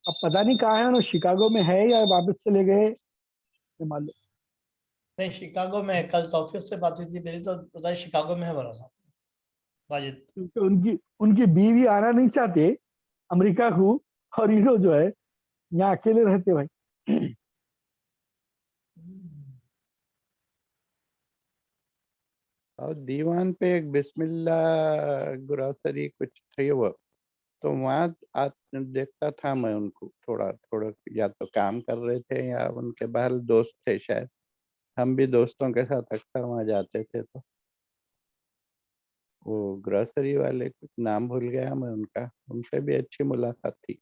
अब पता नहीं कहाँ है, उन्होंने शिकागो में है या वापस चले गए, नहीं मालूम। नहीं, शिकागो में है। कल तौफीक से बात हुई थी मेरी, तो पता है शिकागो में है भरोसा वाजिद। क्योंकि उनकी उनकी बीवी आना नहीं चाहते अमेरिका को, और ये लोग जो है यहाँ अकेले रहते भाई। और दीवान पे एक बिस्मिल्लाह ग्रोसरी कुछ थी वो, तो वहाँ देखता था मैं उनको थोड़ा थोड़ा, या तो काम कर रहे थे या उनके बाहर दोस्त थे शायद। हम भी दोस्तों के साथ अक्सर वहाँ जाते थे। तो वो ग्रोसरी वाले, कुछ नाम भूल गया मैं उनका, उनसे भी अच्छी मुलाकात थी।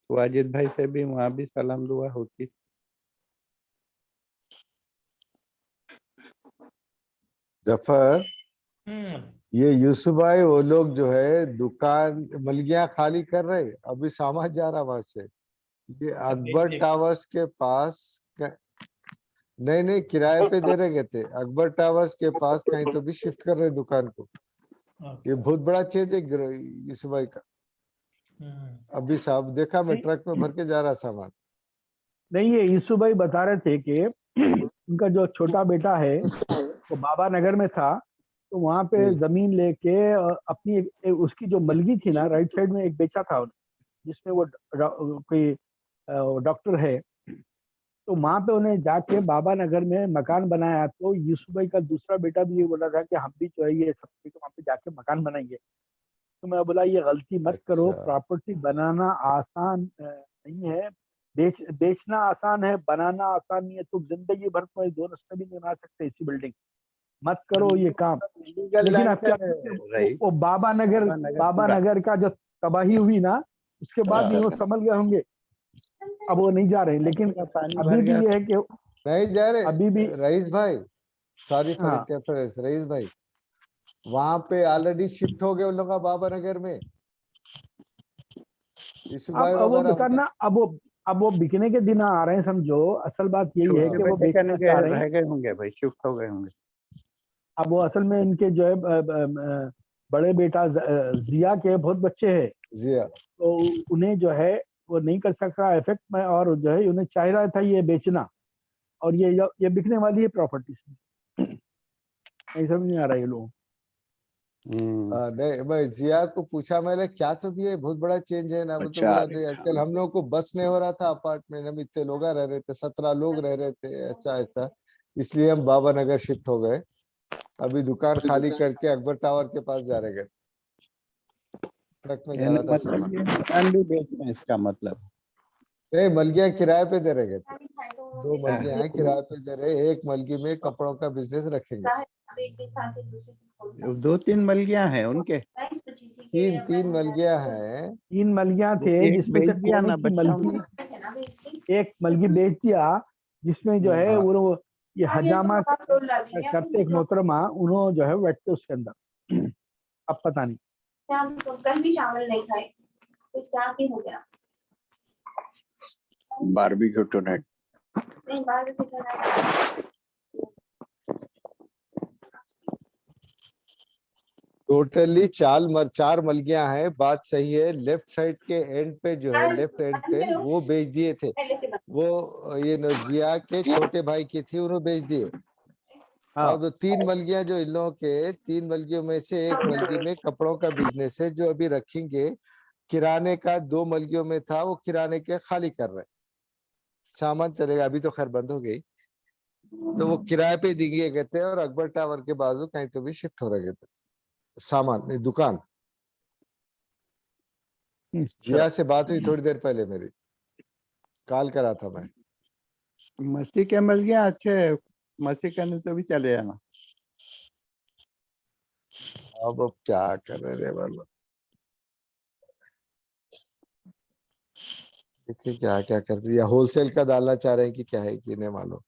वाजिद भाई से भी वहाँ भी सलाम दुआ होती थी। जफर, ये यूसुफ भाई वो लोग जो है दुकान मलगियां खाली कर रहे, अभी सामान जा रहा वहां से। ये अकबर टावर्स के पास नहीं किराए पे दे रहे थे, अकबर टावर्स के पास कहीं तो भी शिफ्ट कर रहे दुकान को। ये बहुत बड़ा चेंज है यूसुफ भाई का। अभी साहब देखा मैं ट्रक में भर के जा रहा सामान। नहीं, ये यूसुफ भाई बता रहे थे कि उनका जो छोटा बेटा है वो बाबा नगर में था, तो वहां पे जमीन लेके अपनी उसकी जो मलगी थी ना राइट साइड में, एक बेचा था जिसमें वो कोई डॉक्टर है, तो वहां पे उन्हें जाके बाबा नगर में मकान बनाया। तो यूसुफ भाई का दूसरा बेटा भी ये बोला था कि हम भी जो है ये सब वहां पे जाके मकान बनाएंगे। तो मैं बोला ये गलती मत करो, प्रॉपर्टी बनाना आसान नहीं है, बेचना आसान है, बनाना आसान नहीं है। तुम जिंदगी भर कोई 2 रस्ते भी नहीं बना सकते इसी बिल्डिंग, मत करो ये काम। लेकिन अब क्या, वो बाबा नगर का जो तबाही हुई ना, उसके बाद भी वो संभल गए होंगे, अब वो नहीं जा रहे। लेकिन अभी भी ये है कि नहीं जा रहे अभी भी। रईस भाई, सॉरी फॉर इंटरफेरेंस, रईस भाई वहां पे ऑलरेडी शिफ्ट हो गए उन लोग बाबा नगर में। अब वो करना, अब वो बिकने के दिन आ रहे हैं, समझो। असल बात यही है कि वो बेचना चाह रहे हैं, रह गए होंगे भाई, शिफ्ट हो गए होंगे। अब वो असल में इनके जो है बड़े बेटा जिया के बहुत बच्चे हैं, जिया, तो उन्हें जो है वो नहीं कर सकता इफेक्ट में, और जो है उन्हें चाह रहा था ये बेचना, और ये बिकने वाली है प्रॉपर्टी। नहीं समझ नहीं आ रहा ये लोग। नहीं मैं जिया को पूछा मैंने क्या, तो भी ये बहुत बड़ा चेंज है ना। वो तो बोला नहीं, आजकल हम लोग को बस नहीं हो रहा था अपार्टमेंट, हम इतने लोग रह रहे थे, 17 लोग रह रहे थे, ऐसा इसलिए हम बाबा नगर शिफ्ट हो गए। अभी दुकान खाली करके अकबर टावर के पास जा रहे, ट्रक में जा रहा था सामान। दुकान भी बेचना इसका मतलब नहीं, मलगियां किराए पे दे रहे थे, 2 मलगियां हैं किराए पे दे रहे। एक मलगी में कपड़ों का बिजनेस रखेंगे। 2-3 मलगियां हैं उनके, 3 मलगियां हैं। 3 मलगियां थे, जिसमें से एक मलगी बेच दिया, जिसमें जो है वो ये हजामा करते एक मोहतरमा, उन्होंने जो है बैठते उसके अंदर। अब पता नहीं कल भी चावल नहीं खाए, कुछ क्या भी हो गया। बारबेक्यू टुनाइट, नहीं बारबेक्यू टुनाइट। टोटली 4 मलगियां हैं, बात सही है। लेफ्ट साइड के एंड पे जो है, लेफ्ट एंड पे वो बेच दिए थे, वो ये जिया के छोटे भाई की थी, उन्होंने बेच दिए। और तो 3 मलगियां जो इन लोगों के, 3 मलगियों में से एक मलगी में कपड़ों का बिजनेस है जो अभी रखेंगे। किराने का 2 मलगियों में था, वो किराने के खाली कर रहे, सामान चलेगा। अभी तो खैर बंद हो गई, तो वो किराए पे दिए गए थे, और अकबर टावर के बाजू कहीं तो भी शिफ्ट हो रहे थे सामान, नहीं दुकान। जिया से बात हुई थोड़ी देर पहले, मेरी कॉल करा था मैं। मसीह के मिल गया, अच्छे मसीह करने तो भी चले जाना। अब क्या कर रहे वाला, देखिए क्या क्या कर दिया। होलसेल का डालना चाह रहे हैं कि क्या है कि नहीं मालूम।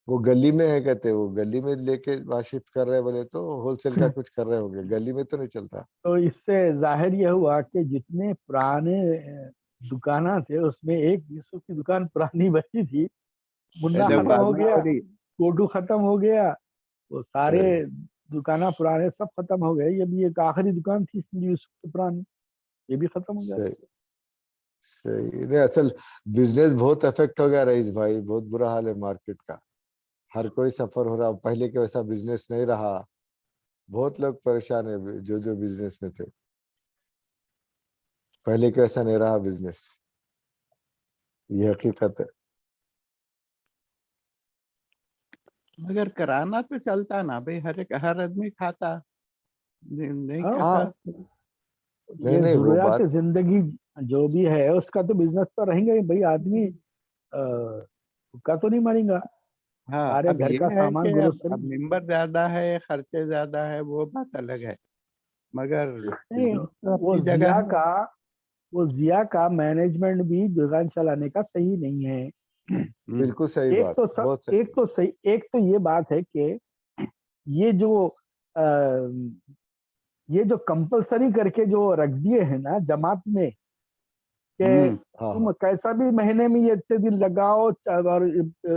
वो गली में है कहते, वो गली में लेके वहां शिफ्ट कर रहे बोले, तो होलसेल का कुछ कर रहे होंगे, गली में तो नहीं चलता। तो इससे जाहिर यह हुआ कि जितने पुराने दुकाना थे उसमें एक यूसुफ की दुकान पुरानी बची थी, मुन्ना खत्म हो गया। कोटू खत्म हो गया, वो सारे दुकाना पुराने सब खत्म हो गए। ये भी एक आखिरी दुकान थी यूसुफ पुरानी, ये भी खत्म हो गया। सही सही। नहीं असल बिजनेस बहुत इफेक्ट हो गया रईस भाई, बहुत बुरा हाल है मार्केट का, हर कोई सफर हो रहा। पहले के वैसा बिजनेस नहीं रहा, बहुत लोग परेशान है जो जो बिजनेस में थे, पहले के वैसा नहीं रहा बिजनेस, ये हकीकत है। मगर कराना तो चलता ना भाई, हर आदमी खाता नहीं हाँ, खाता। नहीं ये नहीं वो जरूरियात बात जिंदगी जो भी है उसका तो बिजनेस तो रहेंगे ही भाई। आदमी भूखा तो नहीं मरेगा। हाँ, सारे अब घर ये का है सामान कि ग्रोसरी। अब मेंबर ज्यादा है, खर्चे ज्यादा है, वो बात अलग है, मगर नहीं, बिजनेस तो अपनी जगह है। वो जिया का मैनेजमेंट भी दुकान चलाने का सही नहीं है। बिल्कुल सही एक बात, तो बहुत सही। एक तो ये बात है कि ये जो कंपलसरी करके जो रख दिए है ना जमात में कि हाँ तुम कैसा भी महीने में ये इतने दिन लगाओ और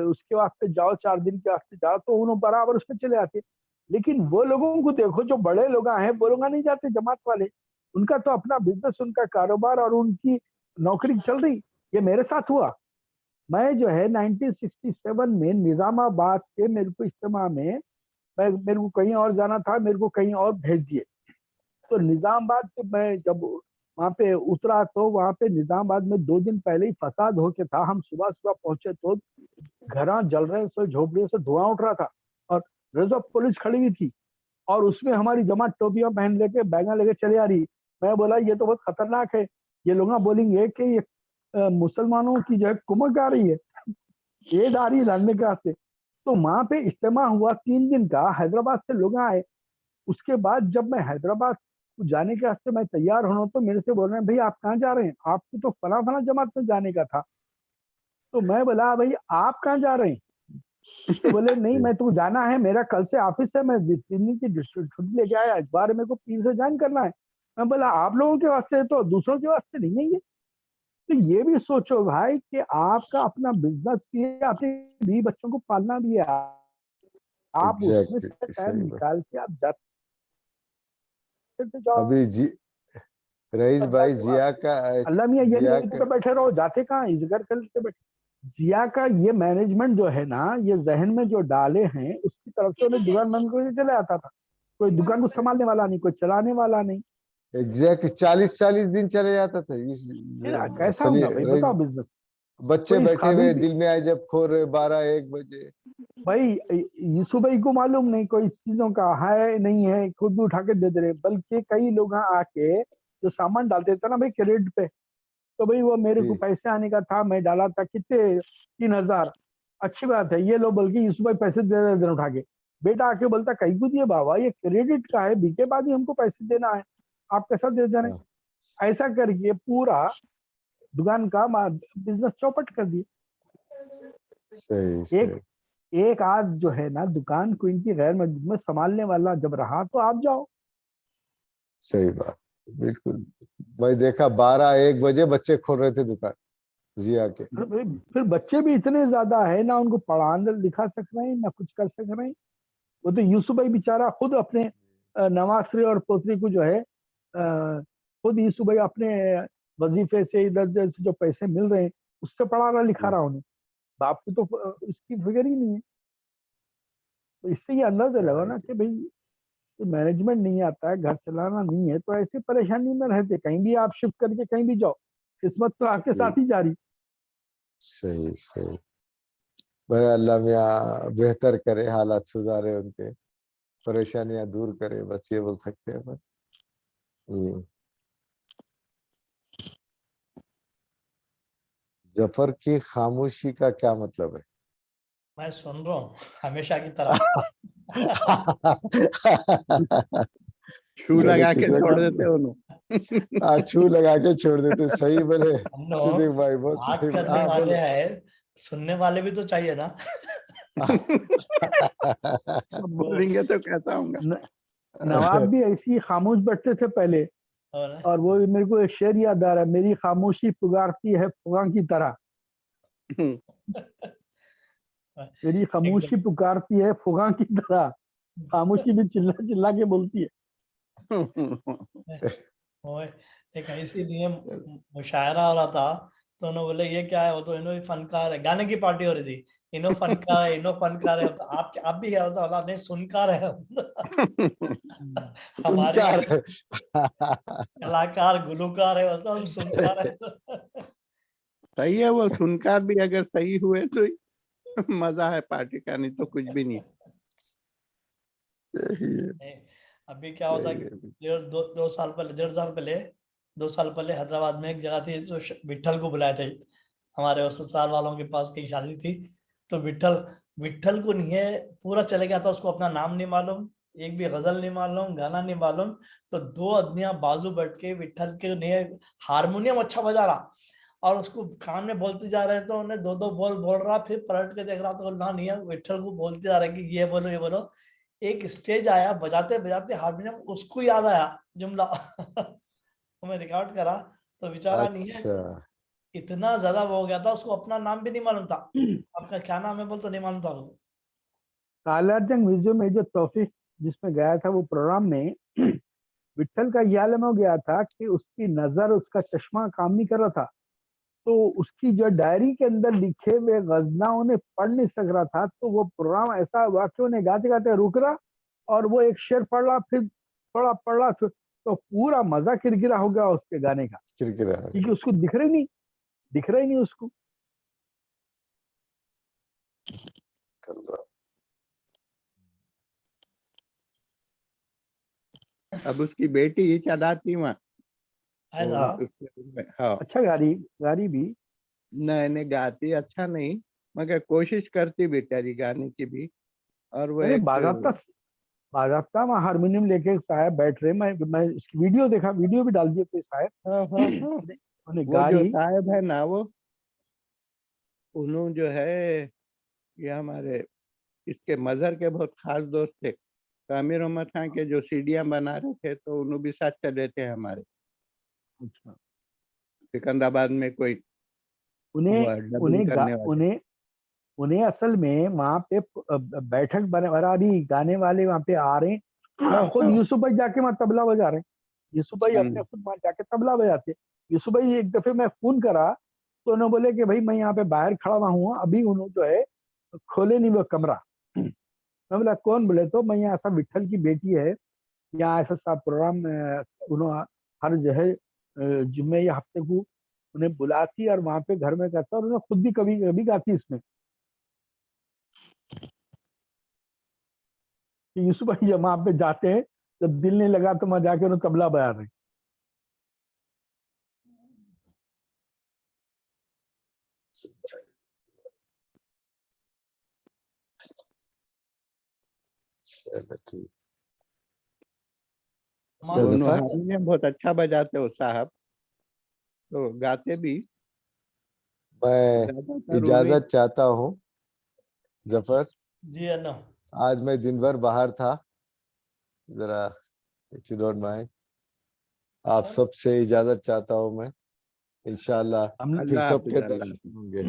उसके वास्ते जाओ, 4 दिन के वास्ते जाओ, तो उन्होंने बराबर उसमें चले आते। लेकिन वो लोगों को देखो जो बड़े लोग हैं, वो लोग नहीं जाते जमात वाले, उनका तो अपना बिजनेस, उनका कारोबार और उनकी नौकरी चल रही। ये मेरे साथ हुआ। मैं जो है 1967 में निजामाबाद के मेरे को इज्तिमा में, मेरे को कहीं और जाना था, मेरे को कहीं और भेज दिए। तो निजामाबाद से मैं जब वहां पे उतरा तो वहां पे निजामाबाद में 2 दिन पहले ही फसाद होके था। हम सुबह सुबह पहुंचे तो घर जल रहे से, झोपड़ियों से धुआं उठ रहा था और रिजर्व पुलिस खड़ी हुई थी और उसमें हमारी जमात टोपियां पहन लेके बैगा लेके चले आ रही। मैं बोला ये तो बहुत खतरनाक है, ये लोग बोलेंगे कि ये मुसलमानों की जो है कुमक आ रही है, ये आ रही है लड़ने के वास्ते। तो वहां पे इज्तिमा हुआ 3 दिन का, हैदराबाद से लोग आए। उसके बाद जब मैं हैदराबाद जाने के वास्ते मैं तैयार होना, तो मेरे से बोल रहे हैं भाई आप कहाँ जा रहे हैं, आपको तो फला फला जमात में जाने का था। तो मैं बोला भाई आप कहाँ जा रहे हैं? तो बोले नहीं मैं तो जाना है, मेरा कल से ऑफिस है, मैं 3 दिन की छुट्टी लेके आया, इस बार मेरे को पीर से ज्वाइन करना है। मैं बोला आप लोगों के वास्ते है, तो दूसरों के वास्ते नहीं है ये। तो ये भी सोचो भाई कि आपका अपना बिजनेस भी है, अपने भी बच्चों को पालना भी है, आप उसमें से टाइम सही बात। निकाल के आप जाते जाओ। अभी जी रईस भाई जिया का अल्लाह मियाँ ये जिया नहीं का तो बैठे रहो, जाते कहाँ, इजगर करते बैठे। जिया का ये मैनेजमेंट जो है ना, ये जहन में जो डाले हैं उसकी तरफ से उन्हें दुकान बंद करके चले आता था। कोई दुकान को संभालने वाला नहीं, कोई चलाने वाला नहीं। एग्जैक्ट 40-40 दिन चले जाता था कैसा होगा भाई बताओ बिजनेस? बच्चे कोई बैठे हुए खादिम दिल में आए जब खो रहे 12-1 बजे। भाई यीशु भाई को मालूम नहीं कोई चीजों का है नहीं है, खुद भी उठा के दे दे रहे। बल्कि कई लोग आके जो सामान डालते थे ना भाई क्रेडिट पे, तो भाई वो मेरे को पैसे आने का था, मैं डाला था कितने 3000, अच्छी बात है ये लो, बल्कि यीशु भाई पैसे दे दे उठा के। बेटा आके बोलता कहीं को दिए बाबा, ये क्रेडिट का है, बीके बाद ही हमको पैसे देना है, आप कैसा दे देना है? ऐसा करके पूरा दुकान का बिजनेस चौपट कर दिए। सही एक आज जो है ना दुकान को इनकी गैर मस्जिद में संभालने वाला जब रहा तो आप जाओ। सही बात, बिल्कुल। मैं देखा 12-1 बजे बच्चे खोल रहे थे दुकान जिया के। फिर बच्चे भी इतने ज्यादा है ना, उनको पढ़ा लिखा सक रहे हैं ना कुछ कर सक रहे हैं। वो तो यूसुफ भाई बेचारा खुद अपने नवासरी और पोतरी को जो है खुद यूसुफ भाई अपने वजीफे से इधर से जो पैसे मिल रहे हैं उससे पढ़ा रहा लिखा रहा उन्हें। बाप को तो इसकी फिक्र ही नहीं है। तो इससे ये अंदाजा लगा ना कि भाई मैनेजमेंट नहीं आता है, घर चलाना नहीं है, तो ऐसी परेशानी में रहते। कहीं भी आप शिफ्ट करके कहीं भी जाओ, किस्मत तो आपके साथ ही जा रही। सही। पर अल्लाह मियाँ बेहतर करे, हालात सुधारे, उनके परेशानियां दूर करे, बस ये बोल सकते हैं बस। जफर की खामोशी का क्या मतलब है? मैं सुन रहा हूँ हमेशा की तरह। छू लगा के छोड़ देते उन्होंने। छू लगा के छोड़ देते, सही बोले सिद्दीक भाई, बहुत बात सही। करने वाले हैं, सुनने वाले भी तो चाहिए ना। बोलेंगे तो कैसा होगा। नवाब भी ऐसी खामोश बैठते थे पहले, और वो मेरे को एक शेर याद आ रहा है, मेरी खामोशी पुकारती है फुगा की तरह। मेरी खामोशी पुकारती है फुगा की तरह, खामोशी भी चिल्ला चिल्ला के बोलती है। वो एक ऐसी मुशायरा हो रहा था, तो उन्होंने बोले ये क्या है, वो तो इन्हों फनकार है, गाने की पार्टी हो रही थी, इन्हों फनकार है, इन्हों फनकार है, तो आप भी क्या होता है, नहीं सुनकार है। हमारे कलाकार गुलूकार है, बोलता हम सुनकार है। सही है, वो सुनकार भी अगर सही हुए तो मजा है पार्टी का, नहीं तो कुछ भी नहीं। अभी क्या होता है, दो साल पहले 2 साल पहले हैदराबाद में एक जगह थी, तो विट्ठल को बुलाए थे, हमारे ससुराल वालों के पास कहीं शादी थी, तो विट्ठल को नहीं है पूरा चले गया था, उसको अपना नाम नहीं मालूम, एक भी गजल नहीं मालूम, गाना नहीं मालूम, तो 2 आदमियां बाजू बैठ के विट्ठल के नहीं हारमोनियम अच्छा बजा रहा और उसको कान में बोलते जा रहे हैं, तो उन्हें 2 बोल रहा, फिर पलट के देख रहा तो ना नहीं है, विट्ठल को बोलते जा रहे कि ये बोलो ये बोलो। एक स्टेज आया, बजाते बजाते हारमोनियम उसको याद आया जुमला। मैं रिकॉर्ड करा तो बेचारा नहीं है, इतना ज्यादा वो हो गया था, उसको अपना नाम भी नहीं मालूम था, आपका क्या नाम है बोल तो नहीं मालूम था उसको। सालारजंग म्यूजियम में जो तौफीक जिसमें गया था, वो प्रोग्राम में विट्ठल का ये आलम हो गया था कि उसकी नजर, उसका चश्मा काम नहीं कर रहा था, तो उसकी जो डायरी के अंदर लिखे हुए गजला उन्हें पढ़ नहीं सक रहा था, तो वो प्रोग्राम ऐसा हुआ कि उन्हें गाते गाते रुक रहा और वो एक शेर पढ़ रहा, फिर पढ़ रहा, तो पूरा मजा किरकिरा हो गया उसके गाने का, क्योंकि उसको दिख रहा ही नहीं उसको। अब उसकी बेटी चढ़ाती वहाँ, हाँ अच्छा गाड़ी भी नहीं गाती, अच्छा नहीं मगर कोशिश करती बेचारी गाने की भी। और वो बाज़ाब्ता वहाँ हारमोनियम लेके साहब बैठ रहे, मैं इसकी वीडियो देखा, वीडियो भी डाल दिए थे साहब। वो जो साहब है ना, वो उन्होंने जो है ये हमारे इसके मजहर के बहुत खास दोस्त थे, तो आमिर अहमद खान के जो सीडियां बना रहे थे, तो उन्होंने भी साथ चले थे हमारे। अच्छा, सिकंदराबाद में कोई उन्हें असल में वहाँ पे बैठक बना रही, गाने वाले वहाँ पे आ रहे हैं, खुद यूसुफ भाई जाके वहाँ तबला बजा रहे हैं, यूसुफ भाई अपने खुद वहाँ जाके तबला बजाते हैं। यूसुफ भाई एक दफे मैं फोन करा तो उन्होंने बोले कि भाई मैं यहाँ पे बाहर खड़ा हुआ हूँ, अभी उन्होंने जो है खोले नहीं वो कमरा। मैं बोला कौन? बोले तो मैं यहाँ ऐसा विट्ठल की बेटी है, यहाँ ऐसा सा प्रोग्राम उन्होंने हर जो है जुम्मे या हफ्ते को उन्हें बुलाती और वहां पे घर में करता, और उन्हें खुद भी कभी कभी गाती इसमें। यूसुफ भाई जब वहां पे जाते हैं, जब दिल नहीं लगा तो वहां जाके उन्हें तबला बजा रहे। हारमोनियम बहुत अच्छा बजाते हो साहब, तो गाते भी। मैं इजाजत चाहता हूँ जफर जी अन्ना, आज मैं दिन भर बाहर था, जरा इफ यू डोंट माइंड आप सबसे इजाजत चाहता हूँ मैं, इंशाल्लाह फिर सबके दर्शन होंगे।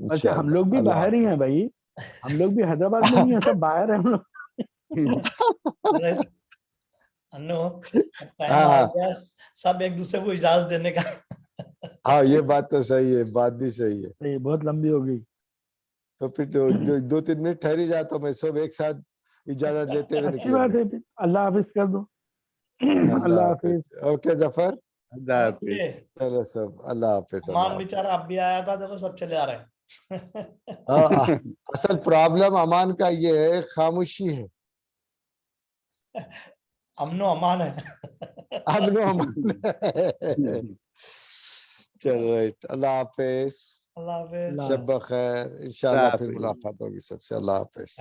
अच्छा, हम लोग भी बाहर ही हैं भाई, हम लोग भी हैदराबाद में नहीं है, सब बाहर है हम लोग। सब एक दूसरे को इजाजत देने का। हाँ ये बात तो सही है, बात भी सही है। नहीं, बहुत लंबी हो गई, तो फिर तो 2-3 मिनट ठहरी जाता हूँ मैं, सब एक साथ इजाजत लेते हुए अच्छी बात है। अल्लाह हाफिज कर दो। अल्लाह हाफिज। ओके जफर, अल्लाह हाफिज। चलो सब अल्लाह हाफिज। अमान बेचारा अब भी आया था, देखो सब चले आ रहे हैं। असल प्रॉब्लम अमान का ये है, खामोशी है। अमनो अमान है। अमनो अमान। चलो अल्लाह हाफिज, अल्लाह हाफिज, शब बखैर, इंशाल्लाह फिर मुलाकात होगी सबसे। अल्लाह हाफिज।